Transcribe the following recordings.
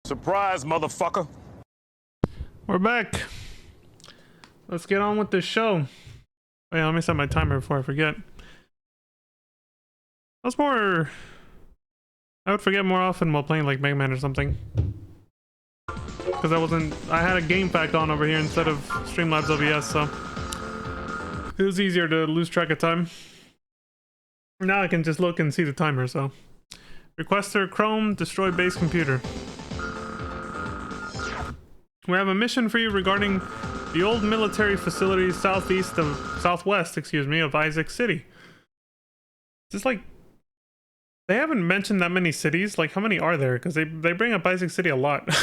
Surprise, motherfucker. We're back. Let's get on with the show. Oh, yeah, let me set my timer before I forget. That's more... I would forget more often while playing like Mega Man or something. Because I had a game pack on over here instead of Streamlabs OBS, so... it was easier to lose track of time. Now I can just look and see the timer, so... Requester Chrome, destroy base computer. We have a mission for you regarding the old military facilities southwest of Isaac City. Just like, they haven't mentioned that many cities. Like, how many are there? Because they bring up Isaac City a lot.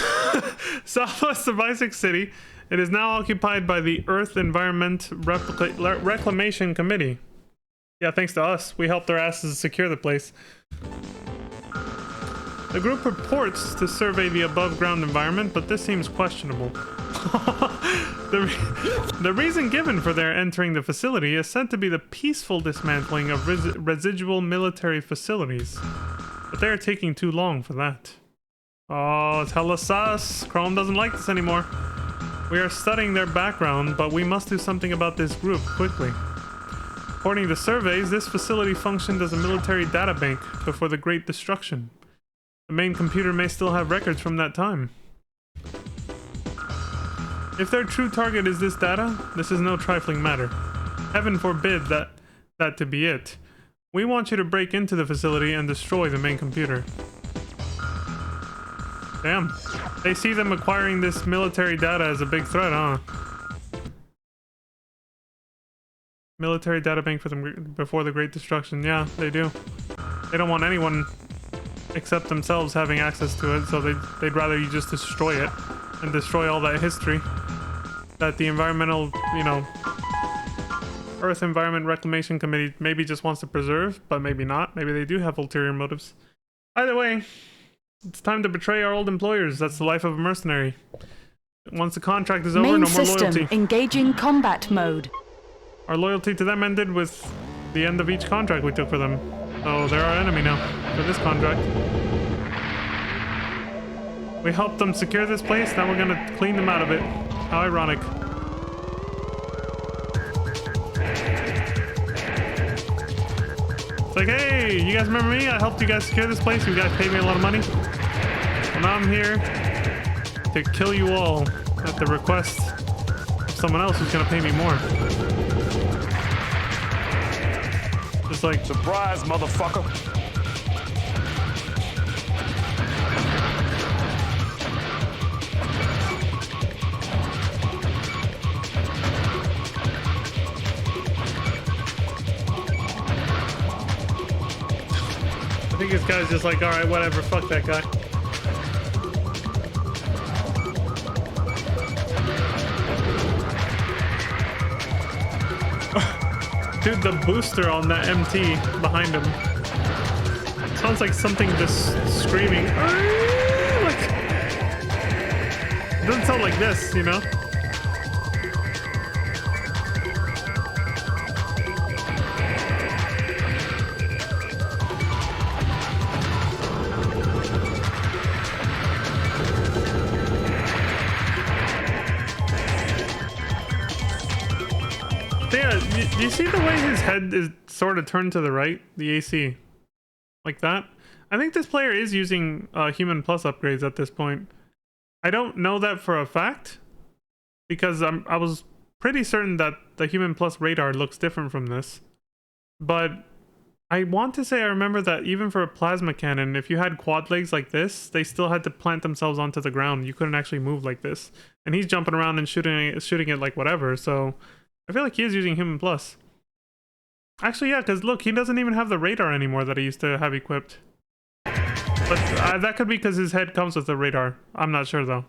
Southwest of Isaac City, it is now occupied by the Earth Environment Reclamation Committee. Yeah, thanks to us. We helped their asses secure the place. The group purports to survey the above-ground environment, but this seems questionable. The reason given for their entering the facility is said to be the peaceful dismantling of residual military facilities. But they are taking too long for that. Oh, it's hella sus. Chrome doesn't like this anymore. We are studying their background, but we must do something about this group quickly. According to surveys, this facility functioned as a military data bank before the Great Destruction. The main computer may still have records from that time. If their true target is this data, this is no trifling matter. Heaven forbid that to be it. We want you to break into the facility and destroy the main computer. Damn. They see them acquiring this military data as a big threat, huh? Military data bank for them before the Great Destruction. Yeah, they do. They don't want anyone except themselves having access to it, so they'd rather you just destroy it and destroy all that history that the environmental, you know, Earth Environment Reclamation Committee maybe just wants to preserve, but maybe not. Maybe they do have ulterior motives. Either way, it's time to betray our old employers. That's the life of a mercenary. Once the contract is over, Main no more system loyalty. engaging combat mode. Our loyalty to them ended with the end of each contract we took for them. So they're our enemy now, for this contract. We helped them secure this place, now we're gonna clean them out of it. How ironic. It's like, hey, you guys remember me? I helped you guys secure this place, you guys paid me a lot of money. Well, now I'm here to kill you all at the request of someone else who's gonna pay me more. Just like, surprise, motherfucker. I think this guy's just like, alright, whatever, fuck that guy. Dude, the booster on that MT behind him sounds like something just screaming. Like, it doesn't sound like this, you know? Yeah, you see the way his head is sort of turned to the right? The AC. Like that? I think this player is using Human Plus upgrades at this point. I don't know that for a fact, because I was pretty certain that the Human Plus radar looks different from this. But I want to say I remember that even for a plasma cannon, if you had quad legs like this, they still had to plant themselves onto the ground. You couldn't actually move like this. And he's jumping around and shooting it like whatever, so... I feel like he is using Human Plus. Actually, yeah, because look, he doesn't even have the radar anymore that he used to have equipped. But that could be because his head comes with the radar. I'm not sure, though.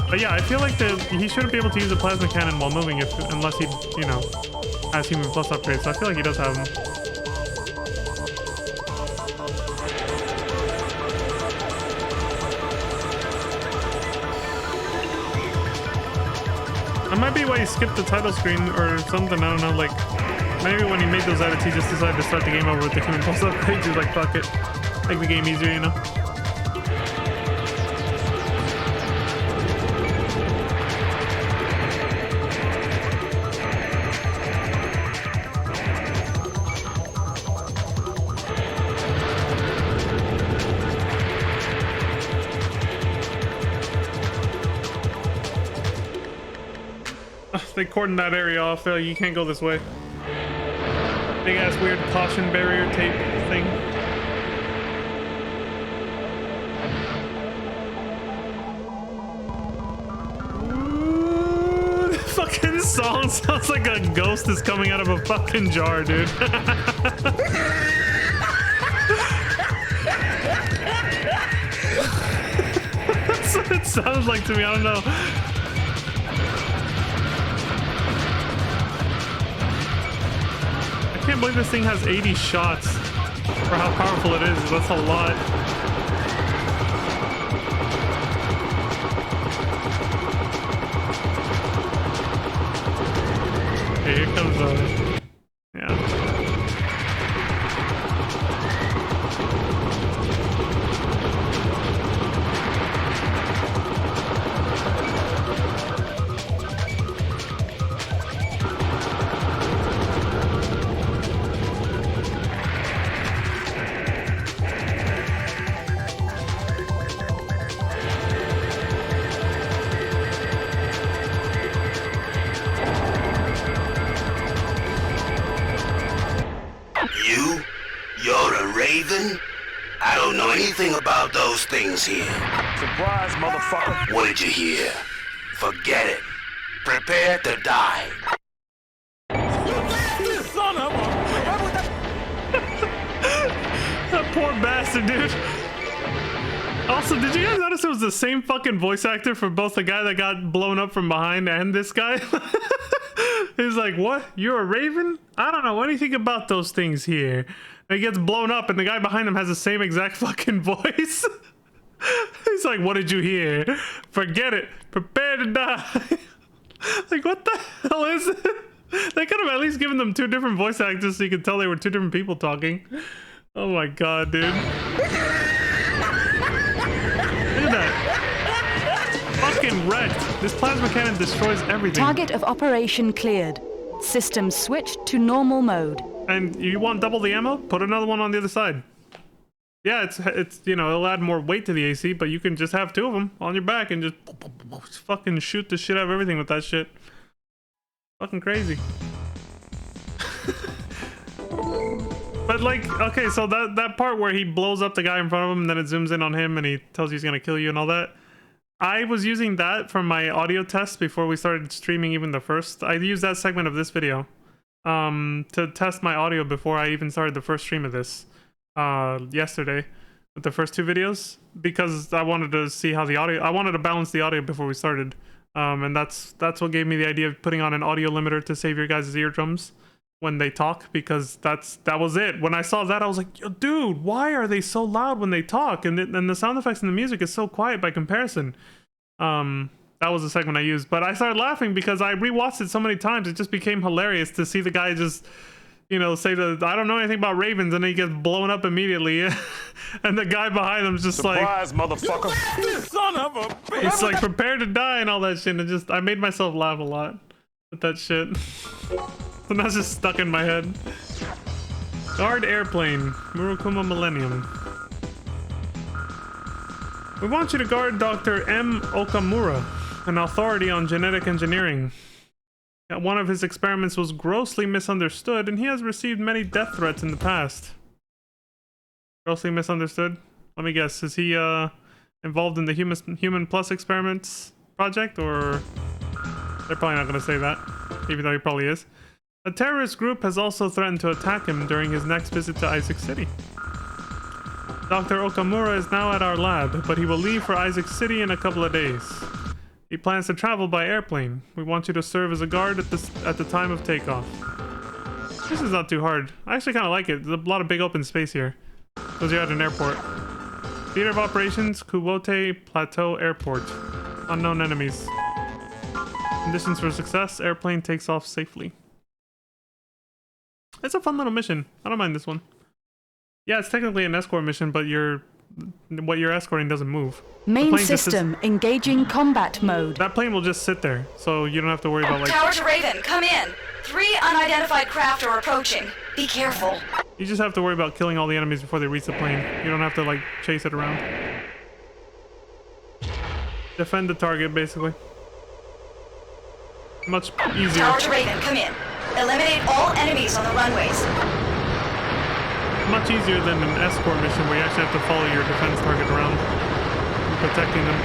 But yeah, I feel like he shouldn't be able to use a plasma cannon while moving unless he, you know, has Human Plus upgrades. So I feel like he does have them. That might be why he skipped the title screen or something, I don't know, like... Maybe when he made those edits, he just decided to start the game over with the Human Plus upgrades. He's like, fuck it. Make the game easier, you know? they cordoned that area off. They're like, you can't go this way. Big ass weird caution barrier tape thing. Ooh, the fucking song sounds like a ghost is coming out of a fucking jar, dude. That's what it sounds like to me. I don't know. I can't believe this thing has 80 shots for how powerful it is. That's a lot. Okay, here comes yeah. You're a raven? I don't know anything about those things here. Surprise, motherfucker. What did you hear? Forget it. Prepare to die. Son of a... That poor bastard, dude. Also, did you guys notice it was the same fucking voice actor for both the guy that got blown up from behind and this guy? He's like, what? You're a raven? I don't know anything about those things here. And he gets blown up and the guy behind him has the same exact fucking voice. He's like, what did you hear? Forget it. Prepare to die. Like, what the hell is it? They could have at least given them two different voice actors so you could tell they were two different people talking. Oh my god, dude. Look at that. Fucking wrecked. This plasma cannon destroys everything. Target of operation cleared. System switched to normal mode. And you want double the ammo? Put another one on the other side. Yeah, it's you know, it'll add more weight to the AC, but you can just have two of them on your back and just fucking shoot the shit out of everything with that shit. Fucking crazy. But like, okay, so that part where he blows up the guy in front of him and then it zooms in on him and he tells you he's gonna kill you and all that. I was using that for my audio test before we started streaming even the first. I used that segment of this video to test my audio before I even started the first stream of this yesterday with the first two videos, because I wanted to see how the audio, I wanted to balance the audio before we started. And that's what gave me the idea of putting on an audio limiter to save your guys' eardrums when they talk, because that was it. When I saw that, I was like, yo, dude, why are they so loud when they talk? And the sound effects and the music is so quiet by comparison. That was the segment I used, but I started laughing because I rewatched it so many times. It just became hilarious to see the guy just, you know, say I don't know anything about ravens, and then he gets blown up immediately. And the guy behind him's just Surprise, motherfucker. Son of a... it's like, prepare to die and all that shit. And I made myself laugh a lot with that shit. So that's just stuck in my head. Guard airplane, Murukuma Millennium. We want you to guard Dr. M. Okamura, an authority on genetic engineering. One of his experiments was grossly misunderstood, and he has received many death threats in the past. Grossly misunderstood? Let me guess, is he involved in the Human Plus experiments project, or... They're probably not going to say that, even though he probably is. A terrorist group has also threatened to attack him during his next visit to Isaac City. Dr. Okamura is now at our lab, but he will leave for Isaac City in a couple of days. He plans to travel by airplane. We want you to serve as a guard at the time of takeoff. This is not too hard. I actually kind of like it. There's a lot of big open space here, because you're at an airport. Theater of Operations, Kuwote Plateau Airport. Unknown enemies. Conditions for success, airplane takes off safely. It's a fun little mission. I don't mind this one. Yeah, it's technically an escort mission, but what you're escorting doesn't move. Main system engaging combat mode. That plane will just sit there, so you don't have to worry about like... Tower to Raven, come in. 3 unidentified craft are approaching. Be careful. You just have to worry about killing all the enemies before they reach the plane. You don't have to like chase it around. Defend the target, basically. Much easier. Tower to Raven, come in. Eliminate all enemies on the runways. Much easier than an escort mission where you actually have to follow your defense target around, protecting them.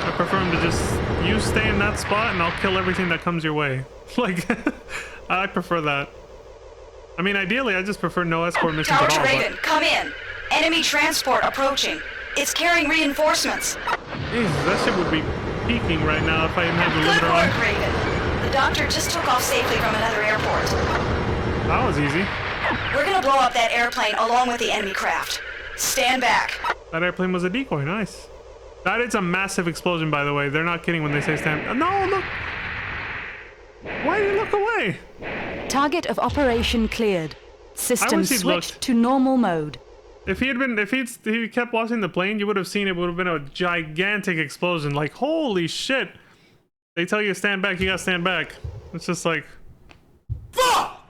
I prefer him to just, you stay in that spot and I'll kill everything that comes your way. Like, I prefer that. I mean, ideally, I just prefer no escort missions Tower at to all. Raven, come in. Enemy transport approaching. It's carrying reinforcements. Jesus, that shit would be peaking right now if I didn't have the Good limiter work, on. Raven. The doctor just took off safely from another airport. That was easy. We're gonna blow up that airplane along with the enemy craft. Stand back. That airplane was a decoy, nice. That is a massive explosion, by the way. They're not kidding when they say stand. No, look! Why did you look away? Target of operation cleared. System wish he'd switched looked. to normal mode. If he kept watching the plane, you would have seen it would have been a gigantic explosion. Like, holy shit! They tell you to stand back, you gotta stand back. It's just like, fuck!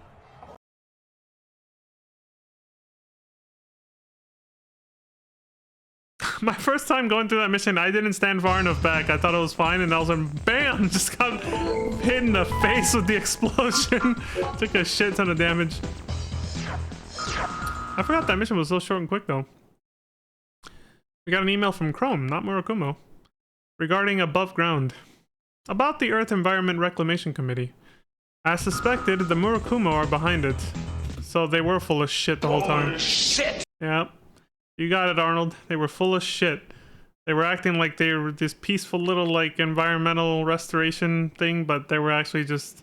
My first time going through that mission, I didn't stand far enough back. I thought it was fine, and all of a sudden, bam! Just got hit in the face with the explosion. Took a shit ton of damage. I forgot that mission was so short and quick, though. We got an email from Chrome, not Murakumo, regarding above ground. About the Earth Environment Reclamation Committee. As suspected, the Murakumo are behind it. So they were full of shit the whole time. Shit! Yep. You got it, Arnold. They were full of shit. They were acting like they were this peaceful little, like, environmental restoration thing, but they were actually just,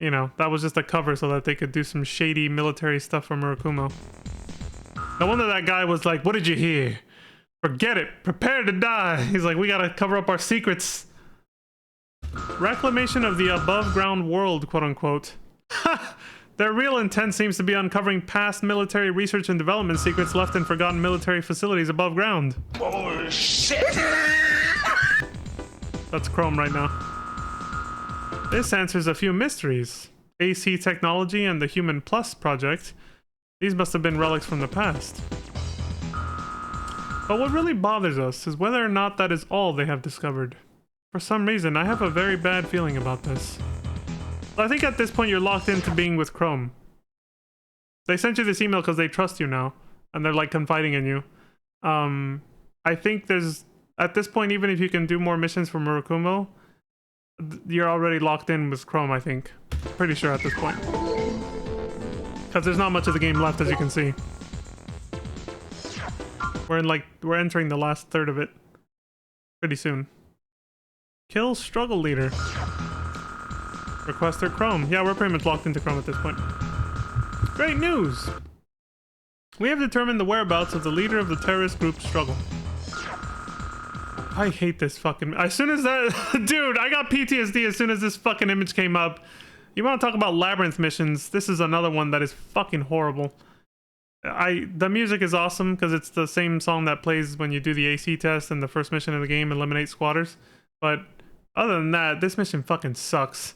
you know, that was just a cover so that they could do some shady military stuff for Murakumo. No wonder that guy was like, what did you hear? Forget it. Prepare to die. He's like, we gotta cover up our secrets. Reclamation of the above-ground world, quote-unquote. Ha! Their real intent seems to be uncovering past military research and development secrets left in forgotten military facilities above ground. Oh, shit! That's Chrome right now. This answers a few mysteries. AC technology and the Human Plus project. These must have been relics from the past. But what really bothers us is whether or not that is all they have discovered. For some reason, I have a very bad feeling about this. I think at this point you're locked into being with Chrome. They sent you this email because they trust you now, and they're like confiding in you. I think there's, at this point, even if you can do more missions for Murakumo, you're already locked in with Chrome, I think. Pretty sure at this point. Because there's not much of the game left, as you can see. We're entering the last third of it. Pretty soon. Kill Struggle Leader. Requester Chrome. Yeah, we're pretty much locked into Chrome at this point. Great news! We have determined the whereabouts of the leader of the terrorist group Struggle. I hate this fucking... As soon as that... Dude, I got PTSD as soon as this fucking image came up. You want to talk about Labyrinth missions? This is another one that is fucking horrible. The music is awesome because it's the same song that plays when you do the AC test in the first mission of the game, Eliminate Squatters. But other than that, this mission fucking sucks.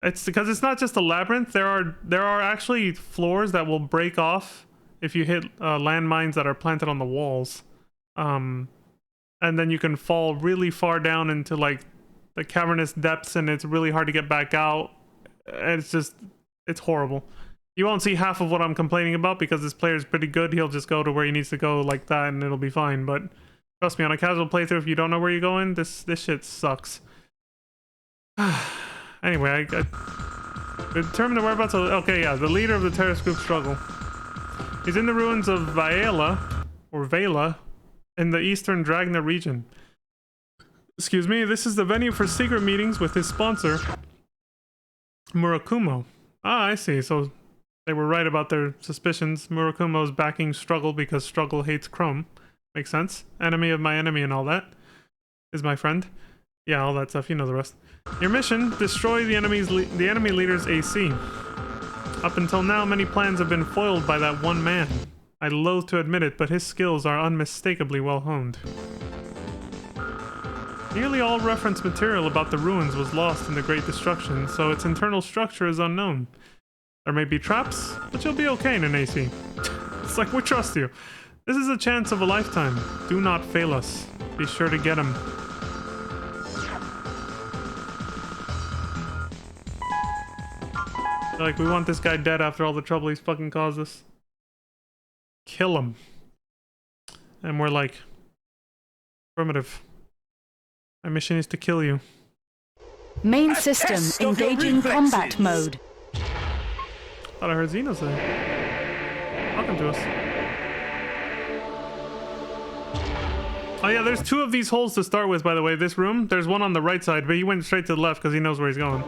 It's because it's not just a labyrinth. There are actually floors that will break off if you hit landmines that are planted on the walls, and then you can fall really far down into like the cavernous depths, and it's really hard to get back out. It's horrible. You won't see half of what I'm complaining about because this player is pretty good. He'll just go to where he needs to go like that, and it'll be fine. But trust me, on a casual playthrough, if you don't know where you're going, this shit sucks. Anyway, I determined the whereabouts of... Okay, yeah, the leader of the terrorist group Struggle. He's in the ruins of Vaela, or Vela, in the eastern Dragna region. Excuse me, this is the venue for secret meetings with his sponsor, Murakumo. Ah, I see, so they were right about their suspicions. Murakumo's backing Struggle because Struggle hates Chrome. Makes sense. Enemy of my enemy and all that. Is my friend. Yeah, all that stuff, you know the rest. Your mission, destroy the enemy leader's AC. Up until now, many plans have been foiled by that one man. I loathe to admit it, but his skills are unmistakably well honed. Nearly all reference material about the ruins was lost in the Great Destruction, so its internal structure is unknown. There may be traps, but you'll be okay in an AC. It's like, we trust you. This is a chance of a lifetime. Do not fail us. Be sure to get him. Like, we want this guy dead after all the trouble he's fucking caused us. Kill him. And we're like, affirmative. My mission is to kill you. Main system engaging combat mode. Thought I heard Xeno say. Talking to us. Oh yeah, there's 2 of these holes to start with, by the way. This room, there's one on the right side, but he went straight to the left because he knows where he's going.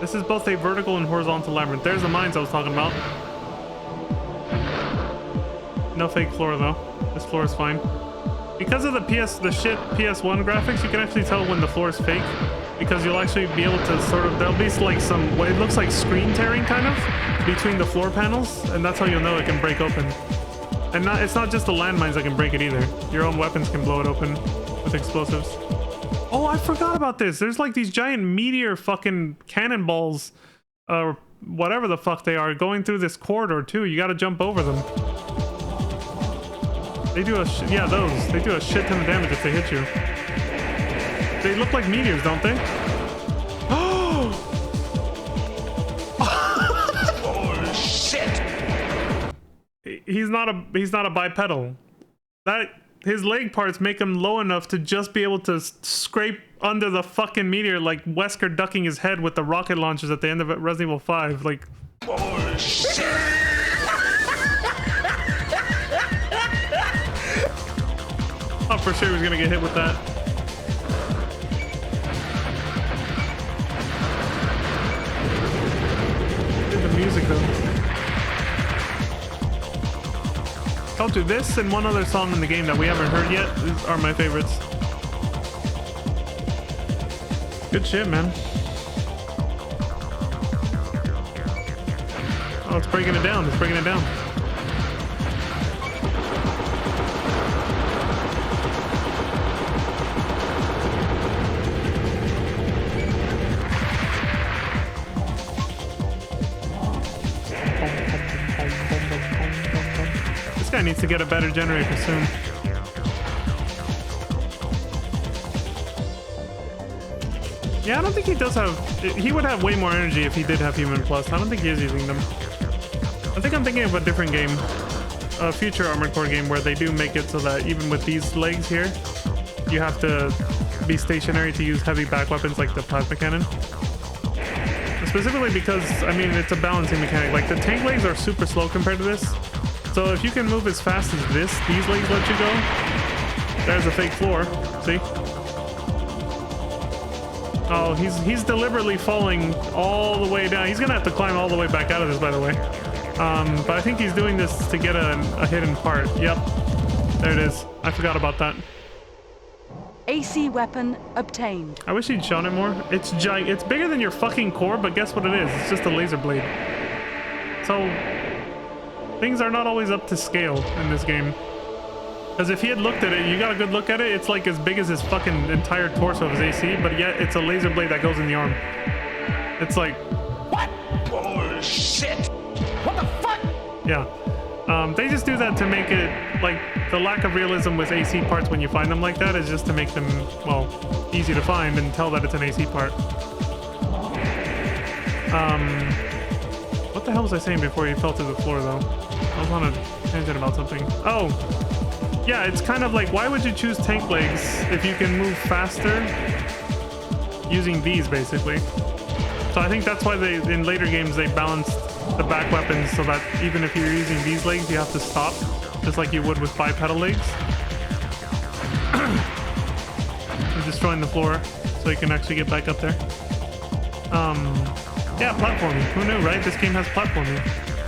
This is both a vertical and horizontal labyrinth. There's the mines I was talking about. No fake floor though. This floor is fine. Because of the shit PS1 graphics, you can actually tell when the floor is fake. Because you'll actually be able to sort of, there'll be like some, it looks like screen tearing kind of between the floor panels, and that's how you'll know it can break open. And it's not just the landmines that can break it either. Your own weapons can blow it open with explosives. Oh, I forgot about this. There's like these giant meteor fucking cannonballs, or whatever the fuck they are, going through this corridor too. You gotta jump over them. They do yeah, those. They do a shit ton of damage if they hit you. They look like meteors, don't they? Oh, shit! He's not a bipedal. His leg parts make him low enough to just be able to scrape under the fucking meteor, like Wesker ducking his head with the rocket launchers at the end of Resident Evil 5. Like, Oh, shit! oh, for sure he was gonna get hit with that. Look at the music though. Told you, this and one other song in the game that we haven't heard yet are my favorites. Good shit, man. Oh, it's breaking it down. It's breaking it down. This guy needs to get a better generator soon. Yeah, I don't think he does have... He would have way more energy if he did have Human Plus. I don't think he is using them. I think I'm thinking of a different game. A future Armored Core game where they do make it so that even with these legs here, you have to be stationary to use heavy back weapons like the plasma cannon. Specifically because, I mean, it's a balancing mechanic. Like, the tank legs are super slow compared to this. So if you can move as fast as this, these legs let you go. There's a fake floor. See? Oh, he's deliberately falling all the way down. He's gonna have to climb all the way back out of this, by the way. But I think he's doing this to get a hidden part. Yep. There it is. I forgot about that. AC weapon obtained. I wish he'd shown it more. It's giant. It's bigger than your fucking core, but guess what it is? It's just a laser blade. So things are not always up to scale in this game. Because if he had looked at it, you got a good look at it, it's like as big as his fucking entire torso of his AC, but yet it's a laser blade that goes in the arm. It's like... What? Oh, shit! What the fuck? Yeah. They just do that to make it, like, the lack of realism with AC parts when you find them like that is just to make them, well, easy to find and tell that it's an AC part. What the hell was I saying before he fell to the floor, though? I was on a tangent about something. Oh! Yeah, it's kind of like, why would you choose tank legs if you can move faster using these, basically? So I think that's why they, in later games, they balanced the back weapons so that even if you're using these legs, you have to stop, just like you would with bipedal legs. You're destroying the floor so you can actually get back up there. Yeah, platforming. Who knew, right? This game has platforming.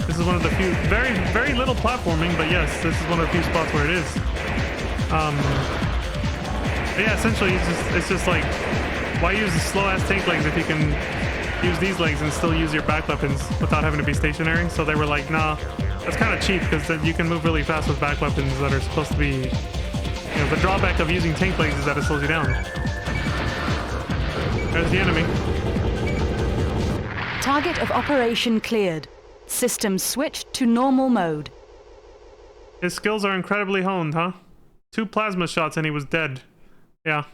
This is one of the few, very, very little platforming, but yes, this is one of the few spots where it is. But yeah, essentially, it's just like, why use the slow-ass tank legs if you can use these legs and still use your back weapons without having to be stationary? So they were like, nah, that's kind of cheap because then you can move really fast with back weapons that are supposed to be, you know, the drawback of using tank legs is that it slows you down. There's the enemy. Target of operation cleared. System switched to normal mode. His skills are incredibly honed, huh? 2 plasma shots and he was dead. Yeah,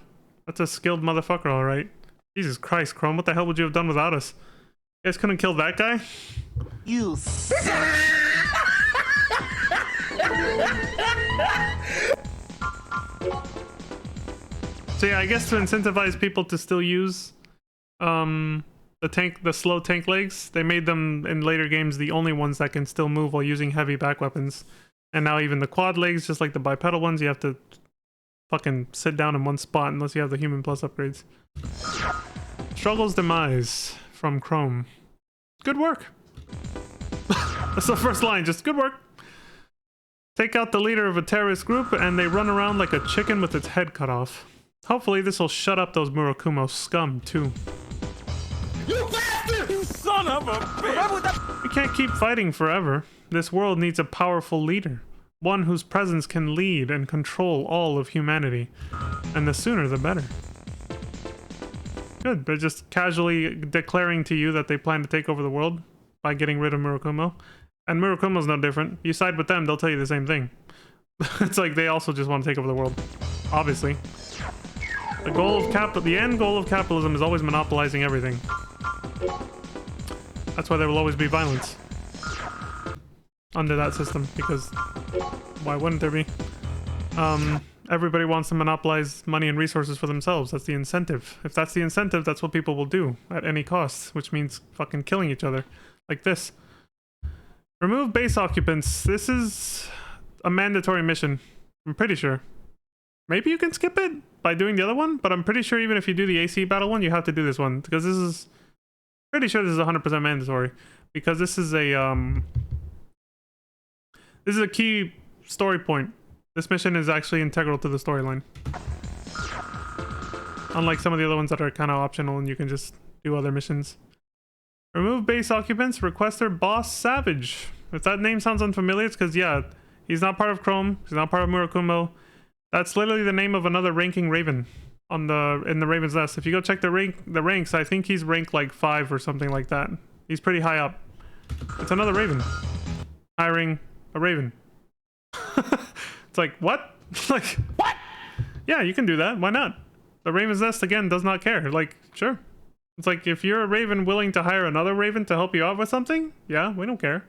that's a skilled motherfucker, all right. Jesus Christ, Chrome, what the hell would you have done without us? You guys couldn't kill that guy? You So yeah, I guess to incentivize people to still use the slow tank legs, they made them in later games the only ones that can still move while using heavy back weapons. And now even the quad legs, just like the bipedal ones, you have to fucking sit down in one spot unless you have the Human Plus upgrades. Struggle's demise from Chrome. Good work. That's the first line, just good work. Take out the leader of a terrorist group and they run around like a chicken with its head cut off. Hopefully this will shut up those Murakumo scum too. You bastard! You son of a bitch! We can't keep fighting forever. This world needs a powerful leader. One whose presence can lead and control all of humanity. And the sooner the better. Good, they're just casually declaring to you that they plan to take over the world by getting rid of Murakumo. And Murakumo's no different. You side with them, they'll tell you the same thing. It's like they also just want to take over the world. Obviously. The end goal of capitalism is always monopolizing everything. That's why there will always be violence under that system, because why wouldn't there be? Everybody wants to monopolize money and resources for themselves. That's the incentive. If that's the incentive, that's what people will do at any cost, which means fucking killing each other. Like this. Remove base occupants. This is a mandatory mission. I'm pretty sure. Maybe you can skip it by doing the other one, but I'm pretty sure even if you do the AC battle one, you have to do this one, because this is pretty sure this is 100% mandatory, because this is a key story point. This mission is actually integral to the storyline, unlike some of the other ones that are kind of optional and you can just do other missions. Remove base occupants. Requester Boss Savage. If that name sounds unfamiliar, it's because yeah, he's not part of Chrome, he's not part of Murakumo. That's literally the name of another ranking Raven in the Raven's Nest. If you go check the ranks, I think he's ranked like 5 or something like that. He's pretty high up. It's another Raven. Hiring a Raven. It's like, what? Like, what? Yeah, you can do that. Why not? The Raven's Nest, again, does not care. Like, sure. It's like, if you're a Raven willing to hire another Raven to help you out with something, yeah, we don't care.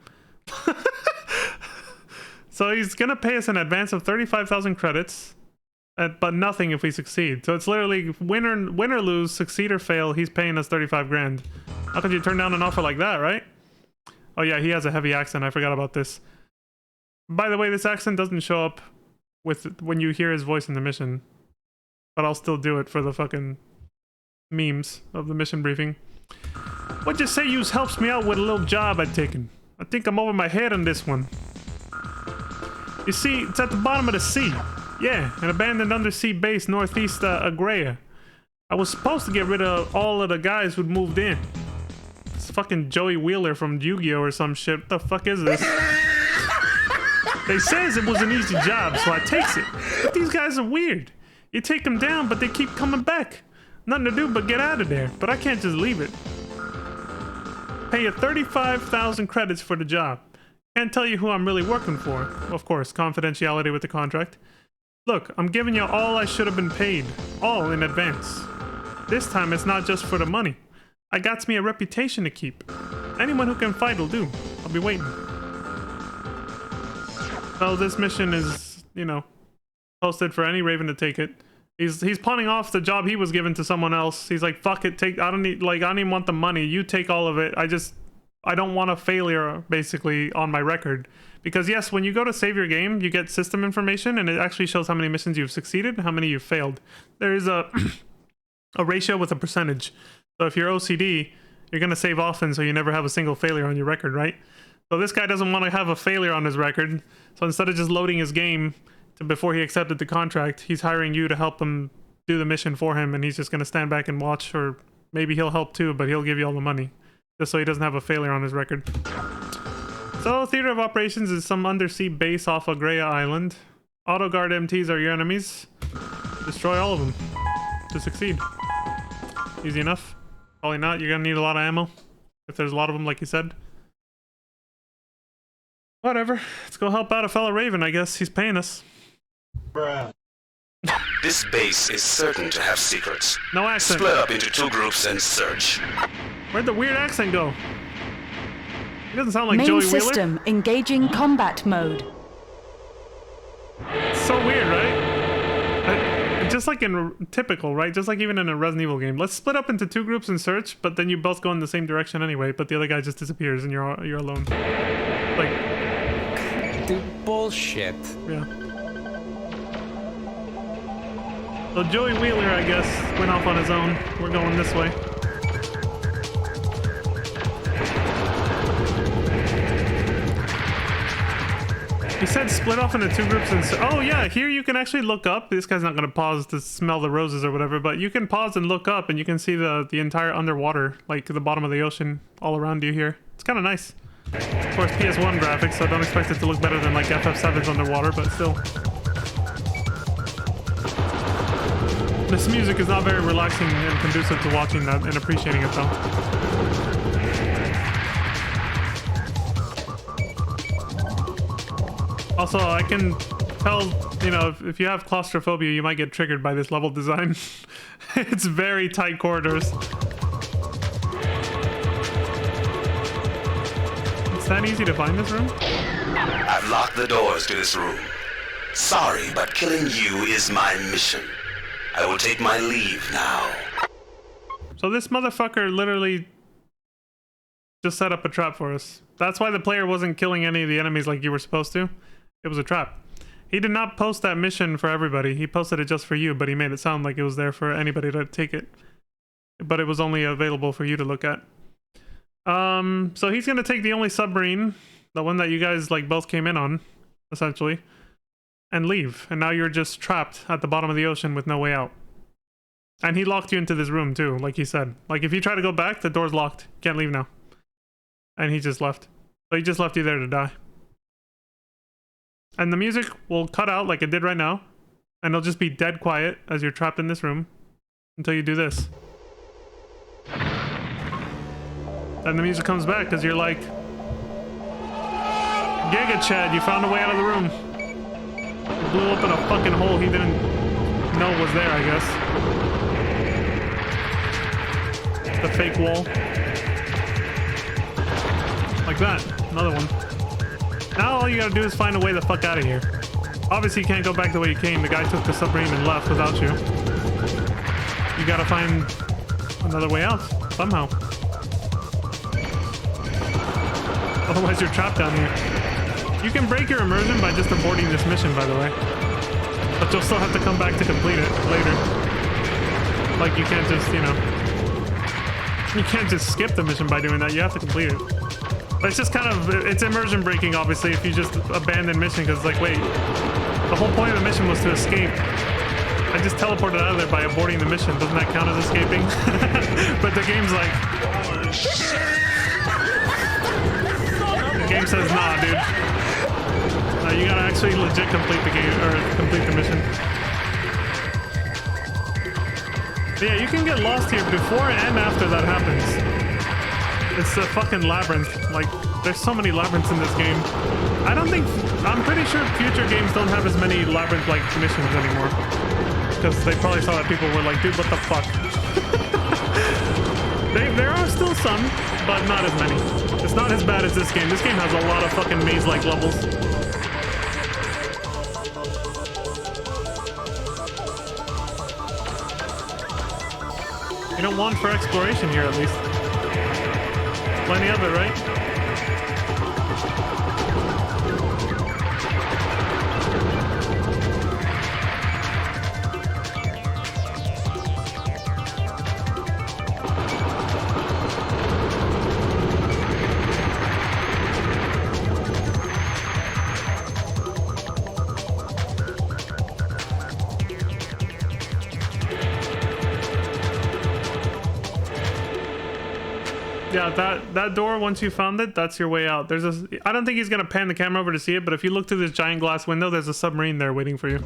So he's gonna pay us an advance of 35,000 credits, but nothing if we succeed. So it's literally win or lose, succeed or fail, he's paying us 35 grand. How could you turn down an offer like that, right? Oh yeah, he has a heavy accent. I forgot about this. By the way, this accent doesn't show up when you hear his voice in the mission, but I'll still do it for the fucking memes of the mission briefing. What'd you say yous helps me out with a little job I'd taken? I think I'm over my head on this one. You see, it's at the bottom of the sea. Yeah, an abandoned undersea base northeast Agrea. I was supposed to get rid of all of the guys who'd moved in. It's fucking Joey Wheeler from Yu-Gi-Oh! Or some shit. What the fuck is this? They says it was an easy job, so I takes it. But these guys are weird. You take them down, but they keep coming back. Nothing to do but get out of there, but I can't just leave it. Pay you 35,000 credits for the job. Can't tell you who I'm really working for. Of course, confidentiality with the contract. Look, I'm giving you all I should have been paid. All in advance. This time it's not just for the money. I got me a reputation to keep. Anyone who can fight will do. I'll be waiting. So this mission is, you know, posted for any Raven to take it. He's pawning off the job he was given to someone else. He's like, fuck it, I don't even want the money. You take all of it. I don't want a failure, basically, on my record. Because yes, when you go to save your game, you get system information, and it actually shows how many missions you've succeeded and how many you've failed. There is a ratio with a percentage. So if you're OCD, you're going to save often so you never have a single failure on your record, right? So this guy doesn't want to have a failure on his record. So instead of just loading his game before he accepted the contract, he's hiring you to help him do the mission for him, and he's just going to stand back and watch, or maybe he'll help too, but he'll give you all the money. Just so he doesn't have a failure on his record. So, Theater of Operations is some undersea base off Agrea Island. Auto guard MTs are your enemies. Destroy all of them to succeed. Easy enough. Probably not. You're gonna need a lot of ammo. If there's a lot of them, like you said. Whatever. Let's go help out a fellow Raven, I guess. He's paying us. Bruh. This base is certain to have secrets. No accent. Split up into 2 groups and search. Where'd the weird accent go? It doesn't sound like Main Joey Wheeler. system engaging combat mode. It's so weird, right? Just like in typical, right? Just like even in a Resident Evil game. Let's split up into 2 groups and search, but then you both go in the same direction anyway, but the other guy just disappears and you're alone. Like, Dude, bullshit. yeah. So Joey Wheeler, I guess, went off on his own. We're going this way. He said split off into 2 groups and oh yeah, here you can actually look up. This guy's not gonna pause to smell the roses or whatever, but you can pause and look up and you can see the entire underwater, like the bottom of the ocean all around you here. It's kind of nice. Of course, PS1 graphics, so don't expect it to look better than like FF7's underwater, but still. This music is not very relaxing and conducive to watching that and appreciating it though. Also, I can tell, you know, if you have claustrophobia, you might get triggered by this level design. It's very tight corridors. It's that easy to find this room? I've locked the doors to this room. Sorry, but killing you is my mission. I will take my leave now. So this motherfucker literally just set up a trap for us. That's why the player wasn't killing any of the enemies like you were supposed to. It was a trap. He did not post that mission for everybody. He posted it just for you, but he made it sound like it was there for anybody to take it. But it was only available for you to look at. So he's gonna take the only submarine, the one that you guys like both came in on, essentially, and leave. And now you're just trapped at the bottom of the ocean with no way out. And he locked you into this room too, like he said. Like if you try to go back, the door's locked. Can't leave now. And he just left. So he just left you there to die. And the music will cut out like it did right now. And it'll just be dead quiet as you're trapped in this room until you do this. Then the music comes back because you're like, Giga Chad, you found a way out of the room. You blew open a fucking hole he didn't know was there, I guess. The fake wall. Like that. Another one. Now all you gotta do is find a way the fuck out of here. Obviously you can't go back the way you came. The guy took the submarine and left without you. You gotta find another way out, somehow. Otherwise you're trapped down here. You can break your immersion by just aborting this mission, by the way. But you'll still have to come back to complete it later. Like you can't just, you know... You can't just skip the mission by doing that. You have to complete it. But it's just kind of, it's immersion breaking, obviously, if you just abandon mission, because, like, wait, the whole point of the mission was to escape. I just teleported out of there by aborting the mission. Doesn't that count as escaping? But the game's like... The game says, nah, dude. No, you gotta actually legit complete the game, or complete the mission. But yeah, you can get lost here before and after that happens. It's a fucking labyrinth. Like, there's so many labyrinths in this game. I'm pretty sure future games don't have as many labyrinth-like missions anymore. Because they probably saw that people were like, dude, what the fuck? There are still some, but not as many. It's not as bad as this game. This game has a lot of fucking maze-like levels. You don't want for exploration here, at least. Plenty of it, right? Yeah, that door, once you found it, that's your way out. There's a... I don't think he's gonna pan the camera over to see it, but if you look through this giant glass window, there's a submarine there waiting for you.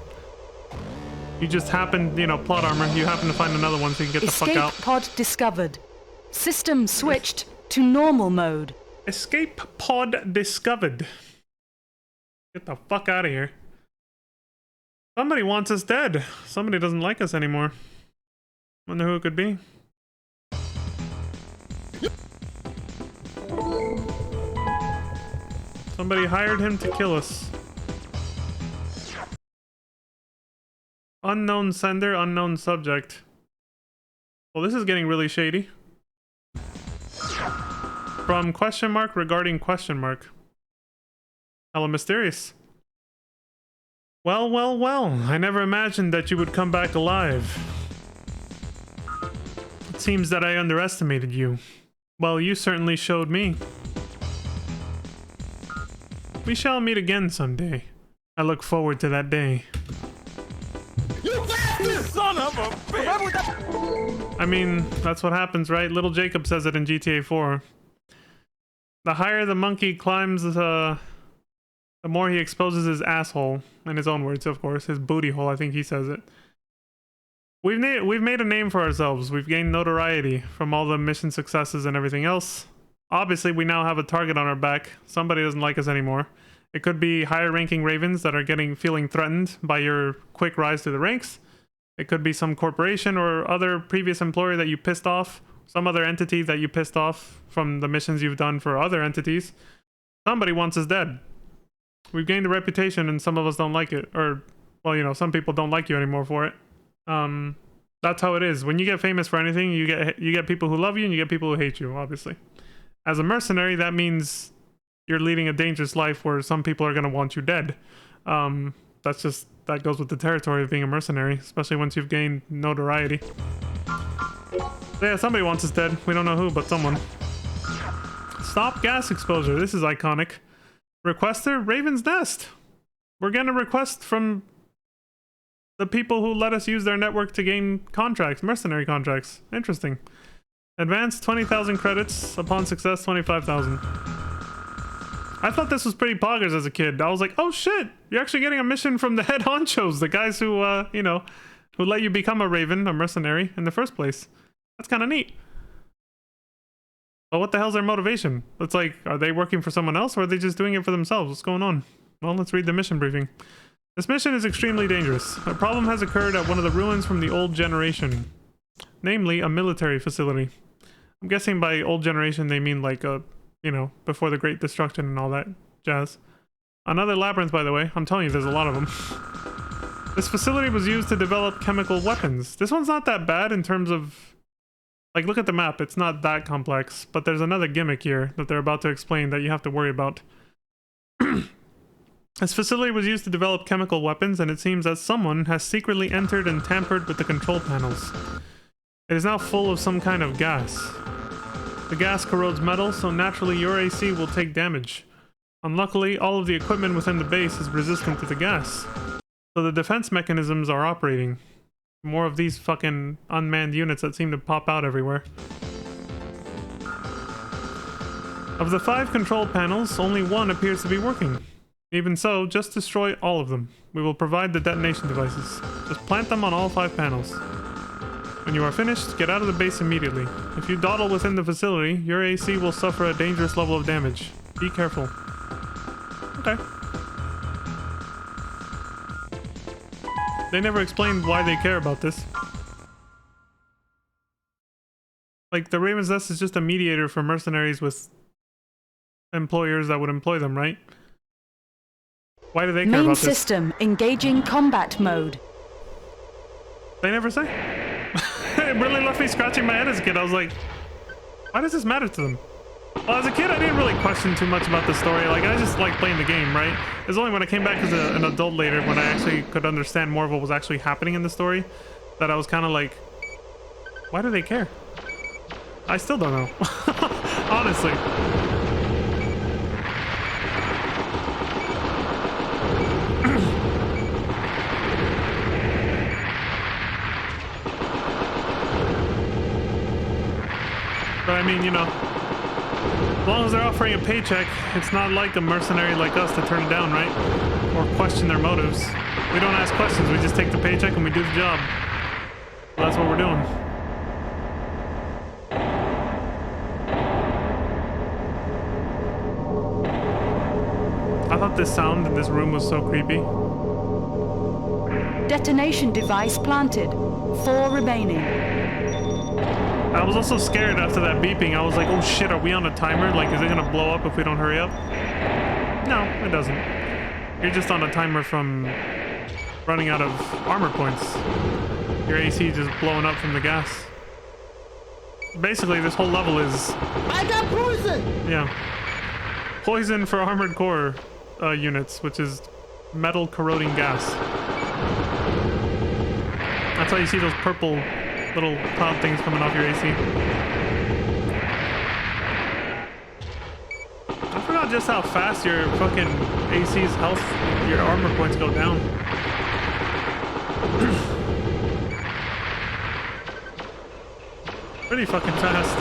You just happen, you know, plot armor, you happen to find another one so you can get the fuck out. Escape pod discovered. System switched to normal mode. Escape pod discovered. Get the fuck out of here. Somebody wants us dead. Somebody doesn't like us anymore. Wonder who it could be. Somebody hired him to kill us. Unknown sender, unknown subject. Well, this is getting really shady. From question mark regarding question mark. Hella mysterious. Well, well, well. I never imagined that you would come back alive. It seems that I underestimated you. Well, you certainly showed me. We shall meet again someday. I look forward to that day. You bastard! Son of a bitch! I mean, that's what happens, right? Little Jacob says it in GTA 4. The higher the monkey climbs, the more he exposes his asshole. In his own words, of course. His booty hole, I think he says it. We've made a name for ourselves. We've gained notoriety from all the mission successes and everything else. Obviously, we now have a target on our back. Somebody doesn't like us anymore. It could be higher ranking Ravens that are feeling threatened by your quick rise to the ranks. It could be some corporation or other previous employer that you pissed off. Some other entity that you pissed off from the missions you've done for other entities. Somebody wants us dead. We've gained a reputation and some of us don't like it. Or, well, you know, some people don't like you anymore for it. That's how it is. When you get famous for anything, you get people who love you and you get people who hate you, obviously. As a mercenary, that means you're leading a dangerous life where some people are going to want you dead. That goes with the territory of being a mercenary, especially once you've gained notoriety. So yeah, somebody wants us dead. We don't know who, but someone. Stop gas exposure. This is iconic. Requester, Raven's Nest. We're getting a request from the people who let us use their network to gain contracts, mercenary contracts. Interesting. Advanced 20,000 credits. Upon success, 25,000. I thought this was pretty poggers as a kid. I was like, oh shit, you're actually getting a mission from the head honchos, the guys who, who let you become a Raven, a mercenary, in the first place. That's kind of neat. But what the hell's their motivation? It's like, are they working for someone else or are they just doing it for themselves? What's going on? Well, let's read the mission briefing. This mission is extremely dangerous. A problem has occurred at one of the ruins from the old generation. Namely, a military facility. I'm guessing by old generation they mean like before the Great Destruction and all that jazz. Another labyrinth, by the way. I'm telling you, there's a lot of them. This facility was used to develop chemical weapons. This one's not that bad in terms of... Like, look at the map. It's not that complex. But there's another gimmick here that they're about to explain that you have to worry about. This facility was used to develop chemical weapons, and it seems that someone has secretly entered and tampered with the control panels. It is now full of some kind of gas. The gas corrodes metal, so naturally your AC will take damage. Unluckily, all of the equipment within the base is resistant to the gas. So the defense mechanisms are operating. More of these fucking unmanned units that seem to pop out everywhere. Of the 5 control panels, only one appears to be working. Even so, just destroy all of them. We will provide the detonation devices. Just plant them on all 5 panels. When you are finished, get out of the base immediately. If you dawdle within the facility, your AC will suffer a dangerous level of damage. Be careful. Okay. They never explained why they care about this. Like, the Raven's Nest is just a mediator for mercenaries with employers that would employ them, right? Why do they care Main about this? system engaging combat mode. They never say. It really left me scratching my head as a kid. I was like, why does this matter to them? Well, as a kid, I didn't really question too much about the story. Like, I just liked playing the game, right? It was only when I came back as an adult later, when I actually could understand more of what was actually happening in the story, that I was kind of like, why do they care? I still don't know. Honestly. But I mean, you know, as long as they're offering a paycheck, it's not like a mercenary like us to turn it down, right? Or question their motives. We don't ask questions, we just take the paycheck and we do the job. That's what we're doing. I thought this sound in this room was so creepy. Detonation device planted. 4 remaining. I was also scared after that beeping. I was like, oh shit, are we on a timer? Like, is it gonna blow up if we don't hurry up? No, it doesn't. You're just on a timer from running out of armor points. Your AC just blowing up from the gas. Basically, this whole level is... I got poison! Yeah. Poison for armored core units, which is metal corroding gas. That's why you see those purple little cloud things coming off your AC. I forgot just how fast your fucking AC's health, your armor points go down. Pretty fucking fast.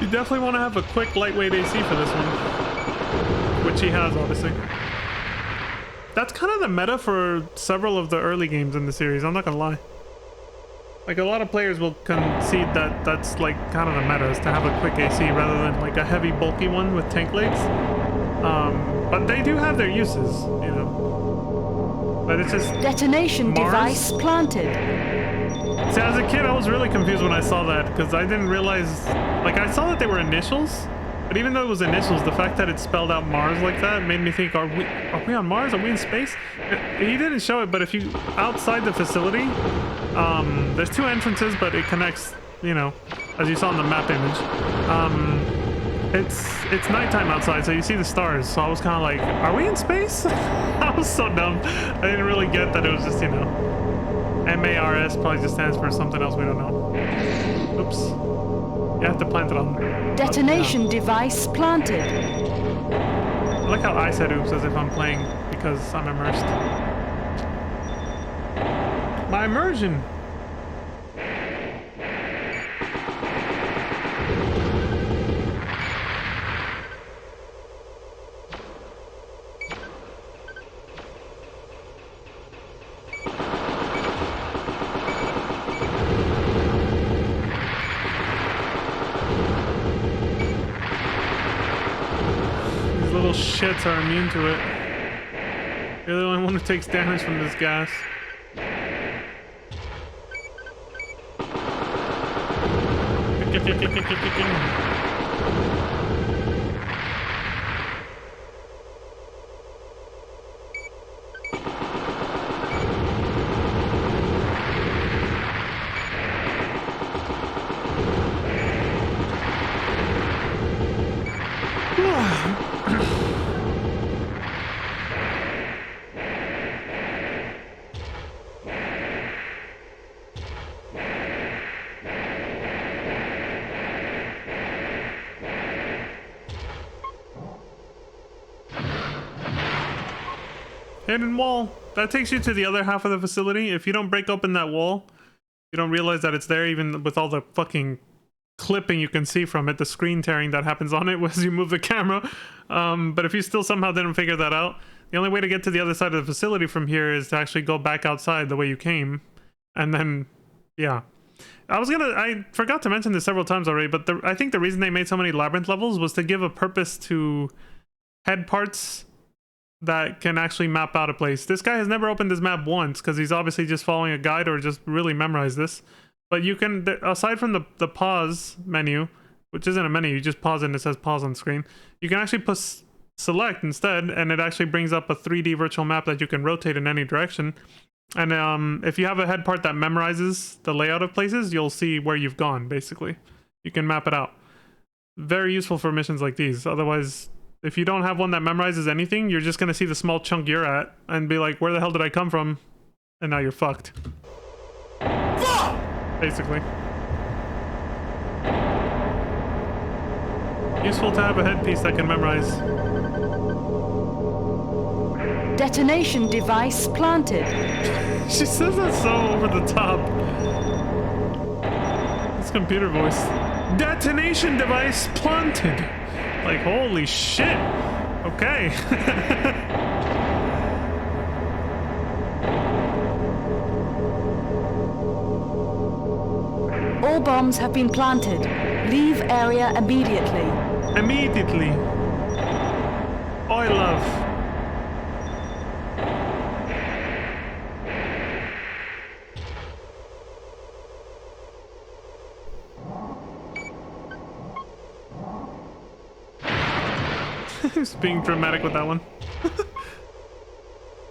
You definitely want to have a quick, lightweight AC for this one. Which he has, obviously. That's kind of the meta for several of the early games in the series, I'm not gonna lie. Like, a lot of players will concede that that's, like, kind of the meta, is to have a quick AC rather than, like, a heavy, bulky one with tank legs. But they do have their uses, you know. But it's just... Detonation Mars? device planted. See, as a kid, I was really confused when I saw that, because I didn't realize... Like, I saw that they were initials, but even though it was initials, the fact that it spelled out Mars like that made me think, are we on Mars? Are we in space? He didn't show it, but if you... Outside the facility, there's 2 entrances, but it connects, you know, as you saw in the map image. It's nighttime outside, so you see the stars, so I was kind of like, are we in space? I was so dumb. I didn't really get that it was just, you know... MARS probably just stands for something else we don't know. Oops. You have to plant it on there. Detonation device planted. I like how I said oops as if I'm playing because I'm immersed. My immersion! Shits are immune to it. You're the only one who takes damage from this gas. Hidden wall. That takes you to the other half of the facility. If you don't break open that wall, you don't realize that it's there, even with all the fucking clipping you can see from it, the screen tearing that happens on it as you move the camera. But if you still somehow didn't figure that out, the only way to get to the other side of the facility from here is to actually go back outside the way you came. And then, yeah. I forgot to mention this several times already, but I think the reason they made so many labyrinth levels was to give a purpose to head parts that can actually map out a place. This guy has never opened this map once because he's obviously just following a guide or just really memorized this. But you can, aside from the pause menu, which isn't a menu, you just pause it and it says pause on screen. You can actually put select instead, and it actually brings up a 3D virtual map that you can rotate in any direction. And if you have a head part that memorizes the layout of places, you'll see where you've gone, basically. You can map it out. Very useful for missions like these. Otherwise, if you don't have one that memorizes anything, you're just going to see the small chunk you're at and be like, where the hell did I come from? And now you're fucked. Basically. Useful to have a headpiece that can memorize. Detonation device planted. She says that so over the top. It's computer voice. Detonation device planted. Like, holy shit. Okay. All bombs have been planted. Leave area immediately. Immediately. Destroy love. He's being dramatic with that one.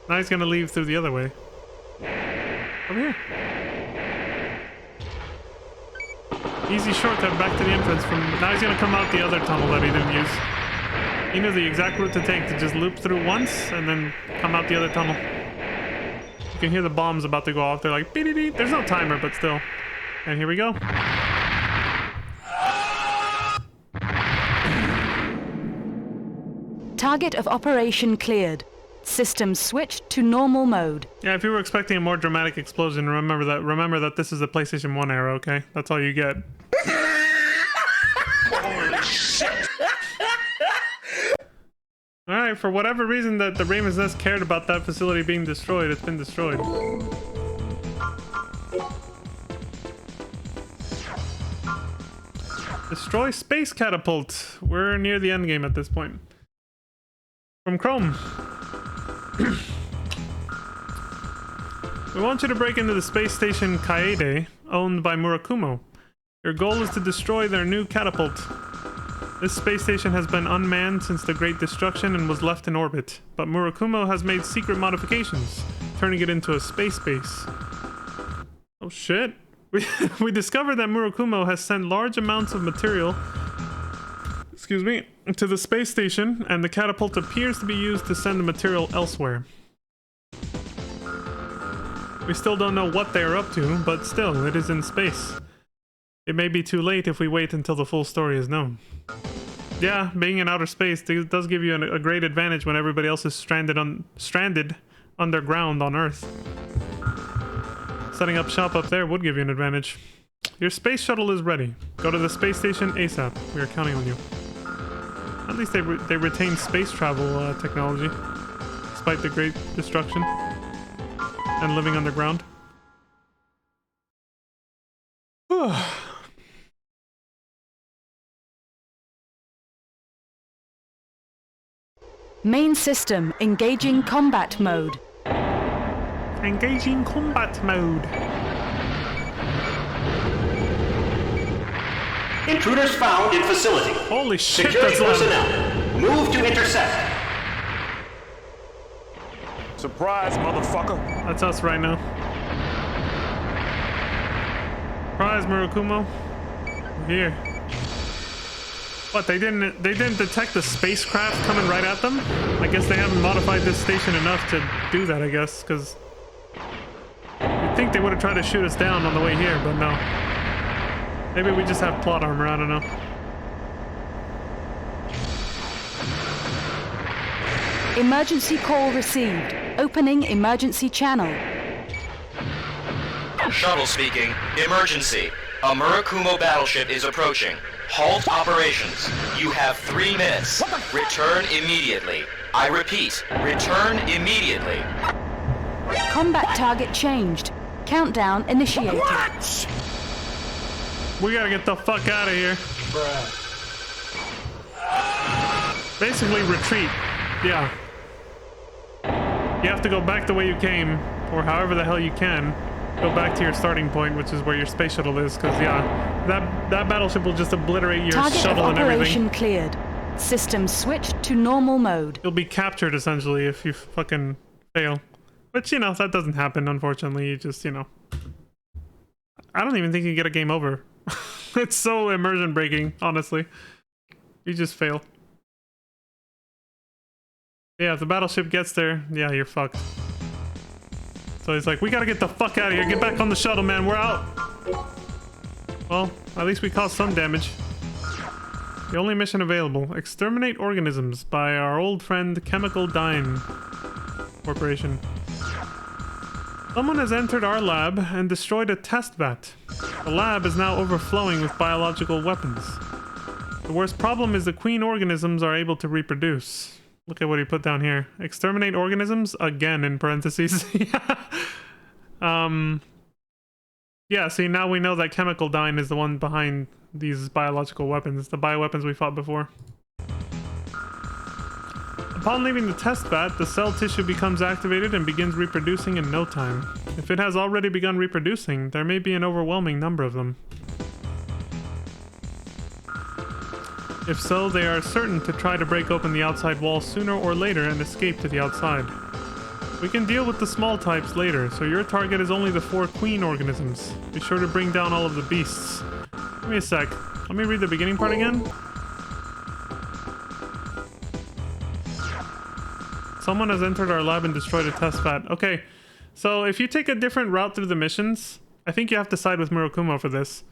Now he's gonna leave through the other way. Over here. Easy shortcut back to the entrance from... Now he's gonna come out the other tunnel that he didn't use. He knew the exact route to take, to just loop through once and then come out the other tunnel. You can hear the bombs about to go off. They're like, beep, beep, beep. There's no timer, but still. And here we go. Target of operation cleared. System switched to normal mode. Yeah, if you were expecting a more dramatic explosion, remember that this is a PlayStation 1 era, okay? That's all you get. Alright, for whatever reason that the Raven's Nest cared about that facility being destroyed, it's been destroyed. Destroy space catapult. We're near the end game at this point. From Chrome. We want you to break into the space station Kaede, owned by Murakumo. Your goal is to destroy their new catapult. This space station has been unmanned since the Great Destruction and was left in orbit, but Murakumo has made secret modifications, turning it into a space base. Oh shit. We discovered that Murakumo has sent large amounts of material to the space station, and the catapult appears to be used to send the material elsewhere. We still don't know what they are up to, but still, it is in space. It may be too late if we wait until the full story is known. Yeah, being in outer space does give you a great advantage when everybody else is stranded underground on Earth. Setting up shop up there would give you an advantage. Your space shuttle is ready. Go to the space station ASAP. We are counting on you. At least they retain space travel technology, despite the Great Destruction and living underground. Main system engaging combat mode. Engaging combat mode. Intruders found in facility. Holy shit, Security that's loud. personnel, move to intercept. Surprise, motherfucker. That's us right now. Surprise, Murakumo. We're here. What, they didn't detect the spacecraft coming right at them? I guess they haven't modified this station enough to do that, I guess, because you'd think they would have tried to shoot us down on the way here, but no. Maybe we just have plot armor, I don't know. Emergency call received. Opening emergency channel. Shuttle speaking. Emergency. A Murakumo battleship is approaching. Halt operations. You have 3 minutes. Return immediately. I repeat, return immediately. Combat target changed. Countdown initiated. What? We gotta get the fuck out of here. Basically, retreat. Yeah. You have to go back the way you came, or however the hell you can. Go back to your starting point, which is where your space shuttle is, because, yeah, that battleship will just obliterate your Target shuttle of and everything. operation cleared. System switched to normal mode. You'll be captured, essentially, if you fucking fail. But, you know, that doesn't happen, unfortunately. You just, you know... I don't even think you get a game over. It's so immersion breaking, honestly. You just fail. Yeah, if the battleship gets there, yeah, you're fucked. So he's like, we gotta get the fuck out of here. Get back on the shuttle, man. We're out. Well, at least we caused some damage. The only mission available. Exterminate organisms by our old friend Chemical Dyne Corporation. Someone has entered our lab and destroyed a test vat. The lab is now overflowing with biological weapons. The worst problem is the queen organisms are able to reproduce. Look at what he put down here. Exterminate organisms, again, in parentheses. Yeah, see, now we know that Chemical Dyne is the one behind these biological weapons. The bioweapons we fought before. Upon leaving the test vat, the cell tissue becomes activated and begins reproducing in no time. If it has already begun reproducing, there may be an overwhelming number of them. If so, they are certain to try to break open the outside wall sooner or later and escape to the outside. We can deal with the small types later, so your target is only the 4 queen organisms. Be sure to bring down all of the beasts. Give me a sec. Let me read the beginning part again. Someone has entered our lab and destroyed a test vat. Okay, so if you take a different route through the missions, I think you have to side with Murakumo for this.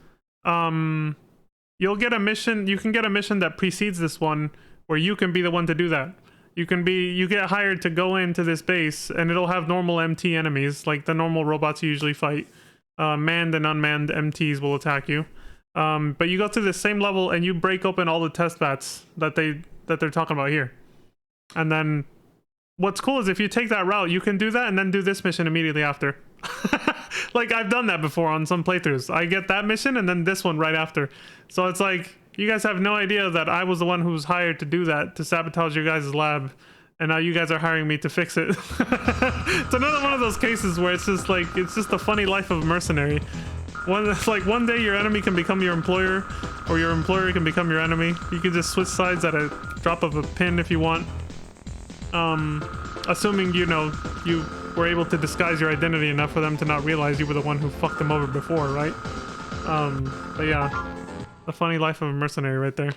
You'll get a mission, you can get a mission that precedes this one where you can be the one to do that. You get hired to go into this base and it'll have normal MT enemies, like the normal robots you usually fight. Manned and unmanned MTs will attack you. But you go through the same level and you break open all the test vats that they're talking about here. And then what's cool is if you take that route, you can do that and then do this mission immediately after. Like, I've done that before on some playthroughs. I get that mission and then this one right after. So it's like, you guys have no idea that I was the one who was hired to do that, to sabotage your guys' lab. And now you guys are hiring me to fix it. It's another one of those cases where it's just like, it's just the funny life of a mercenary. One day your enemy can become your employer, or your employer can become your enemy. You can just switch sides at a drop of a pin if you want. Assuming, you know, you were able to disguise your identity enough for them to not realize you were the one who fucked them over before, right? But yeah, the funny life of a mercenary right there.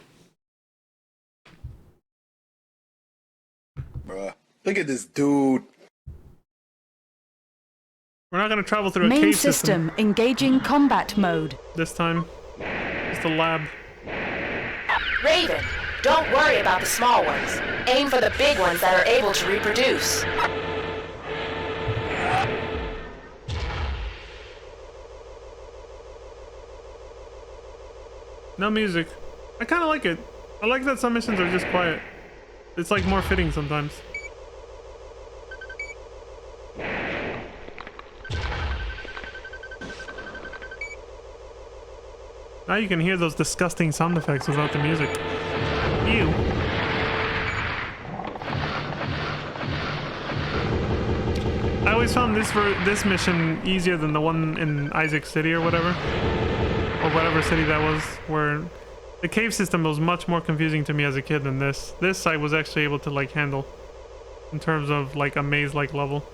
Bruh, look at this dude. We're not gonna travel through a Main cave system engaging combat mode. this time. It's the lab. Raven, don't worry about the small ones. Aim for the big ones that are able to reproduce. No music. I kind of like it. I like that some missions are just quiet. It's like more fitting sometimes. Now you can hear those disgusting sound effects without the music. Ew. I always found this mission easier than the one in Isaac City or whatever. Or whatever city that was, where the cave system was much more confusing to me as a kid than this. This I was actually able to like handle in terms of like a maze-like level.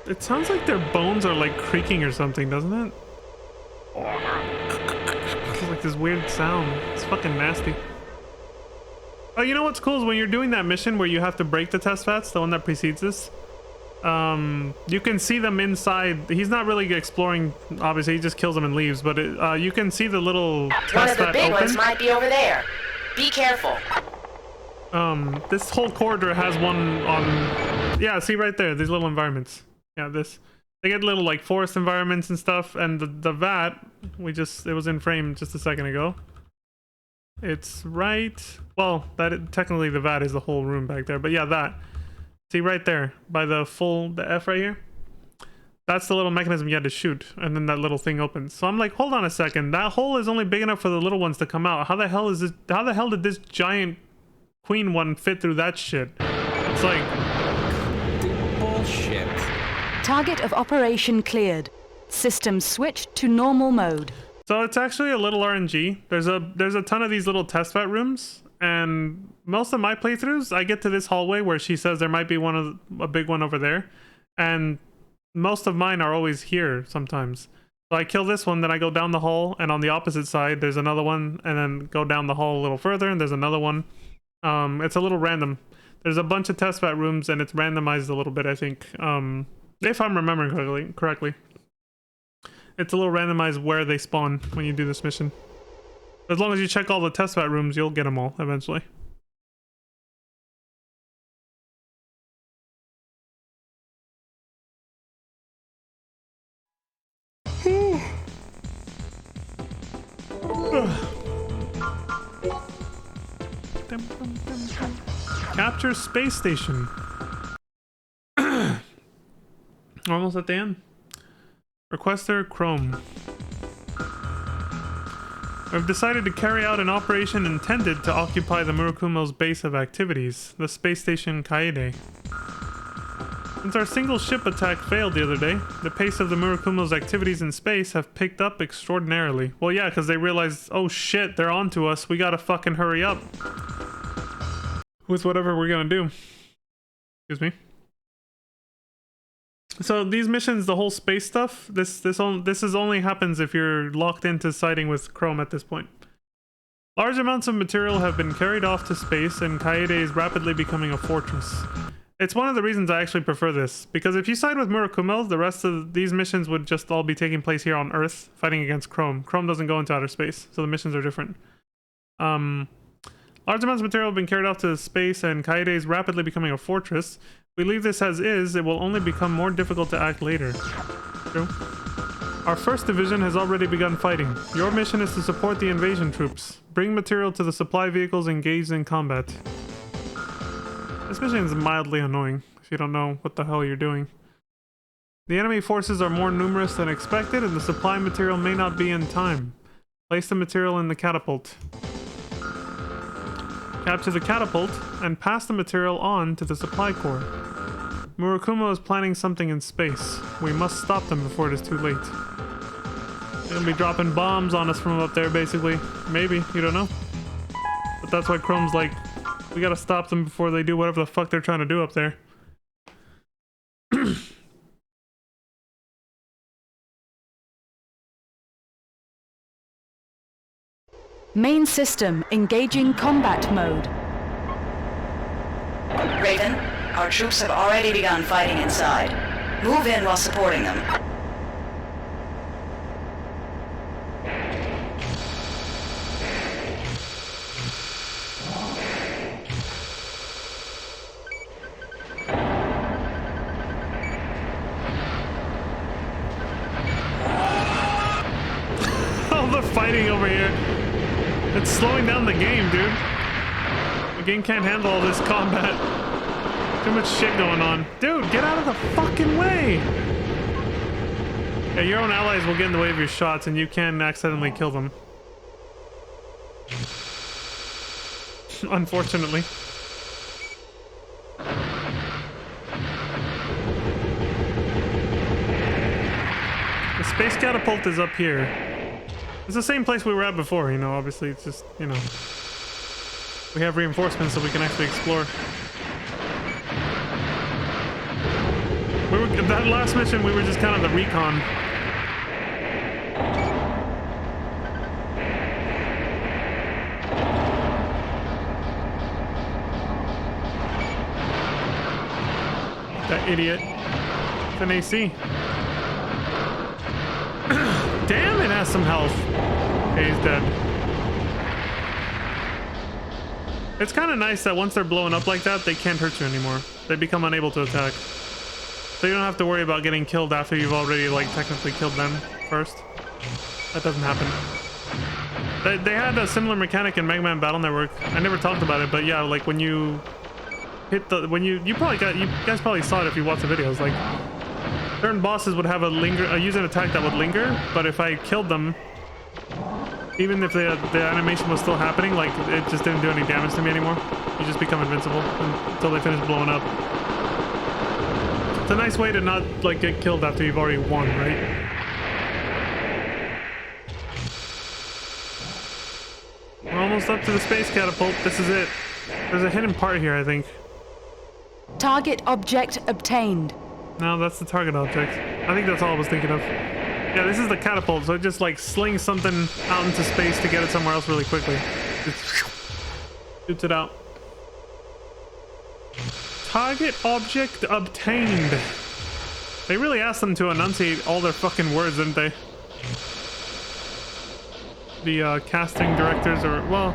It sounds like their bones are like creaking or something, doesn't it? It's like this weird sound. It's fucking nasty. Oh, you know what's cool is when you're doing that mission where you have to break the test vats, the one that precedes this, you can see them inside. He's not really exploring, obviously, he just kills them and leaves, but you can see the little test One of the vat big open. ones might be over there. Be careful. This whole corridor has one on, yeah, see right there, these little environments. Yeah, they get little like forest environments and stuff, and the vat, it was in frame just a second ago. It's right, well, technically the vat is the whole room back there, but yeah, that. See right there, by the F right here? That's the little mechanism you had to shoot, and then that little thing opens. So I'm like, hold on a second, that hole is only big enough for the little ones to come out. How the hell did this giant Queen one fit through that shit. It's like Bullshit. Target of operation cleared. System switched to normal mode. so it's actually a little RNG. There's a ton of these little test vet rooms, and most of my playthroughs, I get to this hallway where she says there might be a big one over there, and most of mine are always here sometimes. So I kill this one, then I go down the hall, and on the opposite side there's another one, and then go down the hall a little further, and there's another one. It's a little random. There's a bunch of test vat rooms, and it's randomized a little bit, I think. If I'm remembering correctly. It's a little randomized where they spawn when you do this mission. As long as you check all the test vat rooms, you'll get them all eventually. Capture space station. Almost at the end. Requester Chrome. We've decided to carry out an operation intended to occupy the Murakumo's base of activities, the space station Kaede. Since our single ship attack failed the other day, the pace of the Murakumo's activities in space have picked up extraordinarily. Well, yeah, because they realized, oh shit, they're onto us. We gotta fucking hurry up with whatever we're gonna do. Excuse me. So these missions, the whole space stuff, this only happens if you're locked into siding with Chrome at this point. Large amounts of material have been carried off to space, and Kaede is rapidly becoming a fortress. It's one of the reasons I actually prefer this, because if you side with Murakumo, the rest of these missions would just all be taking place here on Earth, fighting against Chrome. Chrome doesn't go into outer space, so the missions are different. Large amounts of material have been carried off to space, and Kaede is rapidly becoming a fortress. If we leave this as is, it will only become more difficult to act later. True. Our 1st Division has already begun fighting. Your mission is to support the invasion troops. Bring material to the supply vehicles engaged in combat. This mission is mildly annoying, if you don't know what the hell you're doing. The enemy forces are more numerous than expected, and the supply material may not be in time. Place the material in the catapult. Capture the catapult, and pass the material on to the supply core. Murakumo is planning something in space. We must stop them before it is too late. They're gonna be dropping bombs on us from up there, basically. Maybe, you don't know. But that's why Chrome's like, we gotta stop them before they do whatever the fuck they're trying to do up there. Main system engaging combat mode. Raven, our troops have already begun fighting inside. Move in while supporting them. All the fighting over here. It's slowing down the game, dude. The game can't handle all this combat. Too much shit going on. Dude, get out of the fucking way! Yeah, your own allies will get in the way of your shots, and you can accidentally kill them. Unfortunately. The space catapult is up here. It's the same place we were at before, you know, obviously it's just, you know, we have reinforcements so we can actually explore. That last mission, we were just kind of the recon. That idiot. It's an AC. Damn, it has some health. Okay, he's dead. It's kind of nice that once they're blowing up like that, they can't hurt you anymore. They become unable to attack. So you don't have to worry about getting killed after you've already, like, technically killed them first. That doesn't happen. They had a similar mechanic in Mega Man Battle Network. I never talked about it, but yeah, like when you hit the, you guys probably saw it if you watched the videos. Like, certain bosses would have use an attack that would linger, but if I killed them, Even if the animation was still happening, like it just didn't do any damage to me anymore. You just become invincible until they finish blowing up. It's a nice way to not like get killed after you've already won, right? We're almost up to the space catapult. This is it. There's a hidden part here, I think. Target object obtained. No, that's the target object. I think that's all I was thinking of. Yeah, this is the catapult, so it just like slings something out into space to get it somewhere else really quickly. It shoots it out. Target object obtained. They really asked them to enunciate all their fucking words, didn't they? The casting directors, or well,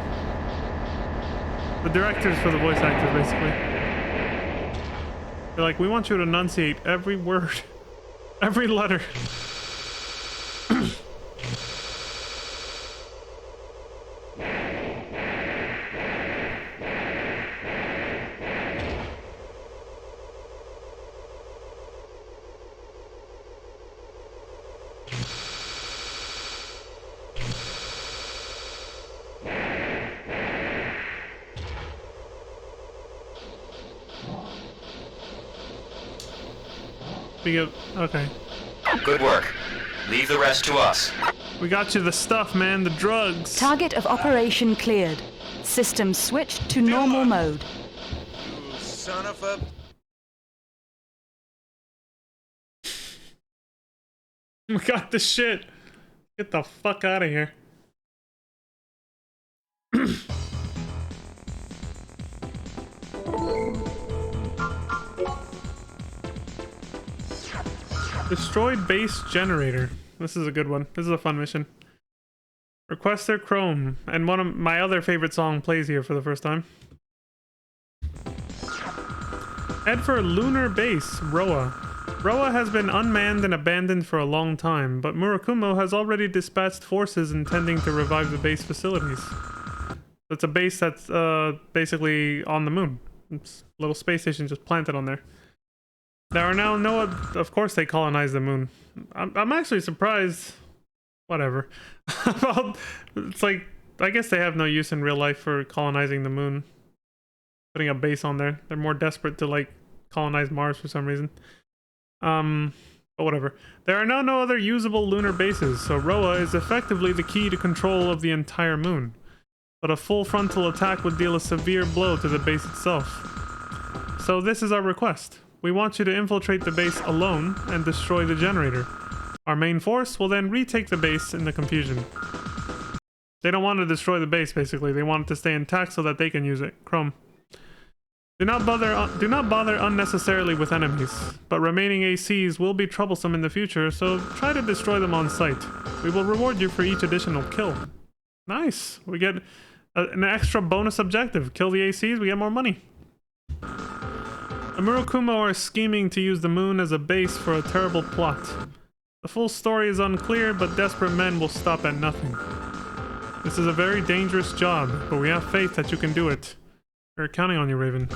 the directors for the voice actors, basically. They're like, we want you to enunciate every word, every letter. Okay. Good work. Leave the rest to us. We got you the stuff, man, the drugs. Target of operation cleared. System switched to normal mode. You son of a... We got the shit. Get the fuck out of here. Destroyed base generator. This is a good one. This is a fun mission. Request their Chrome, and one of my other favorite song plays here for the first time. Head for lunar base, Roa. Roa has been unmanned and abandoned for a long time, but Murakumo has already dispatched forces intending to revive the base facilities. It's a base that's basically on the moon. It's a little space station just planted on there. There are now no... Of course they colonized the moon. I'm actually surprised... Whatever. It's like... I guess they have no use in real life for colonizing the moon. Putting a base on there. They're more desperate to, like, colonize Mars for some reason. But whatever. There are now no other usable lunar bases, so Roa is effectively the key to control of the entire moon. But a full frontal attack would deal a severe blow to the base itself. So this is our request. We want you to infiltrate the base alone and destroy the generator. Our main force will then retake the base in the confusion. They don't want to destroy the base, basically. They want it to stay intact so that they can use it. Chrome. Do not bother unnecessarily with enemies, but remaining ACs will be troublesome in the future, so try to destroy them on sight. We will reward you for each additional kill. Nice. We get an extra bonus objective. Kill the ACs, we get more money. The Murakumo are scheming to use the moon as a base for a terrible plot. The full story is unclear, but desperate men will stop at nothing. This is a very dangerous job, but we have faith that you can do it. We're counting on you, Raven.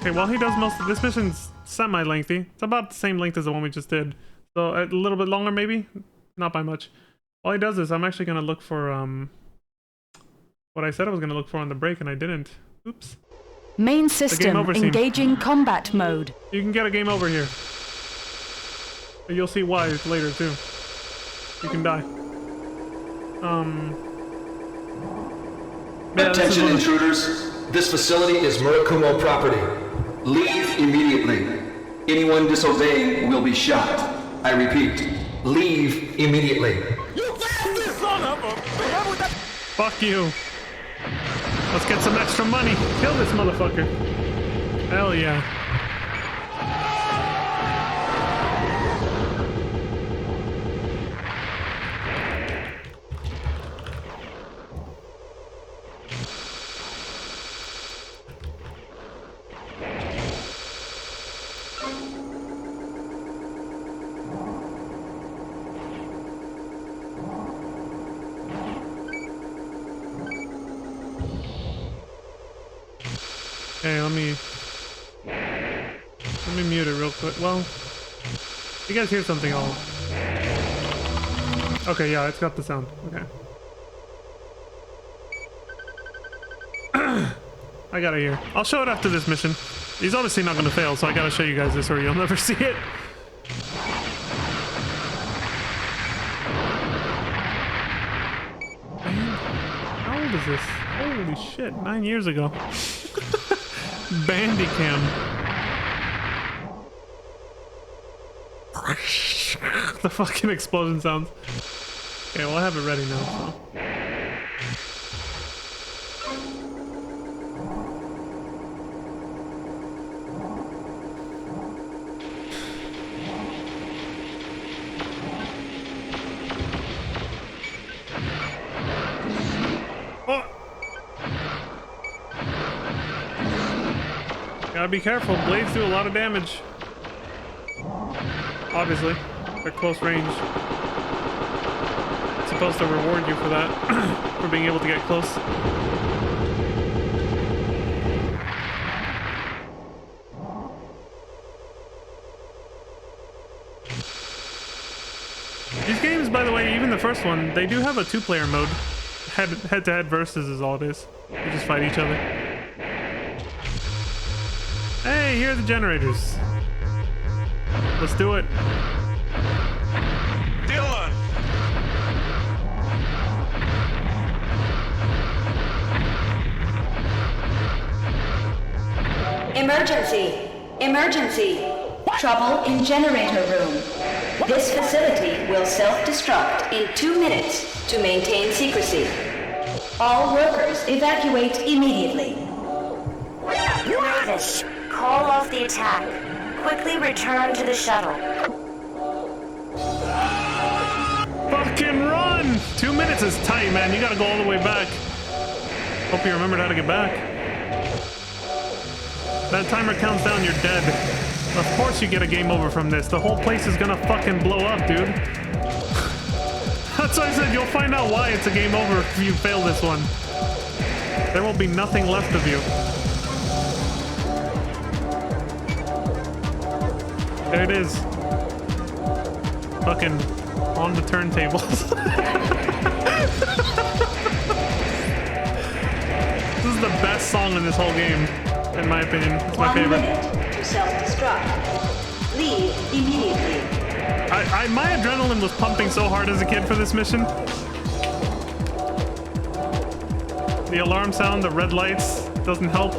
Okay, while he does most of this mission's semi-lengthy. It's about the same length as the one we just did. So a little bit longer, maybe? Not by much. While he does this, I'm actually gonna look for what I said I was gonna look for on the break, and I didn't. Oops. Main system engaging combat mode. You can get a game over here. You'll see why later too. You can die. Yeah, attention intruders. This facility is Murakumo property. Leave immediately. Anyone disobeying will be shot. I repeat, leave immediately. You bastard! Son of a... Fuck you. Let's get some extra money. Kill this motherfucker. Hell yeah. Okay, let me mute it real quick. Well, You guys hear something? All. Okay, yeah, it's got the sound. Okay. I got it here. I'll show it after this mission. He's obviously not gonna fail, so I gotta show you guys this or you'll never see it. How old is this? Holy shit, 9 years ago. Bandicam. The fucking explosion sounds. Okay, well I have it ready now, so. Gotta be careful, blades do a lot of damage. Obviously, at close range. It's supposed to reward you for that, for being able to get close. These games, by the way, even the first one, they do have a two-player mode. Head-to-head versus is all it is. You just fight each other. Hey, here are the generators. Let's do it. Dylan! Emergency! Emergency! Trouble in generator room. This facility will self-destruct in 2 minutes to maintain secrecy. All workers evacuate immediately. Raven, call off the attack. Quickly return to the shuttle. Fucking run! 2 minutes is tight, man. You gotta go all the way back. Hope you remembered how to get back. That timer counts down, you're dead. Of course you get a game over from this. The whole place is gonna fucking blow up, dude. That's why I said you'll find out why it's a game over if you fail this one. There will be nothing left of you. There it is. Fucking on the turntables. This is the best song in this whole game, in my opinion. It's my favorite. 1 minute to self-destruct. Leave immediately. My adrenaline was pumping so hard as a kid for this mission. The alarm sound, the red lights, doesn't help.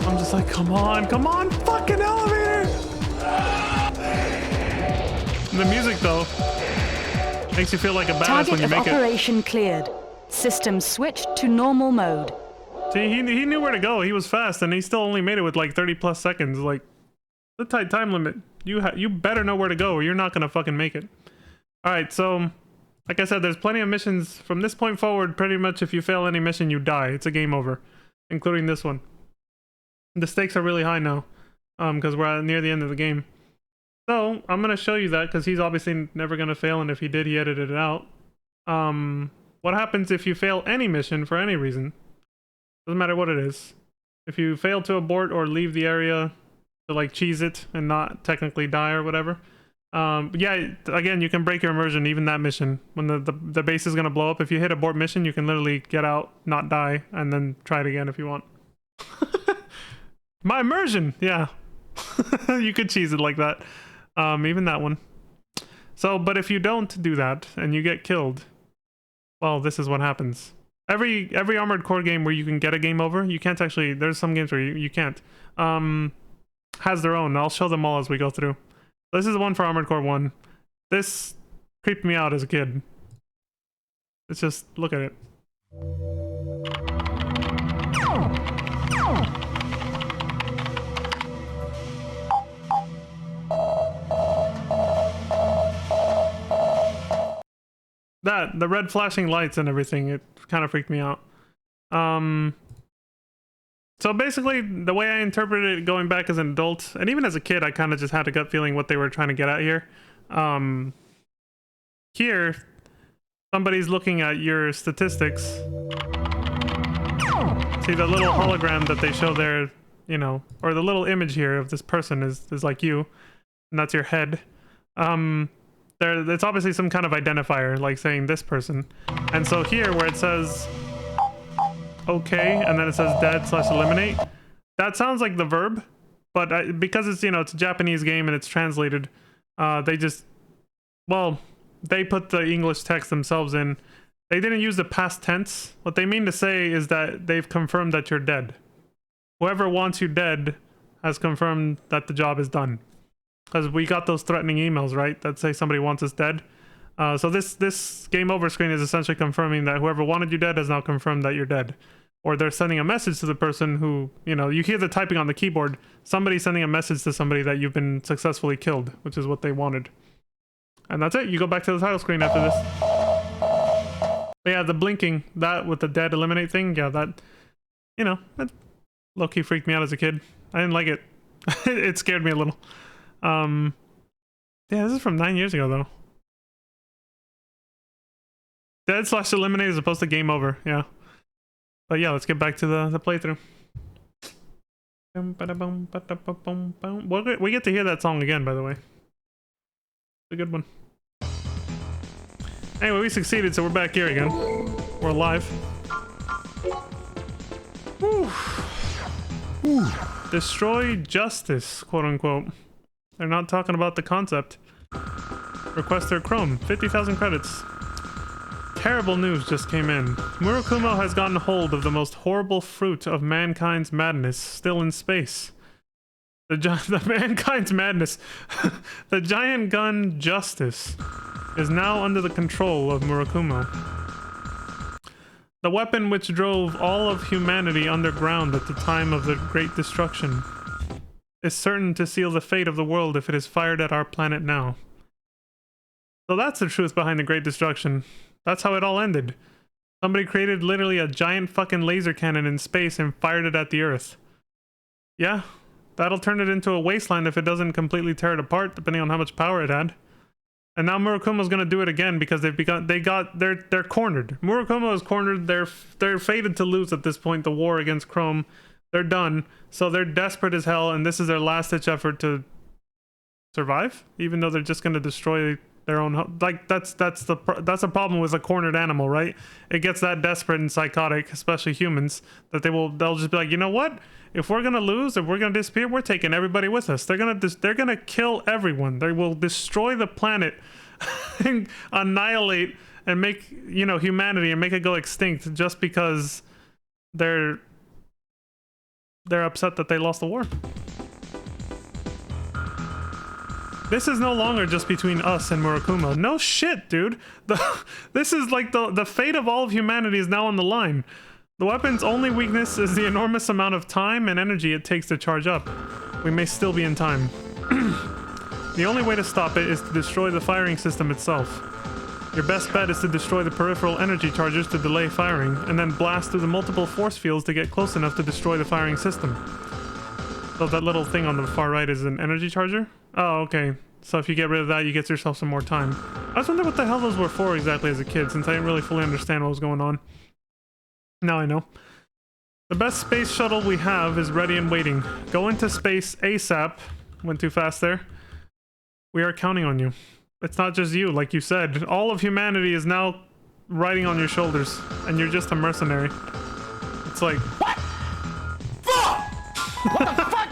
I'm just like, come on, fucking elevator! The music, though, makes you feel like a badass Target when you of make it. operation cleared. System switched to normal mode. See, he knew where to go. He was fast, and he still only made it with like 30 plus seconds. Like, the tight time limit. You better know where to go, or you're not gonna fucking make it. All right, so like I said, there's plenty of missions from this point forward. Pretty much, if you fail any mission, you die. It's a game over, including this one. The stakes are really high now, because we're near the end of the game. So I'm gonna show you that because he's obviously never gonna fail, and if he did, he edited it out. What happens if you fail any mission for any reason? Doesn't matter what it is. If you fail to abort or leave the area to like cheese it and not technically die or whatever. Yeah, again, you can break your immersion, even that mission. When the base is gonna blow up, if you hit abort mission, you can literally get out, not die, and then try it again if you want. My immersion, yeah. You could cheese it like that. Even that one. So, but if you don't do that and you get killed, well, this is what happens. Every Armored Core game where you can get a game over, you can't actually. There's some games where you can't. Has their own. I'll show them all as we go through. This is the one for Armored Core 1. This creeped me out as a kid. Let's just look at it. The red flashing lights and everything, it kind of freaked me out. So basically, the way I interpreted it going back as an adult, and even as a kid, I kind of just had a gut feeling what they were trying to get at here. Here, somebody's looking at your statistics. See the little hologram that they show there, you know, or the little image here of this person is like you, and that's your head. It's obviously some kind of identifier, like saying this person. And so here, where it says okay, and then it says dead/eliminate, that sounds like the verb, but because it's, you know, it's a Japanese game and it's translated, they put the English text themselves in. They didn't use the past tense. What they mean to say is that they've confirmed that you're dead. Whoever wants you dead has confirmed that the job is done. Because we got those threatening emails, right, that say somebody wants us dead. So this game over screen is essentially confirming that whoever wanted you dead has now confirmed that you're dead. Or they're sending a message to the person who, you know, you hear the typing on the keyboard. Somebody's sending a message to somebody that you've been successfully killed, which is what they wanted. And that's it. You go back to the title screen after this. But yeah, the blinking, that with the dead eliminate thing, yeah, that, you know, that low-key freaked me out as a kid. I didn't like it. It scared me a little. Yeah, this is from 9 years ago, though. Dead/eliminate as opposed to game over, yeah. But yeah, let's get back to the playthrough. We get to hear that song again, by the way. It's a good one. Anyway, we succeeded, so we're back here again. We're alive. Whew. Whew. Destroy justice, quote unquote. They're not talking about the concept. Request their Chrome, 50,000 credits. Terrible news just came in. Murakumo has gotten hold of the most horrible fruit of mankind's madness still in space. The mankind's madness. The giant gun Justice is now under the control of Murakumo. The weapon which drove all of humanity underground at the time of the Great Destruction is certain to seal the fate of the world if it is fired at our planet now. So that's the truth behind the Great Destruction. That's how it all ended. Somebody created literally a giant fucking laser cannon in space and fired it at the Earth. Yeah, that'll turn it into a wasteland if it doesn't completely tear it apart, depending on how much power it had. And now Murakumo's gonna do it again because they're cornered. Murakumo is cornered. They're fated to lose at this point. The war against Chrome, they're done. So they're desperate as hell, and this is their last-ditch effort to survive, even though they're just gonna destroy their own. Like that's a problem with a cornered animal, right? It gets that desperate and psychotic, especially humans, that they'll just be like, you know what? If we're gonna lose, if we're gonna disappear, we're taking everybody with us. They're gonna kill everyone. They will destroy the planet, and annihilate and make, you know, humanity and make it go extinct just because they're upset that they lost the war. This is no longer just between us and Murakumo. No shit, dude. This is like the fate of all of humanity is now on the line. The weapon's only weakness is the enormous amount of time and energy it takes to charge up. We may still be in time. The only way to stop it is to destroy the firing system itself. Your best bet is to destroy the peripheral energy chargers to delay firing, and then blast through the multiple force fields to get close enough to destroy the firing system. So that little thing on the far right is an energy charger? Oh, okay. So if you get rid of that, you get yourself some more time. I was wondering what the hell those were for exactly as a kid, since I didn't really fully understand what was going on. Now I know. The best space shuttle we have is ready and waiting. Go into space ASAP. Went too fast there. We are counting on you. It's not just you, like you said. All of humanity is now riding on your shoulders, and you're just a mercenary. It's like... What? Fuck! What the fuck?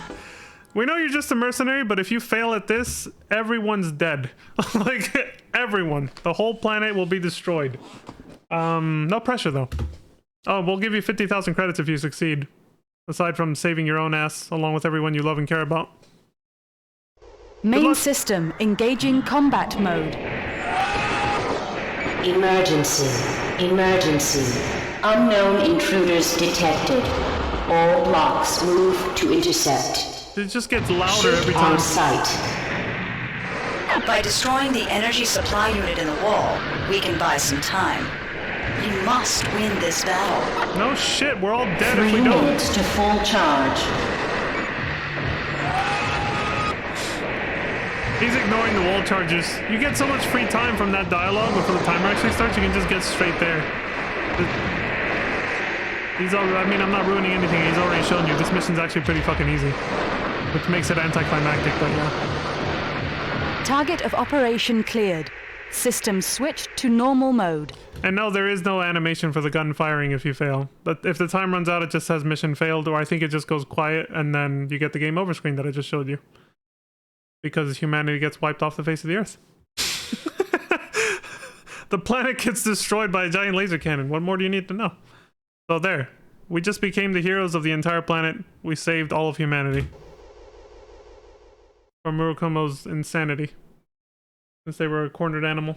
We know you're just a mercenary, but if you fail at this, everyone's dead. Like, everyone. The whole planet will be destroyed. No pressure, though. Oh, we'll give you 50,000 credits if you succeed. Aside from saving your own ass, along with everyone you love and care about. Main system engaging combat mode. Emergency. Emergency. Unknown intruders detected. All blocks move to intercept. It just gets louder every time. On site. By destroying the energy supply unit in the wall, we can buy some time. You must win this battle. No shit, we're all dead 3 if we don't. minutes to full charge. He's ignoring the wall charges. You get so much free time from that dialogue before the timer actually starts, you can just get straight there. I mean, I'm not ruining anything. He's already shown you. This mission's actually pretty fucking easy. Which makes it anticlimactic, but yeah. Target of operation cleared. System switched to normal mode. And no, there is no animation for the gun firing if you fail. But if the time runs out, it just says mission failed, or I think it just goes quiet, and then you get the game over screen that I just showed you. Because humanity gets wiped off the face of the earth. The planet gets destroyed by a giant laser cannon. What more do you need to know? So there. We just became the heroes of the entire planet. We saved all of humanity from Murakumo's insanity. Since they were a cornered animal.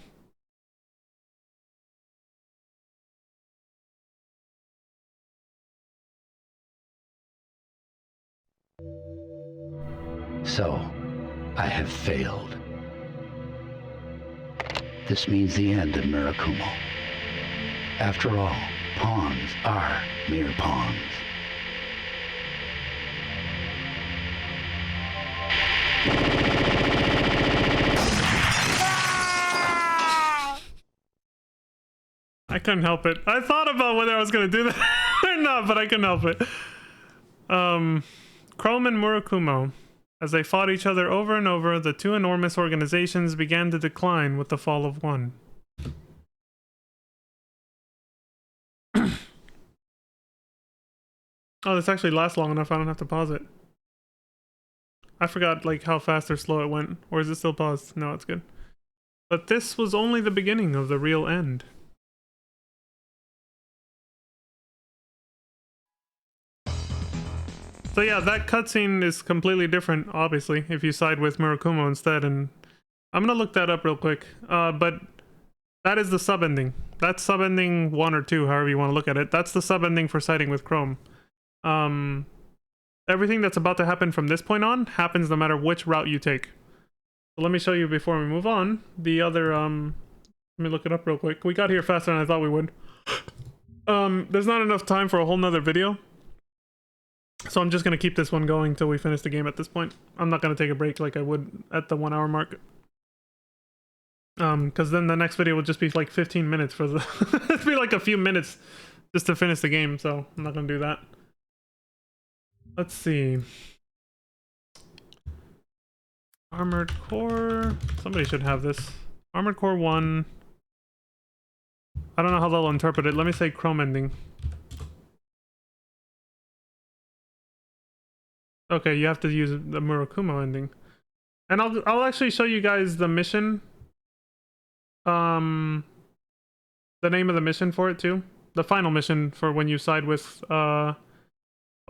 So, I have failed. This means the end of Murakumo. After all, pawns are mere pawns. I couldn't help it. I thought about whether I was going to do that or not, but I couldn't help it. Chrome and Murakumo. As they fought each other over and over, the two enormous organizations began to decline with the fall of one. Oh, this actually lasts long enough I don't have to pause it. I forgot like how fast or slow it went. Or is it still paused? No, it's good. But this was only the beginning of the real end. So yeah, that cutscene is completely different, obviously, if you side with Murakumo instead, and I'm gonna look that up real quick. But that is the sub-ending. That's sub-ending 1 or 2, however you want to look at it. That's the sub-ending for siding with Chrome. Everything that's about to happen from this point on happens no matter which route you take. So let me show you before we move on. The other, let me look it up real quick. We got here faster than I thought we would. There's not enough time for a whole nother video. So I'm just going to keep this one going till we finish the game at this point. I'm not going to take a break like I would at the 1 hour mark. Because then the next video will just be like 15 minutes for the... It'll be like a few minutes just to finish the game, so I'm not going to do that. Let's see. Armored Core... Somebody should have this. Armored Core 1... I don't know how they'll interpret it. Let me say Chrome ending. Okay, you have to use the Murakumo ending. And I'll actually show you guys the mission. The name of the mission for it too. The final mission for when you side with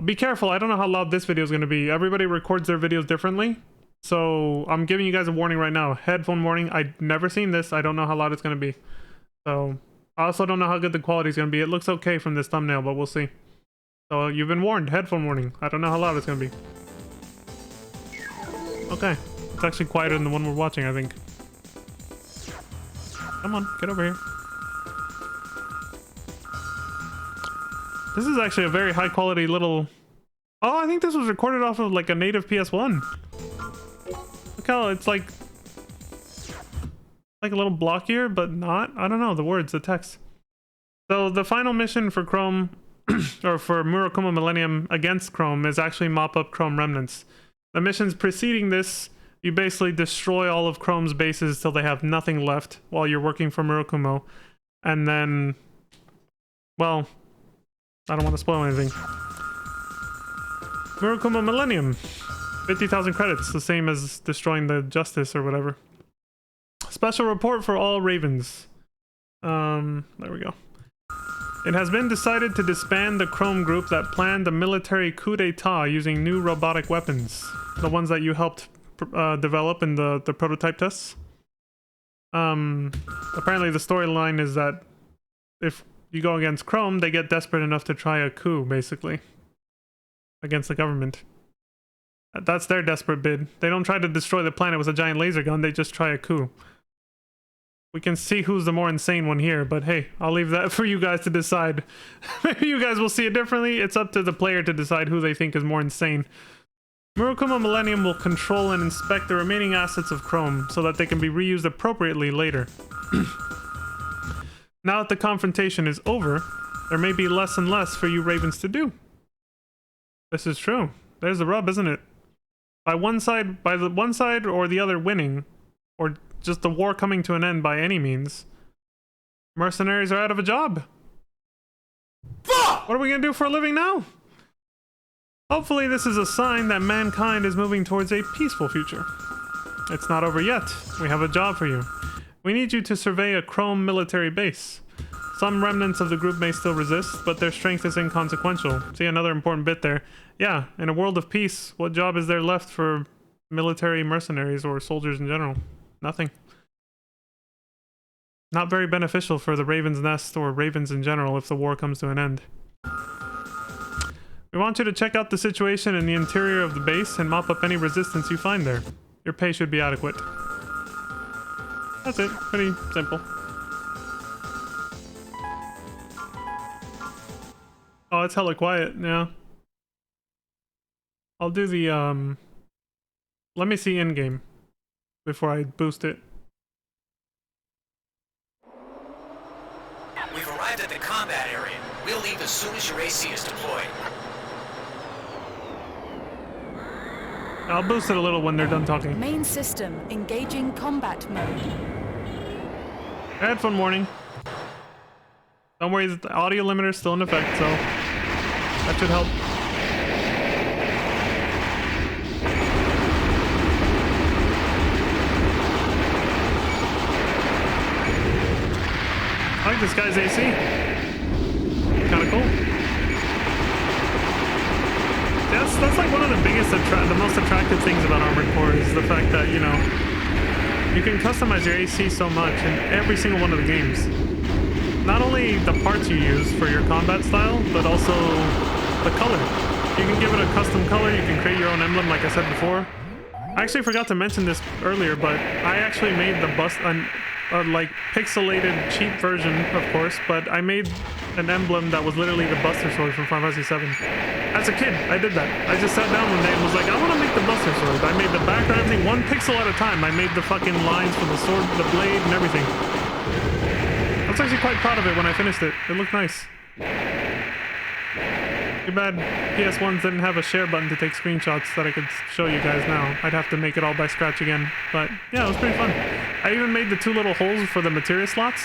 be careful, I don't know how loud this video is going to be. Everybody records their videos differently. So I'm giving you guys a warning right now. Headphone warning. I've never seen this. I don't know how loud it's going to be. So I also don't know how good the quality is going to be. It looks okay from this thumbnail, but we'll see. So you've been warned. Headphone warning. I don't know how loud it's going to be. Okay. It's actually quieter than the one we're watching, I think. Come on, get over here. This is actually a very high quality little... Oh, I think this was recorded off of like a native PS1. Look how it's like a little blockier, but not. I don't know, the words, the text. So the final mission for Chrome... or for Murakumo Millennium against Chrome is actually mop up Chrome remnants. The missions preceding this, you basically destroy all of Chrome's bases till they have nothing left while you're working for Murakumo. And then, well, I don't want to spoil anything. Murakumo Millennium, 50,000 credits, the same as destroying the Justice or whatever. Special report for all Ravens. There we go. It has been decided to disband the Chrome group that planned a military coup d'etat using new robotic weapons. The ones that you helped develop in the prototype tests. Apparently the storyline is that if you go against Chrome, they get desperate enough to try a coup, basically. Against the government. That's their desperate bid. They don't try to destroy the planet with a giant laser gun, they just try a coup. We can see who's the more insane one here, but hey, I'll leave that for you guys to decide. Maybe you guys will see it differently. It's up to the player to decide who they think is more insane. Murakumo Millennium will control and inspect the remaining assets of Chrome so that they can be reused appropriately later. Now that the confrontation is over, there may be less and less for you Ravens to do. This is true. There's the rub, isn't it? By the one side or the other winning, or just the war coming to an end by any means, mercenaries are out of a job. What are we gonna do for a living now? Hopefully this is a sign that mankind is moving towards a peaceful future. It's not over yet. We have a job for you. We need you to survey a Chrome military base. Some remnants of the group may still resist, but their strength is inconsequential. See, another important bit there. Yeah, in a world of peace, what job is there left for military mercenaries or soldiers in general? Nothing. Not very beneficial for the Raven's Nest or Ravens in general if the war comes to an end. We want you to check out the situation in the interior of the base and mop up any resistance you find there. Your pay should be adequate. That's it. Pretty simple. Oh, it's hella quiet. Yeah. I'll do the, let me see in-game before I boost it. We've arrived at the combat area. We'll leave as soon as your AC is deployed. I'll boost it a little when they're done talking. Main system engaging combat mode. Headphone warning. Don't worry, the audio limiter is still in effect, so that should help. I like this guy's AC. Kinda cool. That's like one of the biggest, the most attractive things about Armored Core is the fact that, you know, you can customize your AC so much in every single one of the games. Not only the parts you use for your combat style, but also the color. You can give it a custom color, you can create your own emblem like I said before. I actually forgot to mention this earlier, but I actually made the like pixelated cheap version, of course, but I made an emblem that was literally the Buster Sword from Final Fantasy VII. As a kid, I did that. I just sat down one day and was like, I want to make the Buster Sword. I made the background, everything, one pixel at a time. I made the fucking lines for the sword, the blade, and everything. I was actually quite proud of it when I finished it. It looked nice. Too bad PS1s didn't have a share button to take screenshots that I could show you guys now. I'd have to make it all by scratch again. But yeah, it was pretty fun. I even made the 2 little holes for the materia slots.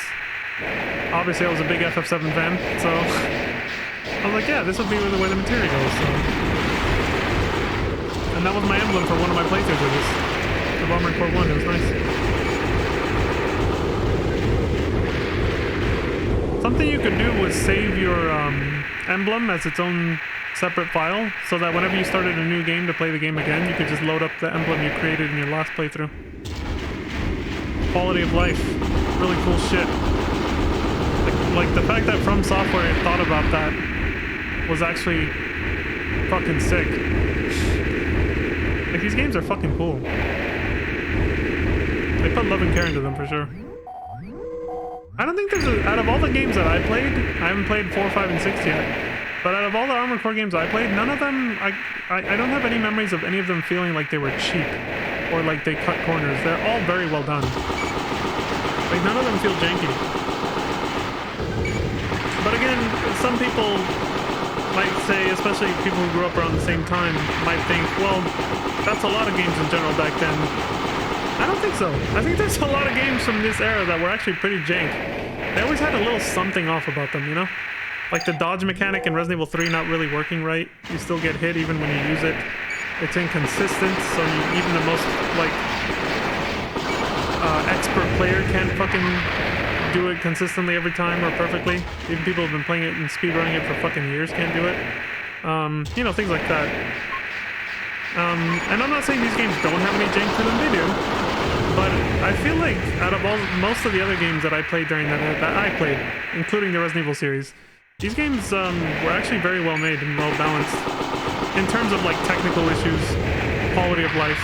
Obviously, I was a big FF7 fan, so I was like, yeah, this would be the way the materia goes. So. And that was my emblem for one of my playthroughs of this. Of Armored Core 1, it was nice. Something you could do was save your emblem as its own separate file, so that whenever you started a new game to play the game again, you could just load up the emblem you created in your last playthrough. Quality of life. Really cool shit. Like the fact that From Software thought about that was actually fucking sick. Like, these games are fucking cool. They put love and care into them for sure. I don't think there's out of all the games that I played, I haven't played 4, 5, and 6 yet, but out of all the Armored Core games I played, none of them, I don't have any memories of any of them feeling like they were cheap or like they cut corners. They're all very well done. Like, none of them feel janky. But again, some people might say, especially people who grew up around the same time, might think, well, that's a lot of games in general back then. I don't think so. I think there's a lot of games from this era that were actually pretty jank. They always had a little something off about them, you know? Like the dodge mechanic in Resident Evil 3 not really working right. You still get hit even when you use it. It's inconsistent, so even the most, like, expert player can't fucking do it consistently every time or perfectly. Even people who've been playing it and speedrunning it for fucking years can't do it. You know, things like that. And I'm not saying these games don't have any jank to them, they do. But I feel like out of most of the other games that I played during that I played, including the Resident Evil series, these games were actually very well made and well balanced in terms of like technical issues, quality of life.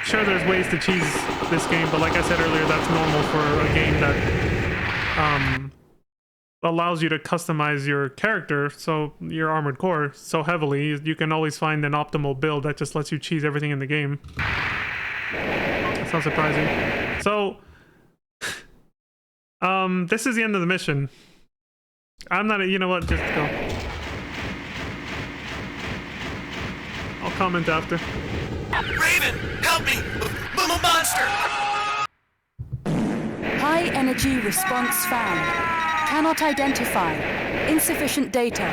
Sure, there's ways to cheese this game, but like I said earlier, that's normal for a game that allows you to customize your character, so your Armored Core, so heavily. You can always find an optimal build that just lets you cheese everything in the game. That's not surprising. So, this is the end of the mission. I'm not, you know what, just go. I'll comment after. Raven, help me! Murakumo monster! High energy response found. Cannot identify. Insufficient data.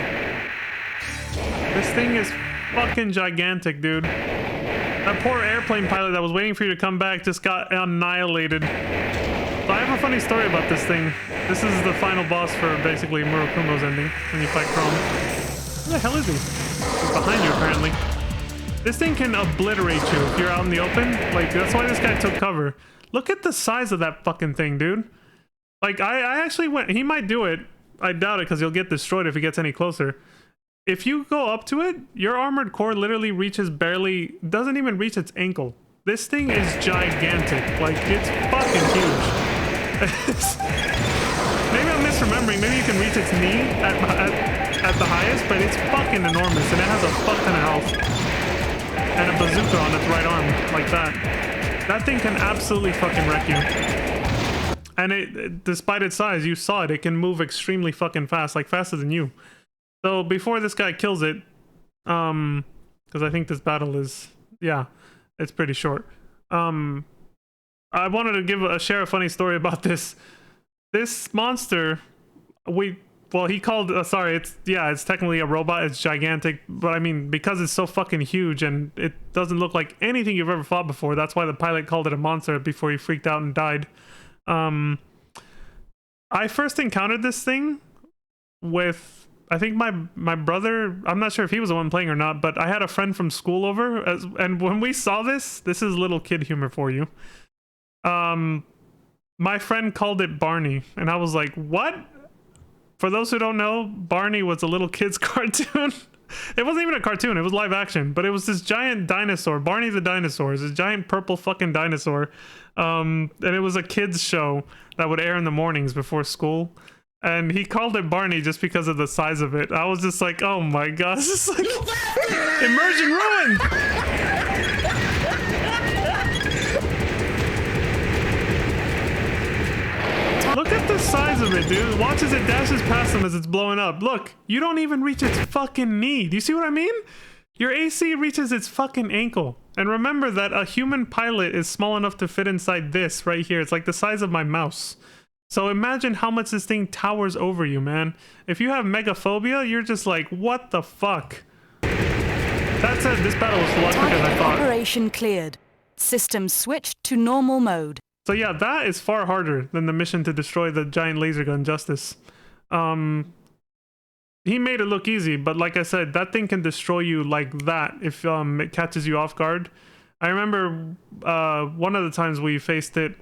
This thing is fucking gigantic, dude. That poor airplane pilot that was waiting for you to come back just got annihilated. So I have a funny story about this thing. This is the final boss for basically Murakumo's ending when you fight Chrome. Where the hell is he? He's behind you, apparently. This thing can obliterate you if you're out in the open. Like, that's why this guy took cover. Look at the size of that fucking thing, dude. Like, I actually went... He might do it. I doubt it, because he'll get destroyed if he gets any closer. If you go up to it, your armored core literally reaches barely... Doesn't even reach its ankle. This thing is gigantic. Like, it's fucking huge. Maybe I'm misremembering. Maybe you can reach its knee at the highest, but it's fucking enormous, and it has a fuck ton of health. And a bazooka on its right arm, like that. That thing can absolutely fucking wreck you. And it, despite its size, you saw it, it can move extremely fucking fast, like faster than you. So before this guy kills it, because I think this battle is, yeah, it's pretty short. I wanted to share a funny story about this. This monster, he called, sorry, it's technically a robot, it's gigantic, but I mean, because it's so fucking huge and it doesn't look like anything you've ever fought before, that's why the pilot called it a monster before he freaked out and died. I first encountered this thing with, I think my brother, I'm not sure if he was the one playing or not, but I had a friend from school over, and when we saw this is little kid humor for you. My friend called it Barney, and I was like, what? For those who don't know, Barney was a little kid's cartoon. It wasn't even a cartoon, it was live action, but it was this giant dinosaur. Barney the dinosaur is a giant purple fucking dinosaur. And it was a kid's show that would air in the mornings before school. And he called it Barney just because of the size of it. I was just like, oh my god, this is like immersion ruined! Look at the size of it, dude. Watch as it dashes past him as it's blowing up. Look, you don't even reach its fucking knee. Do you see what I mean? Your AC reaches its fucking ankle. And remember that a human pilot is small enough to fit inside this right here. It's like the size of my mouse. So imagine how much this thing towers over you, man. If you have megaphobia, you're just like, what the fuck? That said, this battle was a lot quicker than I thought. Operation cleared. System switched to normal mode. So yeah, that is far harder than the mission to destroy the giant laser gun Justice. He made it look easy, but like I said, that thing can destroy you like that if it catches you off guard. I remember one of the times we faced it,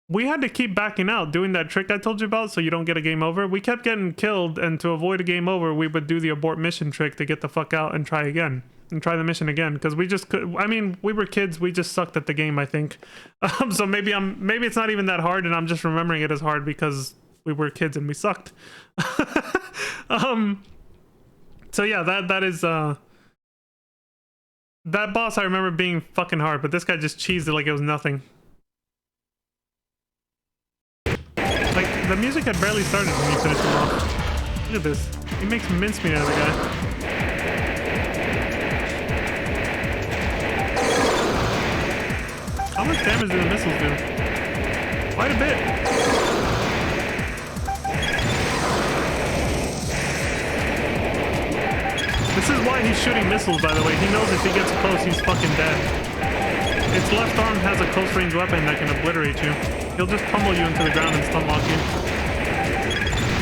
we had to keep backing out, doing that trick I told you about so you don't get a game over. We kept getting killed, and to avoid a game over, we would do the abort mission trick to get the fuck out and try again. And try the mission again, because we just could. I mean, we were kids, we just sucked at the game, I think. So maybe it's not even that hard, and I'm just remembering it as hard because we were kids and we sucked. So yeah, that is that boss I remember being fucking hard, but this guy just cheesed it like it was nothing. Like, the music had barely started when you finished him off. Look at this. He makes mincemeat out of the guy. How much damage do the missiles do? Quite a bit. This is why he's shooting missiles, by the way. He knows if he gets close, he's fucking dead. Its left arm has a close range weapon that can obliterate you. He'll just pummel you into the ground and stun lock you.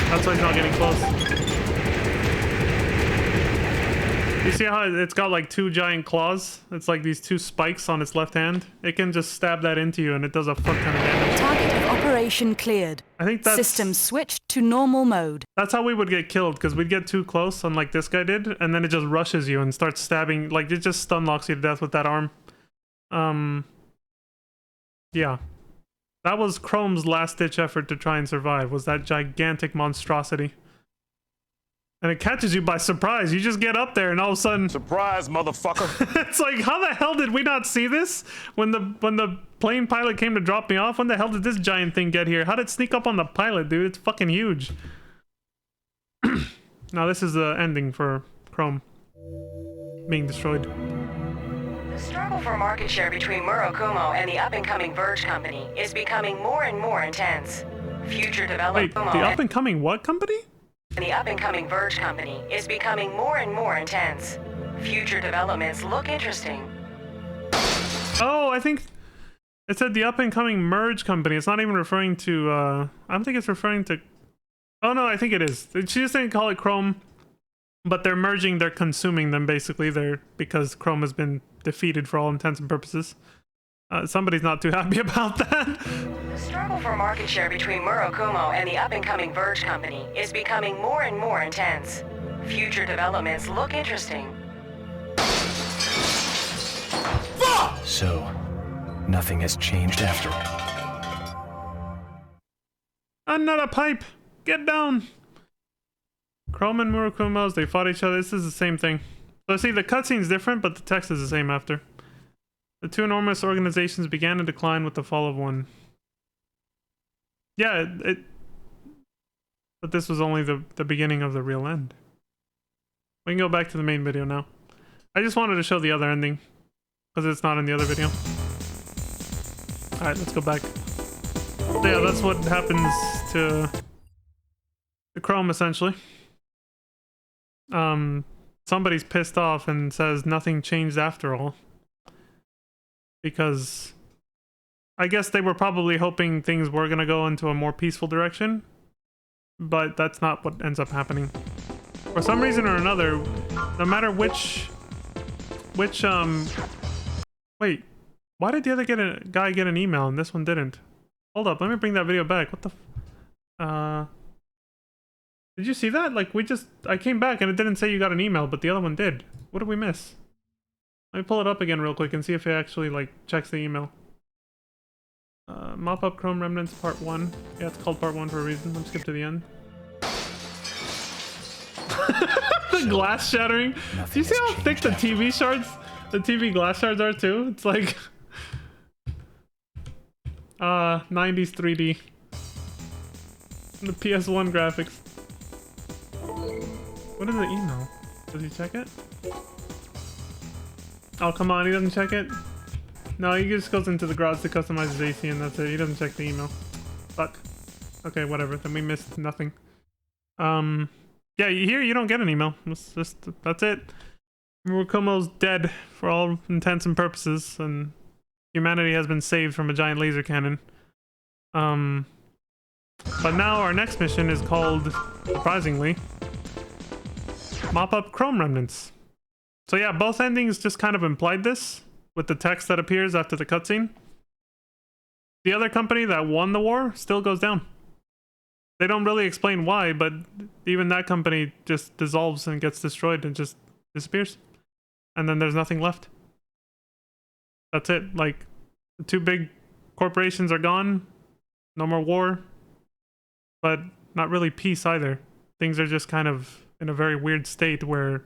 That's why he's not getting close. You see how it's got like two giant claws? It's like these two spikes on its left hand. It can just stab that into you and it does a fuck ton of damage. Target of operation cleared. I think that's... System switched to normal mode. That's how we would get killed, because we'd get too close, unlike this guy did, and then it just rushes you and starts stabbing. Like, it just stun locks you to death with that arm. Yeah. That was Chrome's last-ditch effort to try and survive, was that gigantic monstrosity. And it catches you by surprise. You just get up there and all of a sudden... Surprise, motherfucker! It's like, how the hell did we not see this? When the plane pilot came to drop me off, when the hell did this giant thing get here? How did it sneak up on the pilot, dude? It's fucking huge. Now this is the ending for Chrome being destroyed. The struggle for market share between Murakumo and the up-and-coming Verge Company is becoming more and more intense. Future Wait, development... the up-and-coming what company? The up-and-coming Verge Company is becoming more and more intense. Future developments look interesting. Oh, I think it said the up-and-coming merge company. It's not even referring to, I don't think it's referring to... Oh, no, I think it is. She just didn't call it Chrome, but they're merging, they're consuming them, basically. Because Chrome has been defeated for all intents and purposes. Somebody's not too happy about that. The struggle for market share between Murakumo and the up-and-coming Verge Company is becoming more and more intense. Future developments look interesting. So, nothing has changed after all. Another pipe! Get down! Chrome and Murakumo's, they fought each other. This is the same thing. So see, the cutscene's different, but the text is the same after. The two enormous organizations began to decline with the fall of one. Yeah, but this was only the beginning of the real end. We can go back to the main video now. I just wanted to show the other ending, because it's not in the other video. Alright, let's go back. So yeah, that's what happens to the Chrome, essentially. Somebody's pissed off and says nothing changed after all. Because I guess they were probably hoping things were going to go into a more peaceful direction, but that's not what ends up happening. For some reason or another, no matter which wait, why did the other guy get an email and this one didn't? Hold up, let me bring that video back. What the did you see that? Like, I came back and it didn't say you got an email, but the other one did. What did we miss? Let me pull it up again real quick and see if it actually, like, checks the email. Mop up Chrome Remnants Part 1. Yeah, it's called Part 1 for a reason. Let's skip to the end. The glass shattering. Do you see how thick the TV shards, the TV glass shards are too? It's like 90s 3D. The PS1 graphics. What is the email? Does he check it? Oh, come on, he doesn't check it? No, he just goes into the garage to customize his AC and that's it. He doesn't check the email. Fuck. Okay, whatever. Then we missed nothing. Yeah, here you don't get an email. That's it. Murakumo's dead for all intents and purposes, and humanity has been saved from a giant laser cannon. But now our next mission is called, surprisingly, Mop Up Chrome Remnants. So yeah, both endings just kind of implied this with the text that appears after the cutscene. The other company that won the war still goes down. They don't really explain why, but even that company just dissolves and gets destroyed and just disappears. And then there's nothing left. That's it. Like, the two big corporations are gone. No more war. But not really peace either. Things are just kind of in a very weird state where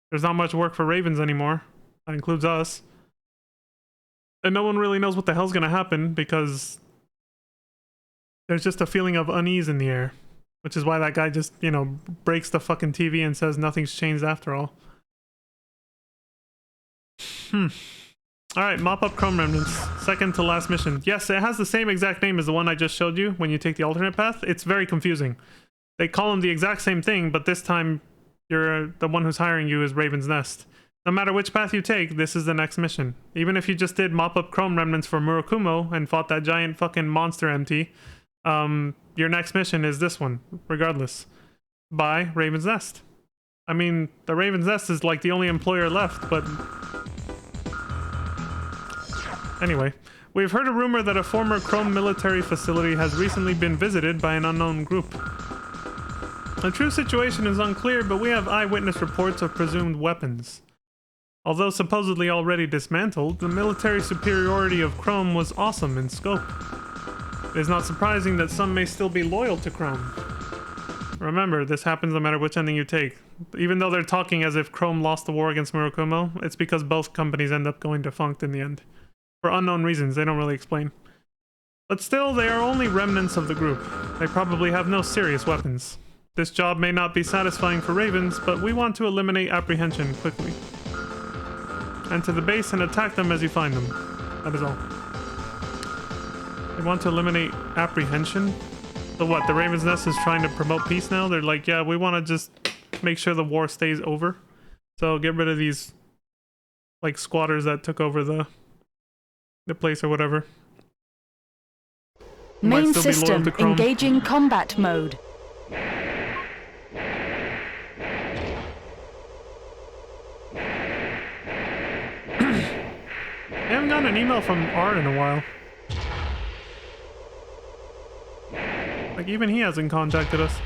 there's not much work for Ravens anymore. That includes us. And no one really knows what the hell's gonna happen because there's just a feeling of unease in the air. Which is why that guy just, you know, breaks the fucking TV and says nothing's changed after all. Alright, Mop Up Chrome Remnants. Second to last mission. Yes, it has the same exact name as the one I just showed you when you take the alternate path. It's very confusing. They call them the exact same thing, but this time the one who's hiring you is Raven's Nest. No matter which path you take, this is the next mission. Even if you just did Mop Up Chrome Remnants for Murakumo and fought that giant fucking monster MT, your next mission is this one, regardless. By Raven's Nest. I mean, the Raven's Nest is like the only employer left, but anyway, we've heard a rumor that a former Chrome military facility has recently been visited by an unknown group. The true situation is unclear, but we have eyewitness reports of presumed weapons. Although supposedly already dismantled, the military superiority of Chrome was awesome in scope. It is not surprising that some may still be loyal to Chrome. Remember, this happens no matter which ending you take. Even though they're talking as if Chrome lost the war against Murakumo, it's because both companies end up going defunct in the end. For unknown reasons, they don't really explain. But still, they are only remnants of the group. They probably have no serious weapons. This job may not be satisfying for Ravens, but we want to eliminate apprehension quickly. Enter the base and attack them as you find them. That is all. They want to eliminate apprehension. So what, the Raven's Nest is trying to promote peace now? They're like, yeah, we want to just make sure the war stays over. So get rid of these, like, squatters that took over the place or whatever. Main system engaging combat mode. I haven't gotten an email from R in a while. Like, even he hasn't contacted us.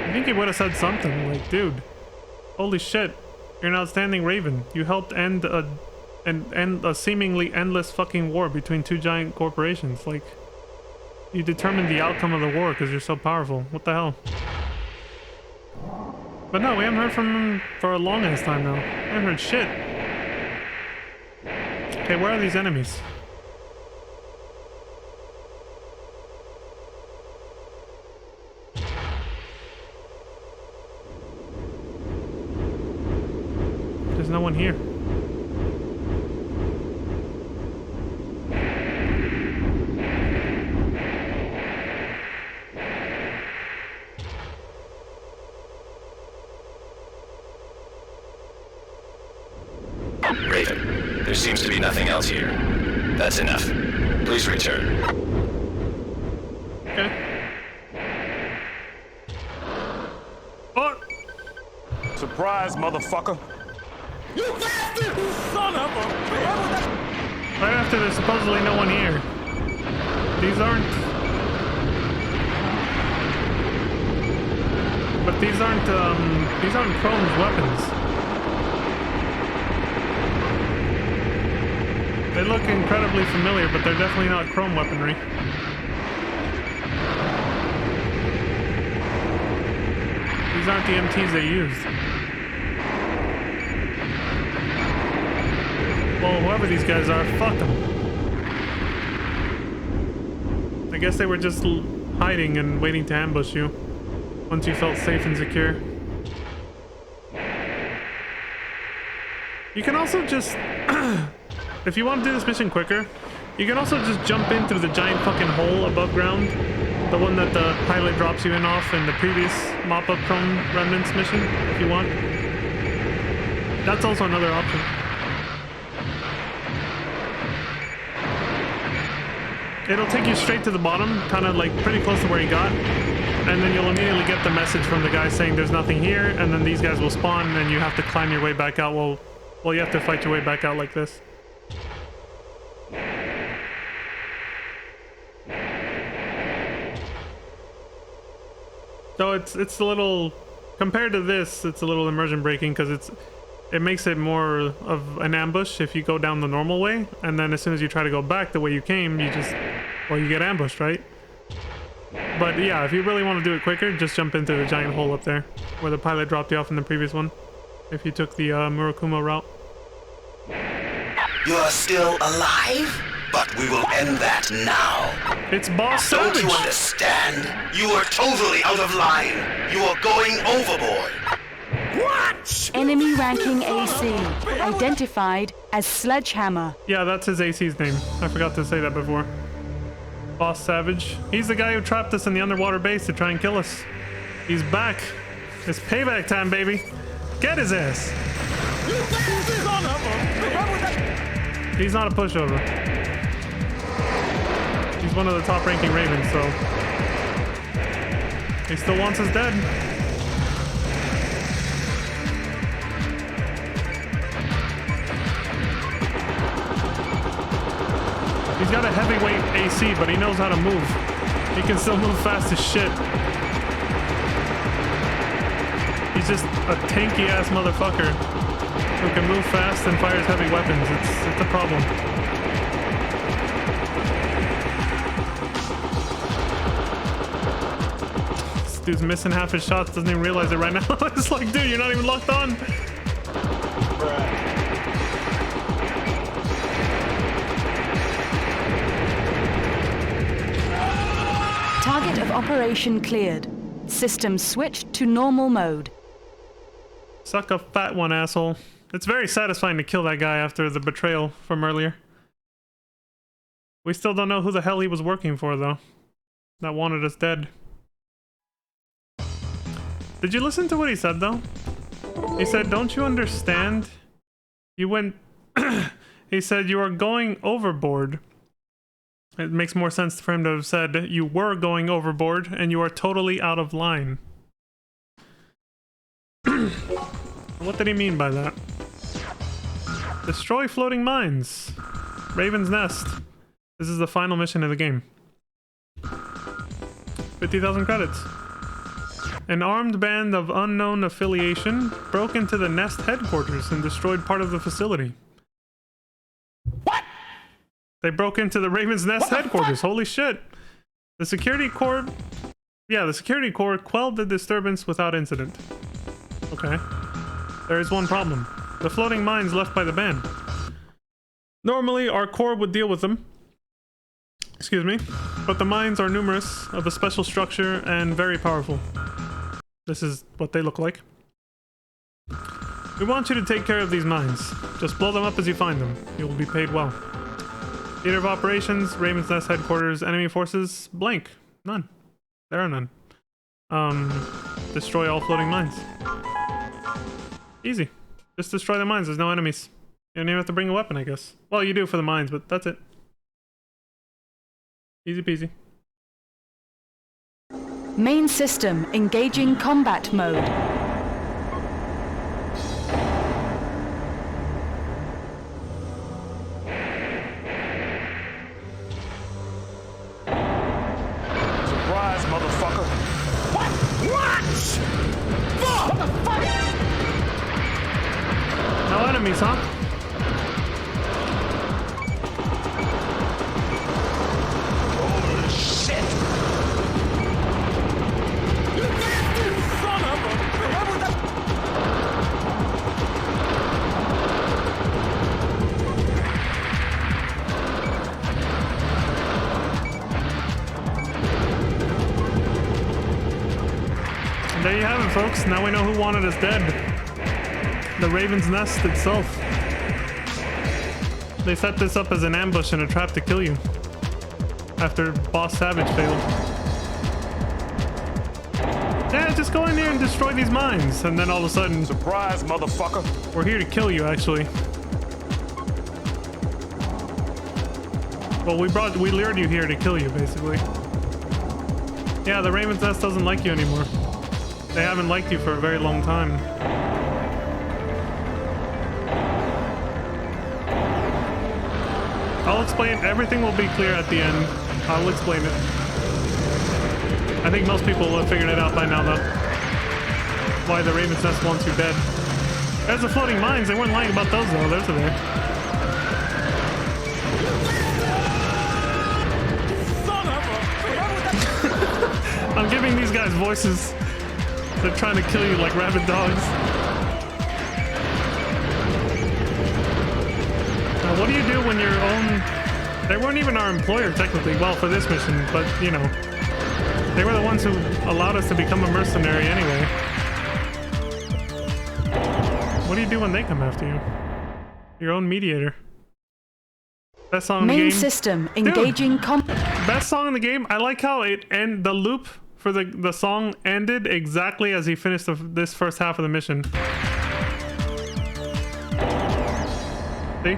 I think he would have said something like, dude, holy shit, you're an outstanding Raven. You helped end a seemingly endless fucking war between two giant corporations. Like, you determined the outcome of the war because you're so powerful. What the hell? But no, we haven't heard from him for a long ass time now. I haven't heard shit. Okay, where are these enemies? There's no one here. Raven, there seems to be nothing else here. That's enough. Please return. Okay. Oh! Surprise, motherfucker! You bastard! Son of a... Right after there's supposedly no one here. These aren't... But these aren't Chrome's weapons. They look incredibly familiar, but they're definitely not Chrome weaponry. These aren't the MTs they used. Well, whoever these guys are, fuck them. I guess they were just hiding and waiting to ambush you once you felt safe and secure. You can also just... If you want to do this mission quicker, you can also just jump in through the giant fucking hole above ground. The one that the pilot drops you in off in the previous mop-up Chrome Remnants mission, if you want. That's also another option. It'll take you straight to the bottom, kind of like pretty close to where you got. And then you'll immediately get the message from the guy saying there's nothing here, and then these guys will spawn, and you have to climb your way back out. Well, you have to fight your way back out like this. So it's a little, compared to this, it's a little immersion breaking because it makes it more of an ambush if you go down the normal way, and then as soon as you try to go back the way you came, you get ambushed, right? But yeah, if you really want to do it quicker, just jump into the giant hole up there where the pilot dropped you off in the previous one, if you took the Murakumo route. You are still alive? But we will end that now. It's Boss Savage. Don't you understand? You are totally out of line. You are going overboard. What? Enemy ranking AC. Identified as Sledgehammer. Yeah, that's his AC's name. I forgot to say that before. Boss Savage. He's the guy who trapped us in the underwater base to try and kill us. He's back. It's payback time, baby. Get his ass. He's not a pushover. He's one of the top-ranking Ravens, so he still wants us dead. He's got a heavyweight AC, but he knows how to move. He can still move fast as shit. He's just a tanky-ass motherfucker who can move fast and fires heavy weapons. It's a problem. Dude's missing half his shots, doesn't even realize it right now. It's like, dude, you're not even locked on. Target of operation cleared. System switched to normal mode. Suck a fat one, asshole. It's very satisfying to kill that guy after the betrayal from earlier. We still don't know who the hell he was working for, though. That wanted us dead. Did you listen to what he said, though? He said, don't you understand? You went... He said, you are going overboard. It makes more sense for him to have said, you were going overboard, and you are totally out of line. What did he mean by that? Destroy floating mines. Raven's Nest. This is the final mission of the game. 50,000 credits. An armed band of unknown affiliation broke into the Nest headquarters and destroyed part of the facility. What? They broke into the Raven's Nest headquarters. Holy shit. The security corps... Yeah, the security corps quelled the disturbance without incident. Okay. There is one problem. The floating mines left by the band. Normally, our corps would deal with them. Excuse me. But the mines are numerous, of a special structure, and very powerful. This is what they look like. We want you to take care of these mines. Just blow them up as you find them. You will be paid well. Theater of operations, Raven's Nest headquarters, enemy forces, blank. None. There are none. Destroy all floating mines. Easy. Just destroy the mines. There's no enemies. You don't even have to bring a weapon, I guess. Well, you do for the mines, but that's it. Easy peasy. Main system engaging combat mode. Surprise, motherfucker. What? Fuck! What the fuck? No enemies, huh? Holy shit! You bastard! Son of a... What was that? And there you have it, folks. Now we know who wanted us dead. The Raven's Nest itself. They set this up as an ambush and a trap to kill you. After Boss Savage failed. Yeah, just go in there and destroy these mines. And then all of a sudden... Surprise, motherfucker. We're here to kill you, actually. Well, we lured you here to kill you, basically. Yeah, the Raven's Nest doesn't like you anymore. They haven't liked you for a very long time. I'll explain. Everything will be clear at the end. I'll explain it. I think most people have figured it out by now, though. Why the Raven's Nest wants you dead. There's the floating mines. They weren't lying about those, though. Those are there. Son of a... I'm giving these guys voices. They're trying to kill you like rabid dogs. Now, what do you do when your own... They weren't even our employer, technically. Well, for this mission, but, you know. They were the ones who allowed us to become a mercenary anyway. What do you do when they come after you? Your own mediator. Best song in the game. Main system engaging Best song in the game. I like how it and the loop for the song ended exactly as he finished this first half of the mission. See?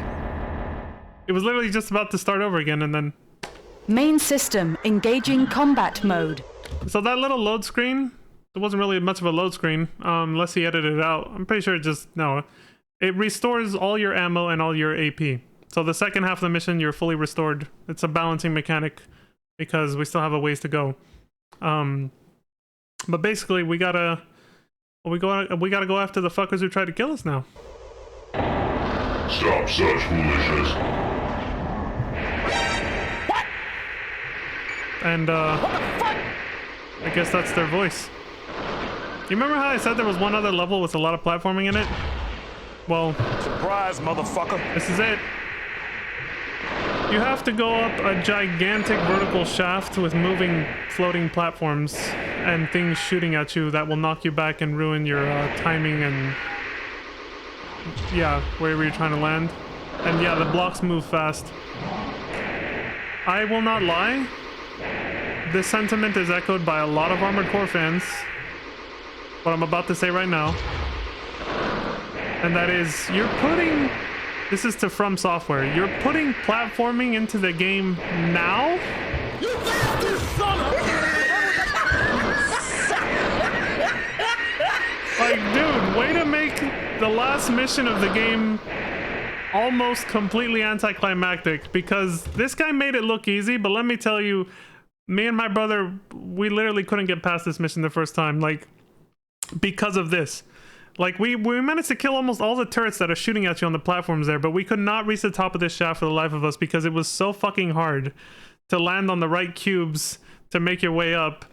It was literally just about to start over again, and then... Main system engaging combat mode. So that little load screen, it wasn't really much of a load screen, unless he edited it out. I'm pretty sure it just... No. It restores all your ammo and all your AP. So the second half of the mission, you're fully restored. It's a balancing mechanic, because we still have a ways to go. But basically, we gotta go after the fuckers who tried to kill us now. Stop such foolishness. What? And What the fuck? I guess that's their voice. You remember how I said there was one other level with a lot of platforming in it? Well, Surprise, motherfucker. this is it. You have to go up a gigantic vertical shaft with moving floating platforms and things shooting at you that will knock you back and ruin your timing and yeah, wherever you're trying to land. And yeah, the blocks move fast. I will not lie, this sentiment is echoed by a lot of Armored Core fans, what I'm about to say right now, and that is, this is to From Software, you're putting platforming into the game now? You bastard son of Like, dude, way to make the last mission of the game almost completely anticlimactic, because this guy made it look easy, but let me tell you, me and my brother, we literally couldn't get past this mission the first time, like, because of this. Like, we managed to kill almost all the turrets that are shooting at you on the platforms there, but we could not reach the top of this shaft for the life of us because it was so fucking hard to land on the right cubes to make your way up.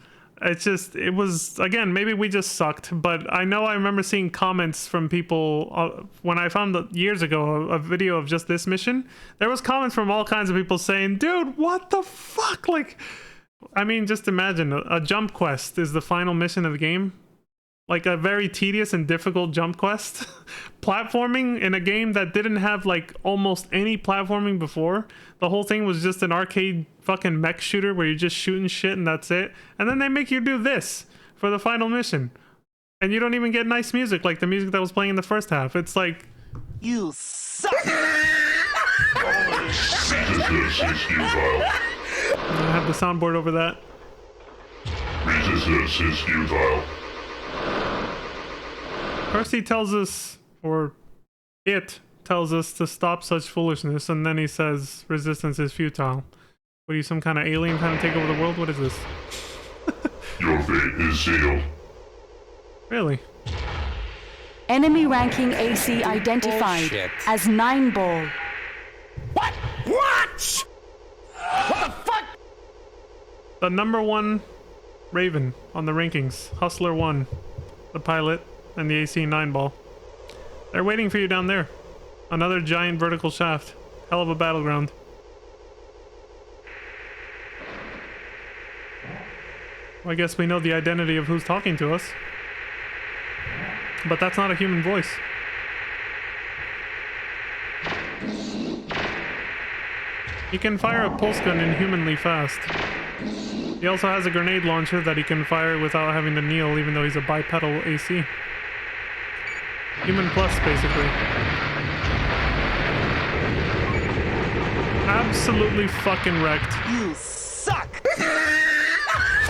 It was, again, maybe we just sucked, but I remember seeing comments from people when I found years ago a video of just this mission. There was comments from all kinds of people saying, dude, what the fuck? Like, I mean, just imagine a jump quest is the final mission of the game. Like a very tedious and difficult jump quest. Platforming in a game that didn't have like almost any platforming before. The whole thing was just an arcade fucking mech shooter where you're just shooting shit and that's it. And then they make you do this for the final mission. And you don't even get nice music like the music that was playing in the first half. It's like, you suck! I have the soundboard over that. Resistance is futile. Percy tells us, or it tells us to stop such foolishness, and then he says resistance is futile. What are you, some kind of alien trying to take over the world? What is this? Your fate is sealed. Really? Enemy ranking AC identified as 9 ball. What? What? What the fuck? The #1 Raven on the rankings. Hustler 1, the pilot, and the AC 9 ball. They're waiting for you down there. Another giant vertical shaft. Hell of a battleground. Well, I guess we know the identity of who's talking to us. But that's not a human voice. He can fire a pulse gun inhumanly fast. He also has a grenade launcher that he can fire without having to kneel, even though he's a bipedal AC. Human plus, basically. Absolutely fucking wrecked. You suck!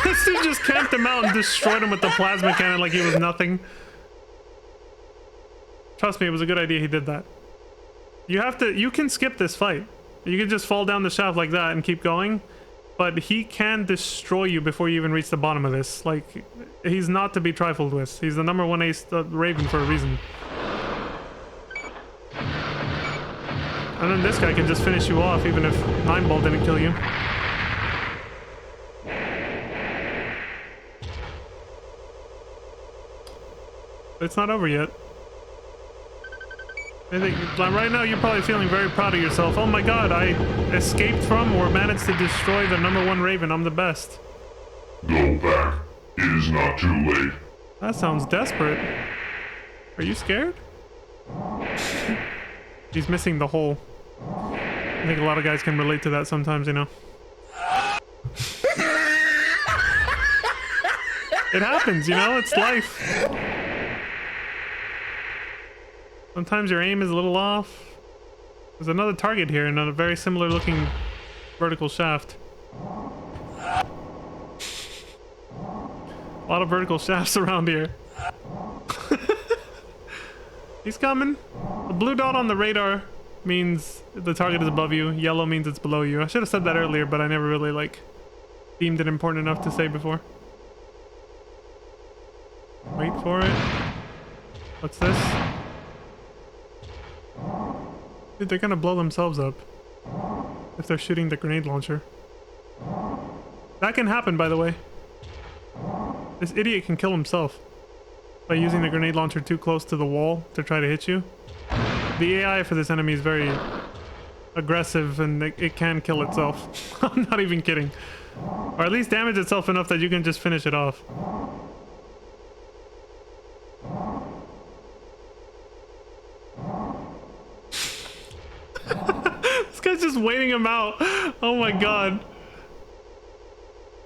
This dude just camped him out and destroyed him with the plasma cannon like he was nothing. Trust me, it was a good idea he did that. You can skip this fight. You can just fall down the shaft like that and keep going. But he can destroy you before you even reach the bottom of this. Like, he's not to be trifled with. He's the #1 ace Raven for a reason. And then this guy can just finish you off even if 9 ball didn't kill you. It's not over yet. I think right now you're probably feeling very proud of yourself. Oh my god, I escaped from or managed to destroy the #1 Raven. I'm the best. Go back. It is not too late. That sounds desperate. Are you scared? He's missing the hole. I think a lot of guys can relate to that sometimes, you know. It happens, you know, it's life. Sometimes your aim is a little off. There's another target here and a very similar looking vertical shaft. A lot of vertical shafts around here. He's coming. The blue dot on the radar means the target is above you. Yellow means it's below you. I should have said that earlier, but I never really deemed it important enough to say before. Wait for it. What's this? Dude, they're gonna blow themselves up if they're shooting the grenade launcher. That can happen, by the way. This idiot can kill himself by using the grenade launcher too close to the wall to try to hit you. The AI for this enemy is very aggressive and it can kill itself. I'm not even kidding. Or at least damage itself enough that you can just finish it off. This guy's just waiting him out. Oh my god.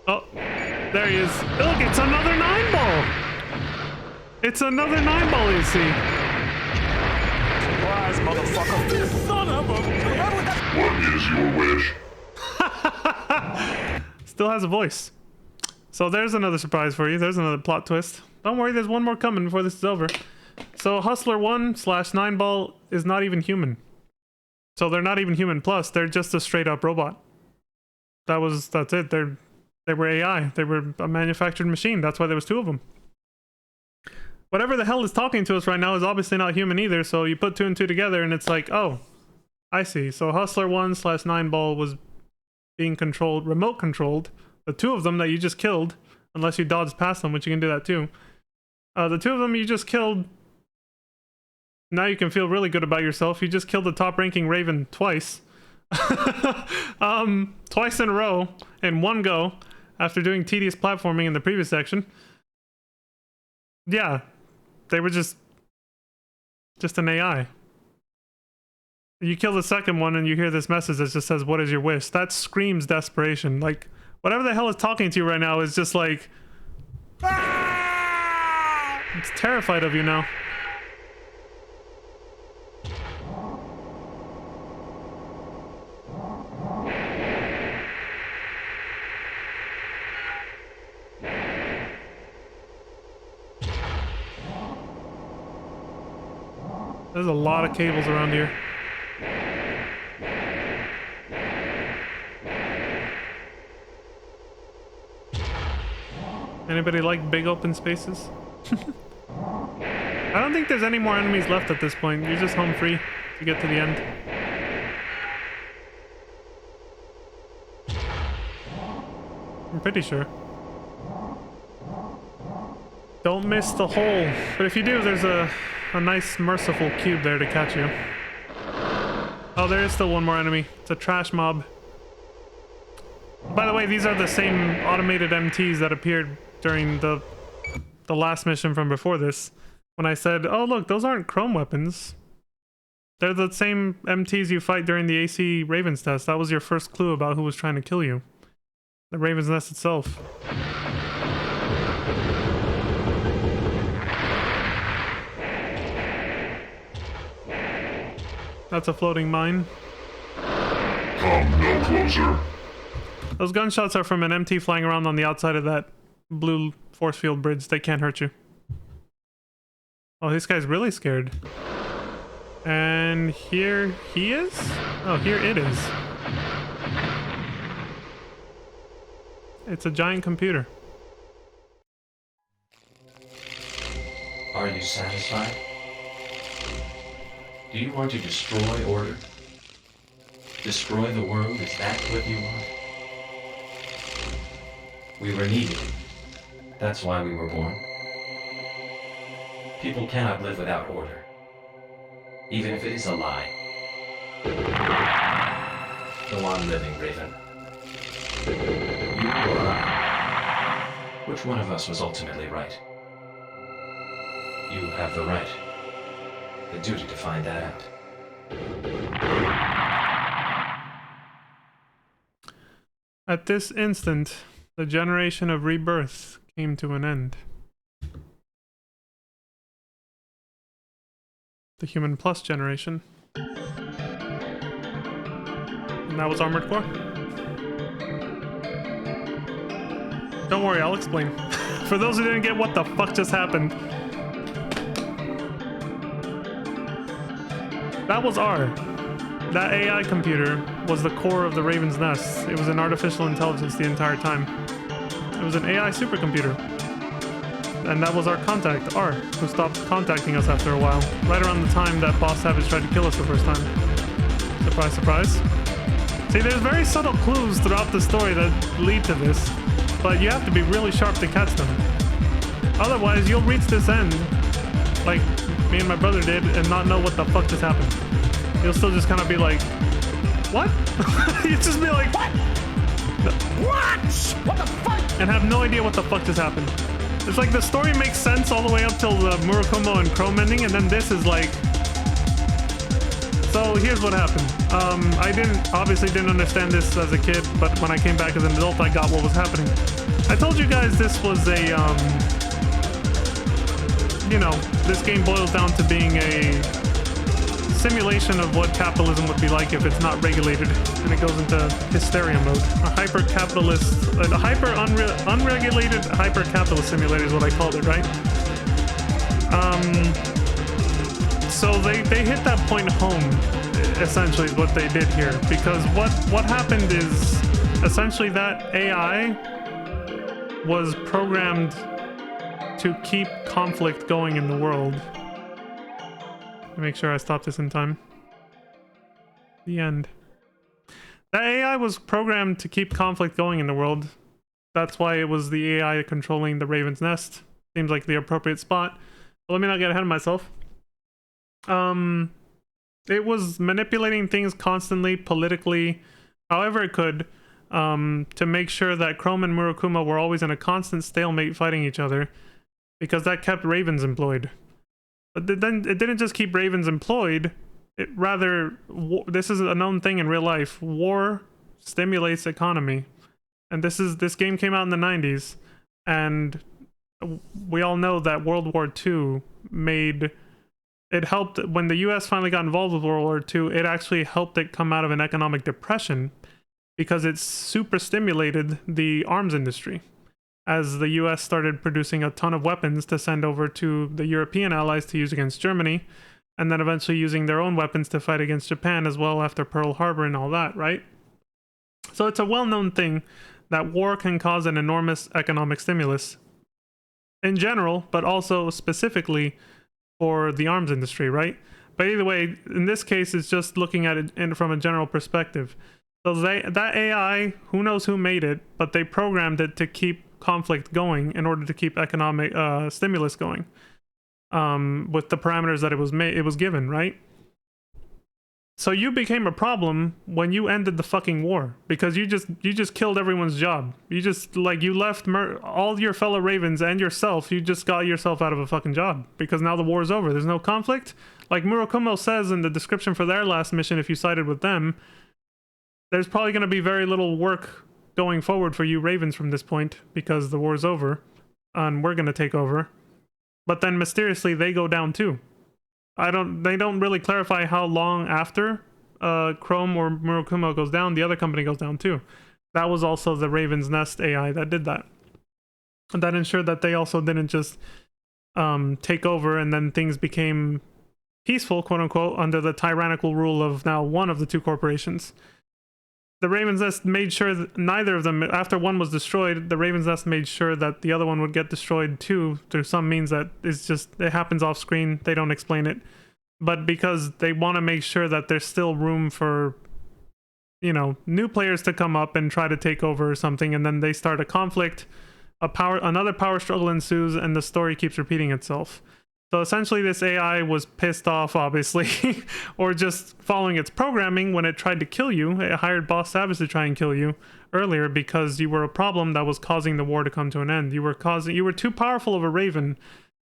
Oh, there he is. Look, it's another 9-ball. It's another 9-ball, AC. Surprise, motherfucker. This son of a... What is your wish? Still has a voice. So there's another surprise for you. There's another plot twist. Don't worry, there's one more coming before this is over. So Hustler 1/9-ball is not even human. So they're not even human plus. They're just a straight up robot. That's it. They were AI. They were a manufactured machine. That's why there was 2 of them. Whatever the hell is talking to us right now is obviously not human either. So you put 2 and 2 together and it's like, oh, I see. So Hustler 1/9-ball was being controlled, remote controlled. The 2 of them that you just killed, unless you dodged past them, which you can do that too. The 2 of them you just killed. Now you can feel really good about yourself. You just killed the top-ranking Raven twice. Twice in a row in one go after doing tedious platforming in the previous section. Yeah, they were just an AI. You kill the second one and you hear this message that just says, "What is your wish?" That screams desperation. Like, whatever the hell is talking to you right now is just like... It's terrified of you now. There's a lot of cables around here. Anybody like big open spaces? I don't think there's any more enemies left at this point. You're just home free to get to the end. I'm pretty sure. Don't miss the hole. But if you do, there's a nice merciful cube there to catch you. Oh, there is still one more enemy. It's a trash mob. By the way, these are the same automated MTs that appeared during the last mission from before this. When I said, oh look, those aren't chrome weapons. They're the same MTs you fight during the AC Raven's test. That was your first clue about who was trying to kill you. The Raven's Nest itself. That's a floating mine. Come no closer. Those gunshots are from an MT flying around on the outside of that blue force field bridge. They can't hurt you. Oh, this guy's really scared. And here he is? Oh, here it is. It's a giant computer. Are you satisfied? Do you want to destroy order? Destroy the world? Is that what you want? We were needed. That's why we were born. People cannot live without order, even if it is a lie. Go on living, Raven. You or I? Which one of us was ultimately right? You have the right, the duty to find that out. At this instant, the generation of rebirth came to an end. The Human Plus generation. And that was Armored Core. Don't worry, I'll explain. For those who didn't get what the fuck just happened. That was R. That AI computer was the core of the Raven's Nest. It was an artificial intelligence the entire time. It was an AI supercomputer. And that was our contact, R, who stopped contacting us after a while. Right around the time that Boss Savage tried to kill us the first time. Surprise, surprise. See, there's very subtle clues throughout the story that lead to this, but you have to be really sharp to catch them. Otherwise, you'll reach this end, like me and my brother did, and not know what the fuck just happened. You'll still just kind of be like, what? You just be like, what? What the fuck? And have no idea what the fuck just happened. It's like the story makes sense all the way up till the Murakumo and Chrome ending, and then this is like... So here's what happened. I obviously didn't understand this as a kid, but when I came back as an adult, I got what was happening. I told you guys this was a, you know, this game boils down to being a simulation of what capitalism would be like if it's not regulated, and it goes into hysteria mode. A hyper-capitalist, a unregulated hyper-capitalist simulator is what I called it, right? So they hit that point home, essentially, is what they did here. Because what happened is, essentially, that AI was programmed to keep conflict going in the world. Make sure I stop this in time. The end. That AI was programmed to keep conflict going in the world. That's why it was the AI controlling the Raven's Nest. Seems like the appropriate spot. But let me not get ahead of myself. It was manipulating things constantly, politically, however it could, to make sure that Chrome and Murakumo were always in a constant stalemate fighting each other, because that kept Ravens employed. But then it didn't just keep Ravens employed, this is a known thing in real life. War stimulates economy. And this game came out in the 90s, and we all know that World War II it helped when the US finally got involved with World War II. It actually helped it come out of an economic depression because it super stimulated the arms industry as the US started producing a ton of weapons to send over to the European allies to use against Germany, and then eventually using their own weapons to fight against Japan as well after Pearl Harbor and all that, right? So it's a well-known thing that war can cause an enormous economic stimulus in general, but also specifically for the arms industry, right? But either way, in this case, it's just looking at it from a general perspective. So that AI, who knows who made it, but they programmed it to keep conflict going in order to keep economic stimulus going, with the parameters that it was given, right? So you became a problem when you ended the fucking war, because you just killed everyone's job. You just, like, you left all your fellow Ravens and yourself. You just got yourself out of a fucking job because now the war is over. There's no conflict. Like Murakumo says in the description for their last mission, if you sided with them, there's probably going to be very little work going forward for you Ravens from this point because the war's over and we're going to take over. But then mysteriously they go down too. They don't really clarify how long after Chrome or Murakumo goes down, the other company goes down too. That was also the Raven's Nest AI that did that. And that ensured that they also didn't just take over and then things became peaceful, quote unquote, under the tyrannical rule of now one of the two corporations. The Raven's Nest made sure that neither of them, after one was destroyed, the Raven's Nest made sure that the other one would get destroyed too, through some means that is just, it happens off screen, they don't explain it. But because they want to make sure that there's still room for, you know, new players to come up and try to take over or something, and then they start a conflict, another power struggle ensues, and the story keeps repeating itself. So essentially this AI was pissed off, obviously, or just following its programming when it tried to kill you. It hired Boss Savage to try and kill you earlier because you were a problem that was causing the war to come to an end. You were too powerful of a Raven,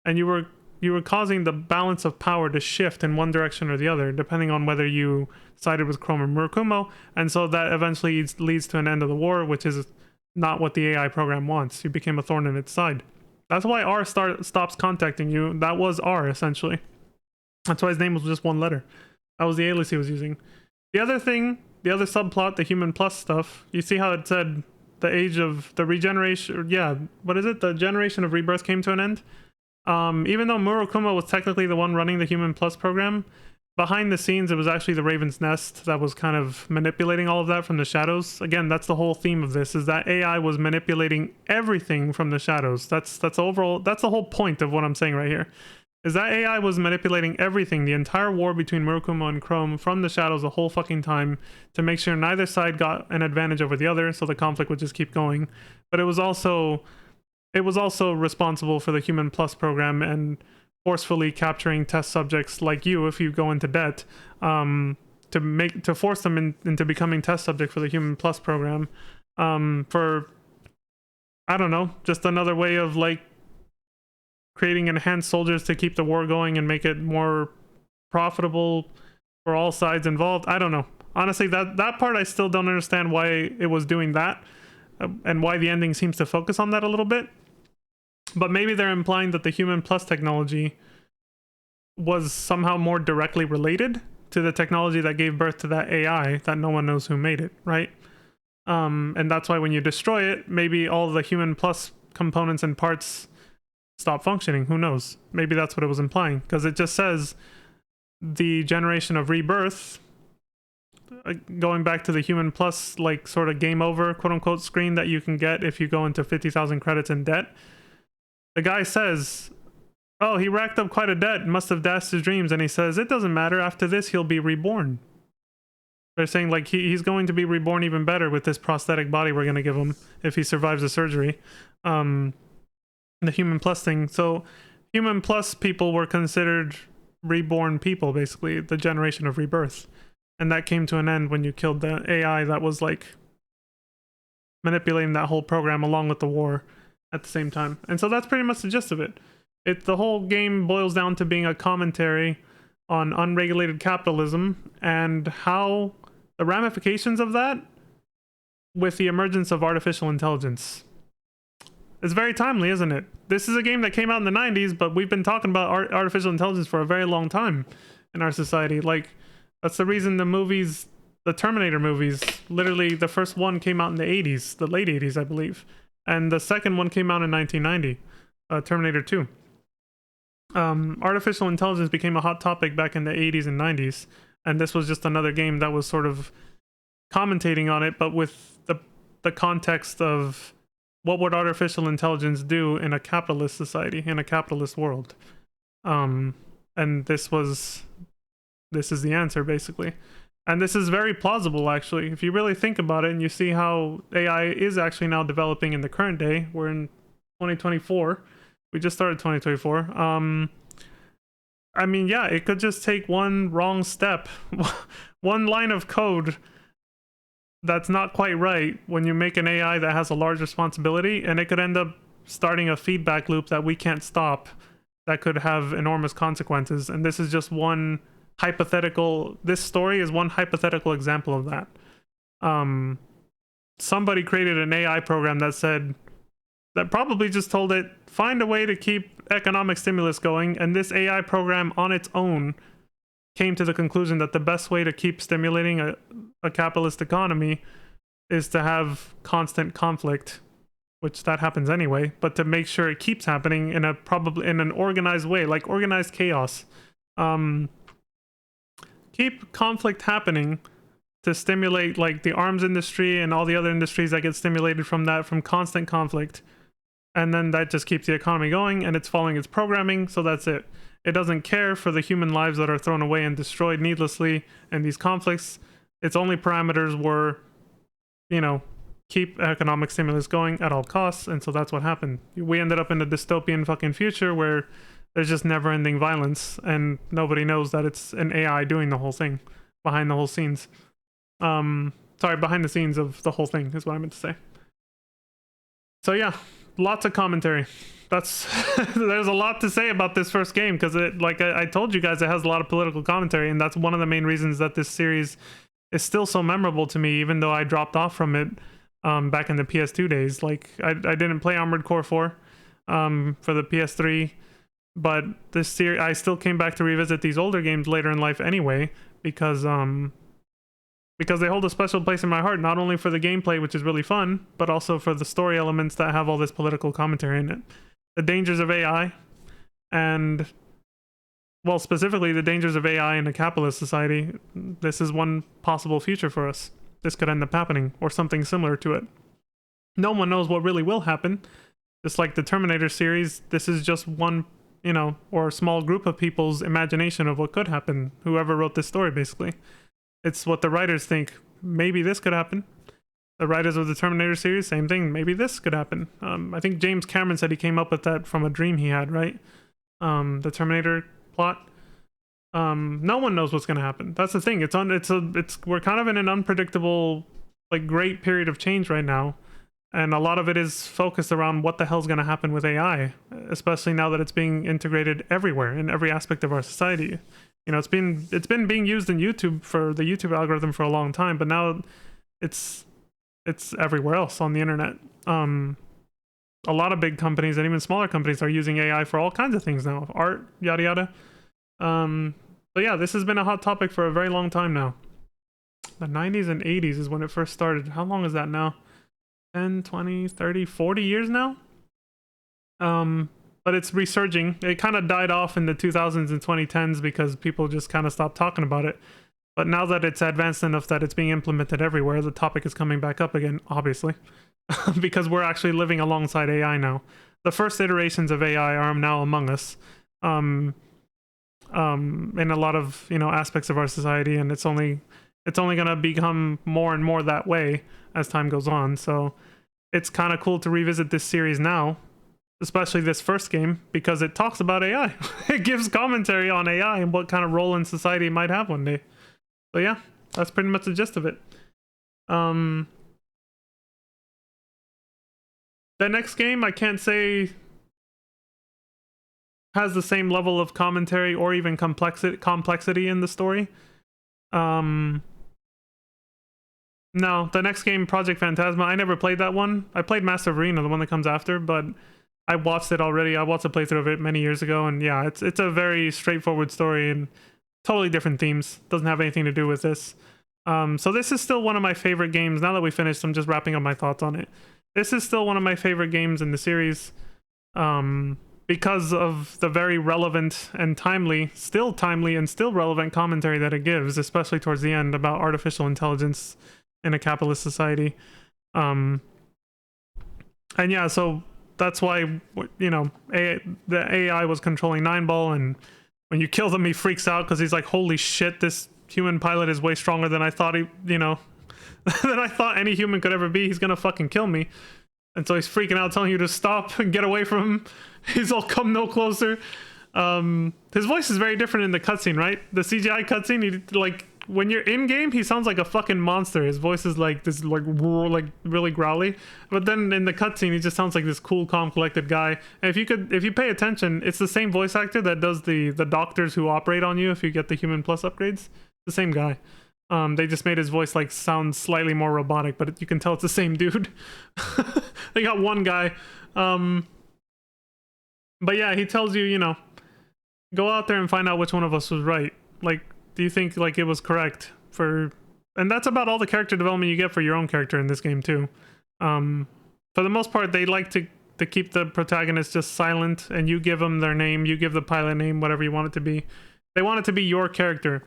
and you were causing the balance of power to shift in one direction or the other, depending on whether you sided with Chrome or Murakumo, and so that eventually leads to an end of the war, which is not what the AI program wants. You became a thorn in its side. That's why R stops contacting you. That was R, essentially. That's why his name was just one letter. That was the alias he was using. The other thing, the other subplot, the Human Plus stuff, you see how it said the age of the regeneration, yeah, what is it? The generation of rebirth came to an end. Even though Murakumo was technically the one running the Human Plus program, behind the scenes, it was actually the Raven's Nest that was kind of manipulating all of that from the shadows. Again, that's the whole theme of this, is that AI was manipulating everything from the shadows. That's the whole point of what I'm saying right here, is that AI was manipulating everything, the entire war between Murakumo and Chrome from the shadows the whole fucking time to make sure neither side got an advantage over the other, so the conflict would just keep going. But it was also responsible for the Human Plus program and forcefully capturing test subjects like you if you go into debt, to force them into becoming test subject for the Human Plus program, for, I don't know, just another way of like creating enhanced soldiers to keep the war going and make it more profitable for all sides involved. I don't know. Honestly, that part I still don't understand why it was doing that, and why the ending seems to focus on that a little bit. But maybe they're implying that the Human Plus technology was somehow more directly related to the technology that gave birth to that AI that no one knows who made it, right? And that's why when you destroy it, maybe all the Human Plus components and parts stop functioning. Who knows? Maybe that's what it was implying, because it just says the generation of rebirth, going back to the Human Plus, like, sort of game over, quote unquote, screen that you can get if you go into 50,000 credits in debt. The guy says, oh, he racked up quite a debt, must have dashed his dreams, and he says, it doesn't matter, after this he'll be reborn. They're saying, like, he's going to be reborn even better with this prosthetic body we're going to give him if he survives the surgery. The Human Plus thing. So Human Plus people were considered reborn people, basically, the generation of rebirth. And that came to an end when you killed the AI that was, like, manipulating that whole program along with the war at the same time. And so that's pretty much the gist of it. The whole game boils down to being a commentary on unregulated capitalism and how the ramifications of that with the emergence of artificial intelligence. It's very timely, isn't it? This is a game that came out in the 90s, but we've been talking about artificial intelligence for a very long time in our society. Like, that's the reason the movies, the Terminator movies, literally the first one came out in the 80s, the late 80s, I believe. And the second one came out in 1990, Terminator 2. Artificial intelligence became a hot topic back in the 80s and 90s. And this was just another game that was sort of commentating on it, but with the context of what would artificial intelligence do in a capitalist society, in a capitalist world. And this is the answer, basically. And this is very plausible, actually. If you really think about it and you see how AI is actually now developing in the current day, we're in 2024. We just started 2024. I mean, yeah, it could just take one wrong step, one line of code that's not quite right when you make an AI that has a large responsibility, and it could end up starting a feedback loop that we can't stop that could have enormous consequences. And this is just one hypothetical, this story is one hypothetical example of that. Somebody created an AI program that probably just told it, find a way to keep economic stimulus going, and this AI program on its own came to the conclusion that the best way to keep stimulating a capitalist economy is to have constant conflict, which that happens anyway, but to make sure it keeps happening in an organized way, like organized chaos. Keep conflict happening to stimulate, like, the arms industry and all the other industries that get stimulated from that, from constant conflict. And then that just keeps the economy going, and it's following its programming, so that's it. It doesn't care for the human lives that are thrown away and destroyed needlessly in these conflicts. Its only parameters were, you know, keep economic stimulus going at all costs, and so that's what happened. We ended up in a dystopian fucking future where there's just never-ending violence, and nobody knows that it's an AI doing the whole thing, behind the whole scenes. Behind the scenes of the whole thing is what I meant to say. So yeah, lots of commentary. There's a lot to say about this first game, because like I told you guys, it has a lot of political commentary, and that's one of the main reasons that this series is still so memorable to me, even though I dropped off from it back in the PS2 days. Like, I didn't play Armored Core 4 for the PS3, but this series, I still came back to revisit these older games later in life anyway, because they hold a special place in my heart, not only for the gameplay, which is really fun, but also for the story elements that have all this political commentary in it. The dangers of AI, and, well, specifically the dangers of AI in a capitalist society. This is one possible future for us. This could end up happening, or something similar to it. No one knows what really will happen. Just like the Terminator series, this is just one, or a small group of people's imagination of what could happen. Whoever wrote this story, basically. It's what the writers think. Maybe this could happen. The writers of the Terminator series, same thing. Maybe this could happen. I think James Cameron said he came up with that from a dream he had, right? The Terminator plot. No one knows what's going to happen. That's the thing. We're kind of in an unpredictable, like, great period of change right now. And a lot of it is focused around what the hell's going to happen with AI, especially now that it's being integrated everywhere in every aspect of our society. You know, it's been being used in YouTube for the YouTube algorithm for a long time, but now it's everywhere else on the internet. A lot of big companies and even smaller companies are using AI for all kinds of things now, art, yada yada. So yeah, this has been a hot topic for a very long time now. The 90s and 80s is when it first started. How long is that now? 10, 20, 30, 40 years now? But it's resurging. It kind of died off in the 2000s and 2010s because people just kind of stopped talking about it. But now that it's advanced enough that it's being implemented everywhere, the topic is coming back up again, obviously. Because we're actually living alongside AI now. The first iterations of AI are now among us. In a lot of, you know, aspects of our society, and it's only going to become more and more that way as time goes on. So it's kind of cool to revisit this series now, especially this first game, because it talks about AI. It gives commentary on AI and what kind of role in society it might have one day. So yeah, that's pretty much the gist of it. The next game, I can't say has the same level of commentary or even complexity in the story. No, the next game, Project Phantasma, I never played that one. I played Master of Arena, the one that comes after, but I watched it already. I watched a playthrough of it many years ago, and yeah, it's a very straightforward story and totally different themes. Doesn't have anything to do with this. So this is still one of my favorite games. Now that we finished, I'm just wrapping up my thoughts on it. This is still one of my favorite games in the series, because of the very relevant and still timely and still relevant commentary that it gives, especially towards the end, about artificial intelligence in a capitalist society. And yeah, so that's why, you know, the AI was controlling Nineball, and when you kill him, he freaks out because he's like, holy shit, this human pilot is way stronger than I thought than I thought any human could ever be. He's gonna fucking kill me. And so he's freaking out, telling you to stop and get away from him. He's all, come no closer. His voice is very different in the cutscene, right? The CGI cutscene, like, when you're in game, he sounds like a fucking monster. His voice is like this, like really growly. But then in the cutscene, he just sounds like this cool, calm, collected guy. And if you pay attention, it's the same voice actor that does the doctors who operate on you if you get the Human Plus upgrades. The same guy. They just made his voice like sound slightly more robotic, but you can tell it's the same dude. They got one guy. But yeah, he tells you, you know, go out there and find out which one of us was right. Like, do you think like it was correct and that's about all the character development you get for your own character in this game too. For the most part, they like to keep the protagonist just silent, and you give them their name, you give the pilot name, whatever you want it to be. They want it to be your character.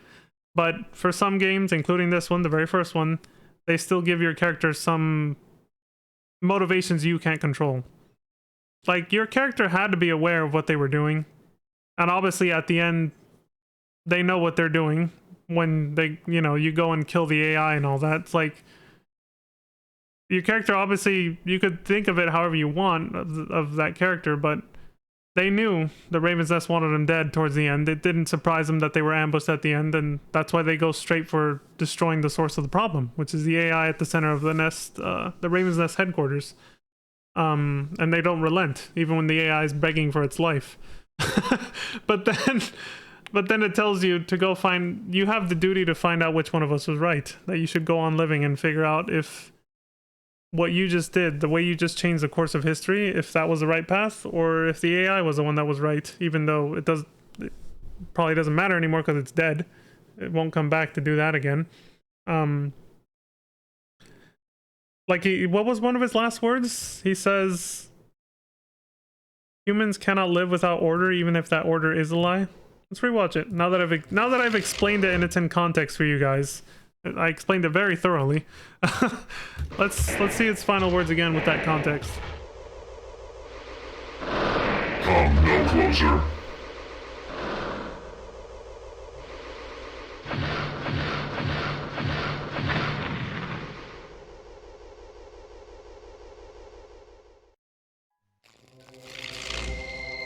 But for some games, including this one, the very first one, they still give your character some motivations you can't control. Like, your character had to be aware of what they were doing. And obviously at the end, they know what they're doing when they, you know, you go and kill the AI and all that. It's like, your character, obviously, you could think of it however you want of that character, but they knew the Raven's Nest wanted him dead towards the end. It didn't surprise them that they were ambushed at the end, and that's why they go straight for destroying the source of the problem, which is the AI at the center of the nest, the Raven's Nest headquarters. And they don't relent, even when the AI is begging for its life. But then it tells you to go you have the duty to find out which one of us was right, that you should go on living and figure out if what you just did, the way you just changed the course of history, if that was the right path, or if the AI was the one that was right, even though it probably doesn't matter anymore because it's dead. It won't come back to do that again. What was one of his last words? He says, humans cannot live without order, even if that order is a lie. Let's rewatch it. Now that I've explained it and it's in context for you guys. I explained it very thoroughly. Let's see its final words again with that context. Come no closer.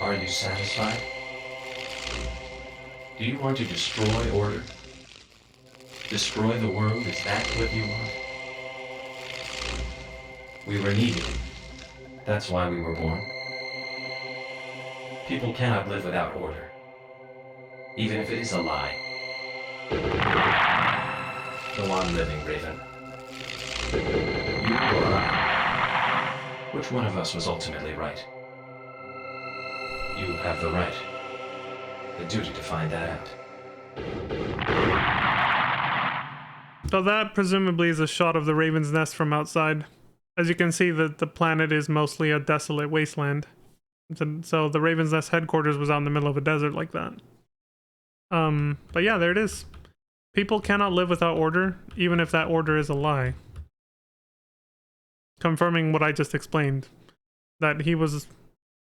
Are you satisfied? Do you want to destroy order? Destroy the world? Is that what you want? We were needed. That's why we were born. People cannot live without order, even if it is a lie. Go on living, Raven. You or I? Which one of us was ultimately right? You have the right, the duty to find that out. So that presumably is a shot of the Raven's Nest from outside. As you can see, the planet is mostly a desolate wasteland. So the Raven's Nest headquarters was out in the middle of a desert like that. But yeah, there it is. People cannot live without order, even if that order is a lie. Confirming what I just explained. That he was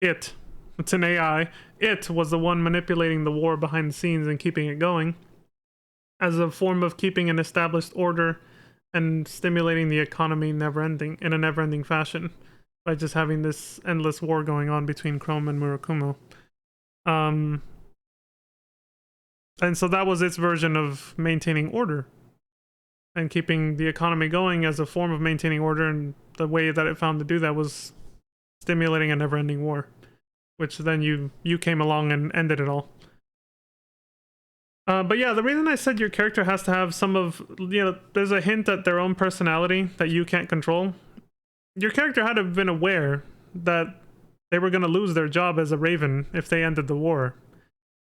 it. It's an AI. It was the one manipulating the war behind the scenes and keeping it going. As a form of keeping an established order and stimulating the economy in a never-ending fashion. By just having this endless war going on between Chrome and Murakumo. And so that was its version of maintaining order. And keeping the economy going as a form of maintaining order, and the way that it found to do that was stimulating a never-ending war. Which then you came along and ended it all. But yeah, the reason I said your character has to have some of, there's a hint at their own personality that you can't control. Your character had to have been aware that they were going to lose their job as a Raven if they ended the war.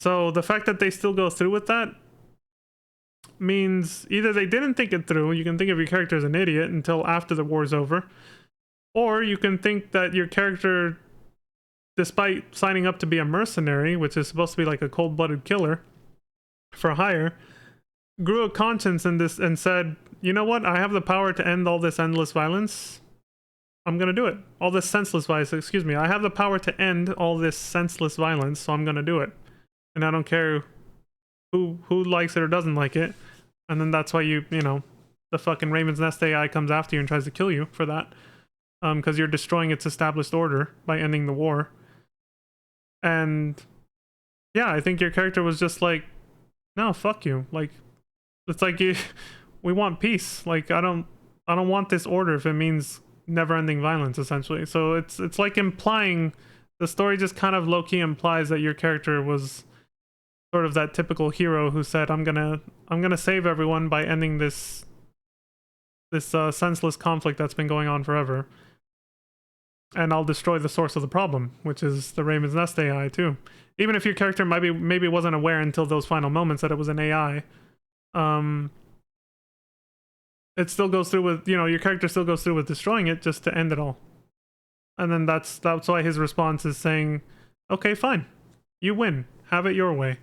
So the fact that they still go through with that means either they didn't think it through, you can think of your character as an idiot until after the war's over, or you can think that your character, despite signing up to be a mercenary, which is supposed to be like a cold-blooded killer for hire, grew a conscience in this and said, you know what, I have the power to end all this endless violence. I'm gonna do it. All this senseless violence, excuse me. I have the power to end all this senseless violence, so I'm gonna do it. And I don't care who likes it or doesn't like it. And then that's why the fucking Raven's Nest AI comes after you and tries to kill you for that. Because you're destroying its established order by ending the war. And yeah, I think your character was just like, no, fuck you. Like, it's like we want peace. Like, I don't want this order if it means never-ending violence, essentially. So it's like implying, the story just kind of low-key implies that your character was sort of that typical hero who said, I'm gonna save everyone by ending this senseless conflict that's been going on forever. And I'll destroy the source of the problem, which is the Raven's Nest AI too. Even if your character maybe wasn't aware until those final moments that it was an AI, it still goes through with, your character still goes through with destroying it just to end it all. And then that's why his response is saying, okay, fine, you win, have it your way.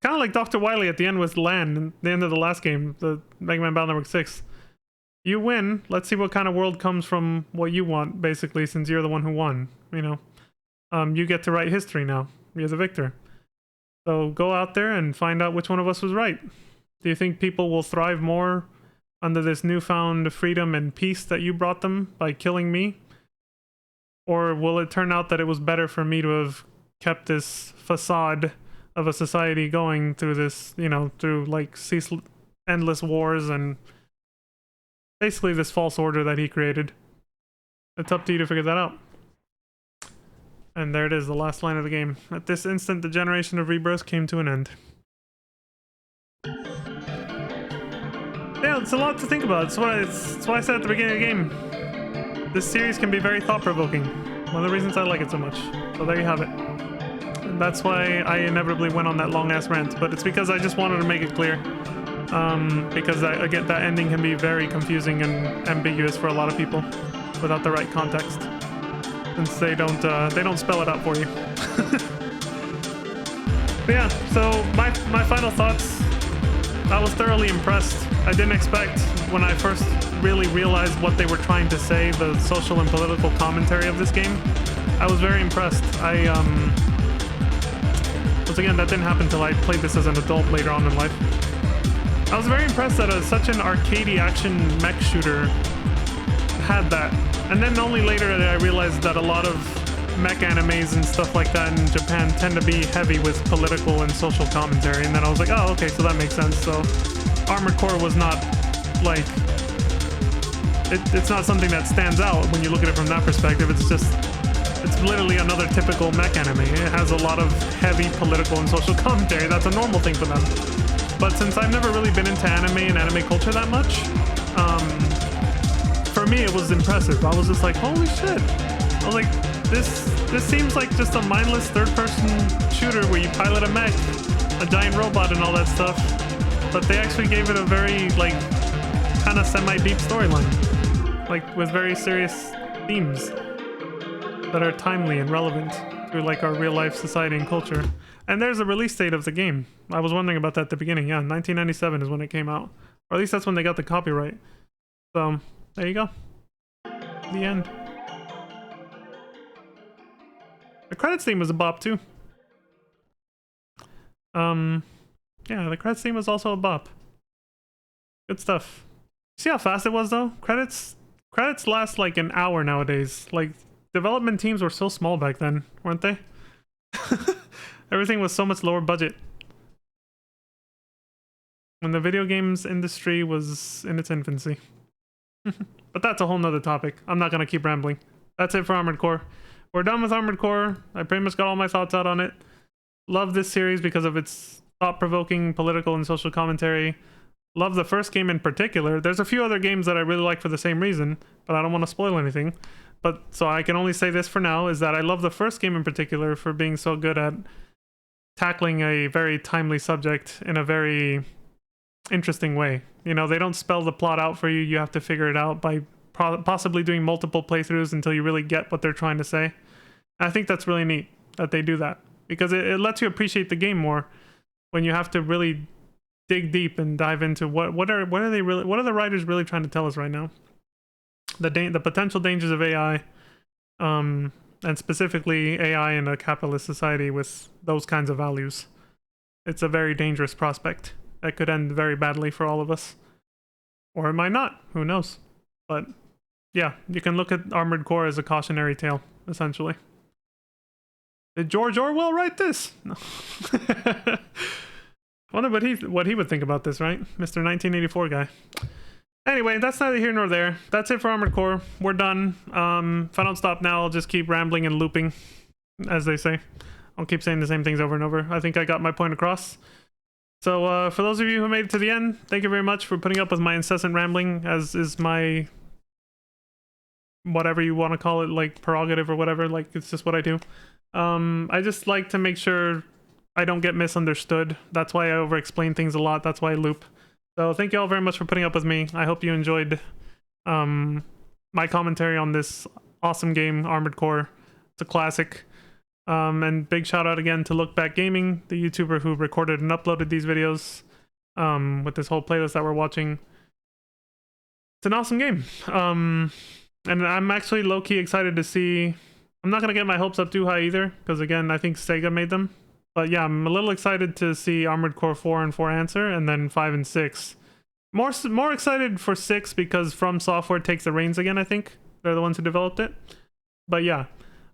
Kind of like Dr. Wily at the end with Lan, at the end of the last game, the Mega Man Battle Network 6. You win, let's see what kind of world comes from what you want, basically, since you're the one who won, You get to write history now. You're the victor. So go out there and find out which one of us was right. Do you think people will thrive more under this newfound freedom and peace that you brought them by killing me? Or will it turn out that it was better for me to have kept this facade of a society going through this, through like endless wars and basically this false order that he created? It's up to you to figure that out. And there it is, the last line of the game. At this instant, the generation of rebirths came to an end. Yeah, it's a lot to think about. That's why I said at the beginning of the game, this series can be very thought-provoking. One of the reasons I like it so much. So there you have it. And that's why I inevitably went on that long-ass rant. But it's because I just wanted to make it clear. Because again, that ending can be very confusing and ambiguous for a lot of people without the right context. Since they don't spell it out for you. But yeah, so my final thoughts. I was thoroughly impressed. I didn't expect, when I first really realized what they were trying to say, the social and political commentary of this game. I was very impressed. Once again, that didn't happen until I played this as an adult later on in life. I was very impressed that such an arcadey action mech shooter had that. And then only later did I realize that a lot of mech animes and stuff like that in Japan tend to be heavy with political and social commentary, and then I was like, oh, okay, so that makes sense. So Armored Core was not like it's not something that stands out when you look at it from that perspective. It's literally another typical mech anime. It has a lot of heavy political and social commentary. That's a normal thing for them. But since I've never really been into anime and anime culture that much, for me it was impressive. I was just like, holy shit. I was like, this seems like just a mindless third-person shooter where you pilot a mech, a giant robot and all that stuff. But they actually gave it a very, like, kind of semi-deep storyline. Like, with very serious themes that are timely and relevant to, like, our real-life society and culture. And there's a release date of the game. I was wondering about that at the beginning. Yeah, 1997 is when it came out. Or at least that's when they got the copyright. So, there you go. The end. The credits theme was a bop, too. Yeah, the credits theme was also a bop. Good stuff. See how fast it was, though? Credits last like an hour nowadays. Like, development teams were so small back then, weren't they? Everything was so much lower budget. When the video games industry was in its infancy. But that's a whole nother topic. I'm not gonna keep rambling. That's it for Armored Core. We're done with Armored Core. I pretty much got all my thoughts out on it. Love this series because of its thought-provoking political and social commentary. Love the first game in particular. There's a few other games that I really like for the same reason, but I don't want to spoil anything. But so I can only say this for now, is that I love the first game in particular for being so good at tackling a very timely subject in a very interesting way. You know, they don't spell the plot out for you. You have to figure it out by possibly doing multiple playthroughs until you really get what they're trying to say. And I think that's really neat that they do that, because it lets you appreciate the game more when you have to really dig deep and dive into what are the writers really trying to tell us right now. The potential dangers of AI, and specifically AI in a capitalist society with those kinds of values. It's a very dangerous prospect that could end very badly for all of us, or it might not. Who knows? But yeah, you can look at Armored Core as a cautionary tale, essentially. Did George Orwell write this? No. I wonder what he would think about this, right? Mr. 1984 guy. Anyway, that's neither here nor there. That's it for Armored Core. We're done. If I don't stop now, I'll just keep rambling and looping, as they say. I'll keep saying the same things over and over. I think I got my point across. So for those of you who made it to the end, thank you very much for putting up with my incessant rambling, as is my, whatever you want to call it, like prerogative or whatever. Like, it's just what I do. I just like to make sure I don't get misunderstood. That's why I over-explain things a lot. That's why I loop. So thank you all very much for putting up with me. I hope you enjoyed my commentary on this awesome game, Armored Core. It's a classic. And big shout out again to Look Back Gaming, the YouTuber who recorded and uploaded these videos with this whole playlist that we're watching. It's an awesome game. And I'm actually low-key excited to see... I'm not going to get my hopes up too high either, because again, I think Sega made them. But yeah, I'm a little excited to see Armored Core 4 and 4 Answer, and then 5 and 6. More excited for 6 because From Software takes the reins again, I think. They're the ones who developed it. But yeah, I'm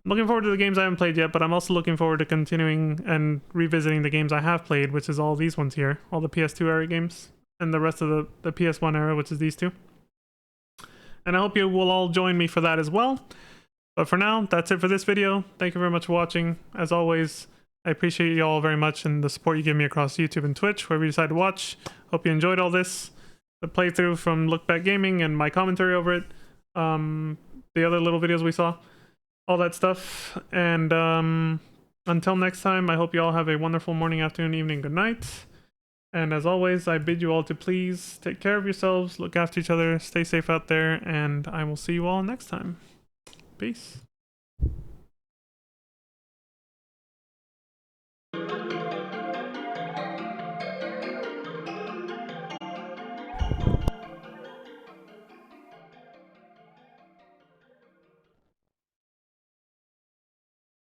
looking forward to the games I haven't played yet, but I'm also looking forward to continuing and revisiting the games I have played, which is all these ones here. All the PS2 era games, and the rest of the PS1 era, which is these two. And I hope you will all join me for that as well. But for now, that's it for this video. Thank you very much for watching. As always, I appreciate you all very much and the support you give me across YouTube and Twitch, wherever you decide to watch. Hope you enjoyed all this. The playthrough from Look Back Gaming and my commentary over it. The other little videos we saw. All that stuff. And until next time, I hope you all have a wonderful morning, afternoon, evening, good night. And as always, I bid you all to please take care of yourselves, look after each other, stay safe out there, and I will see you all next time. Peace.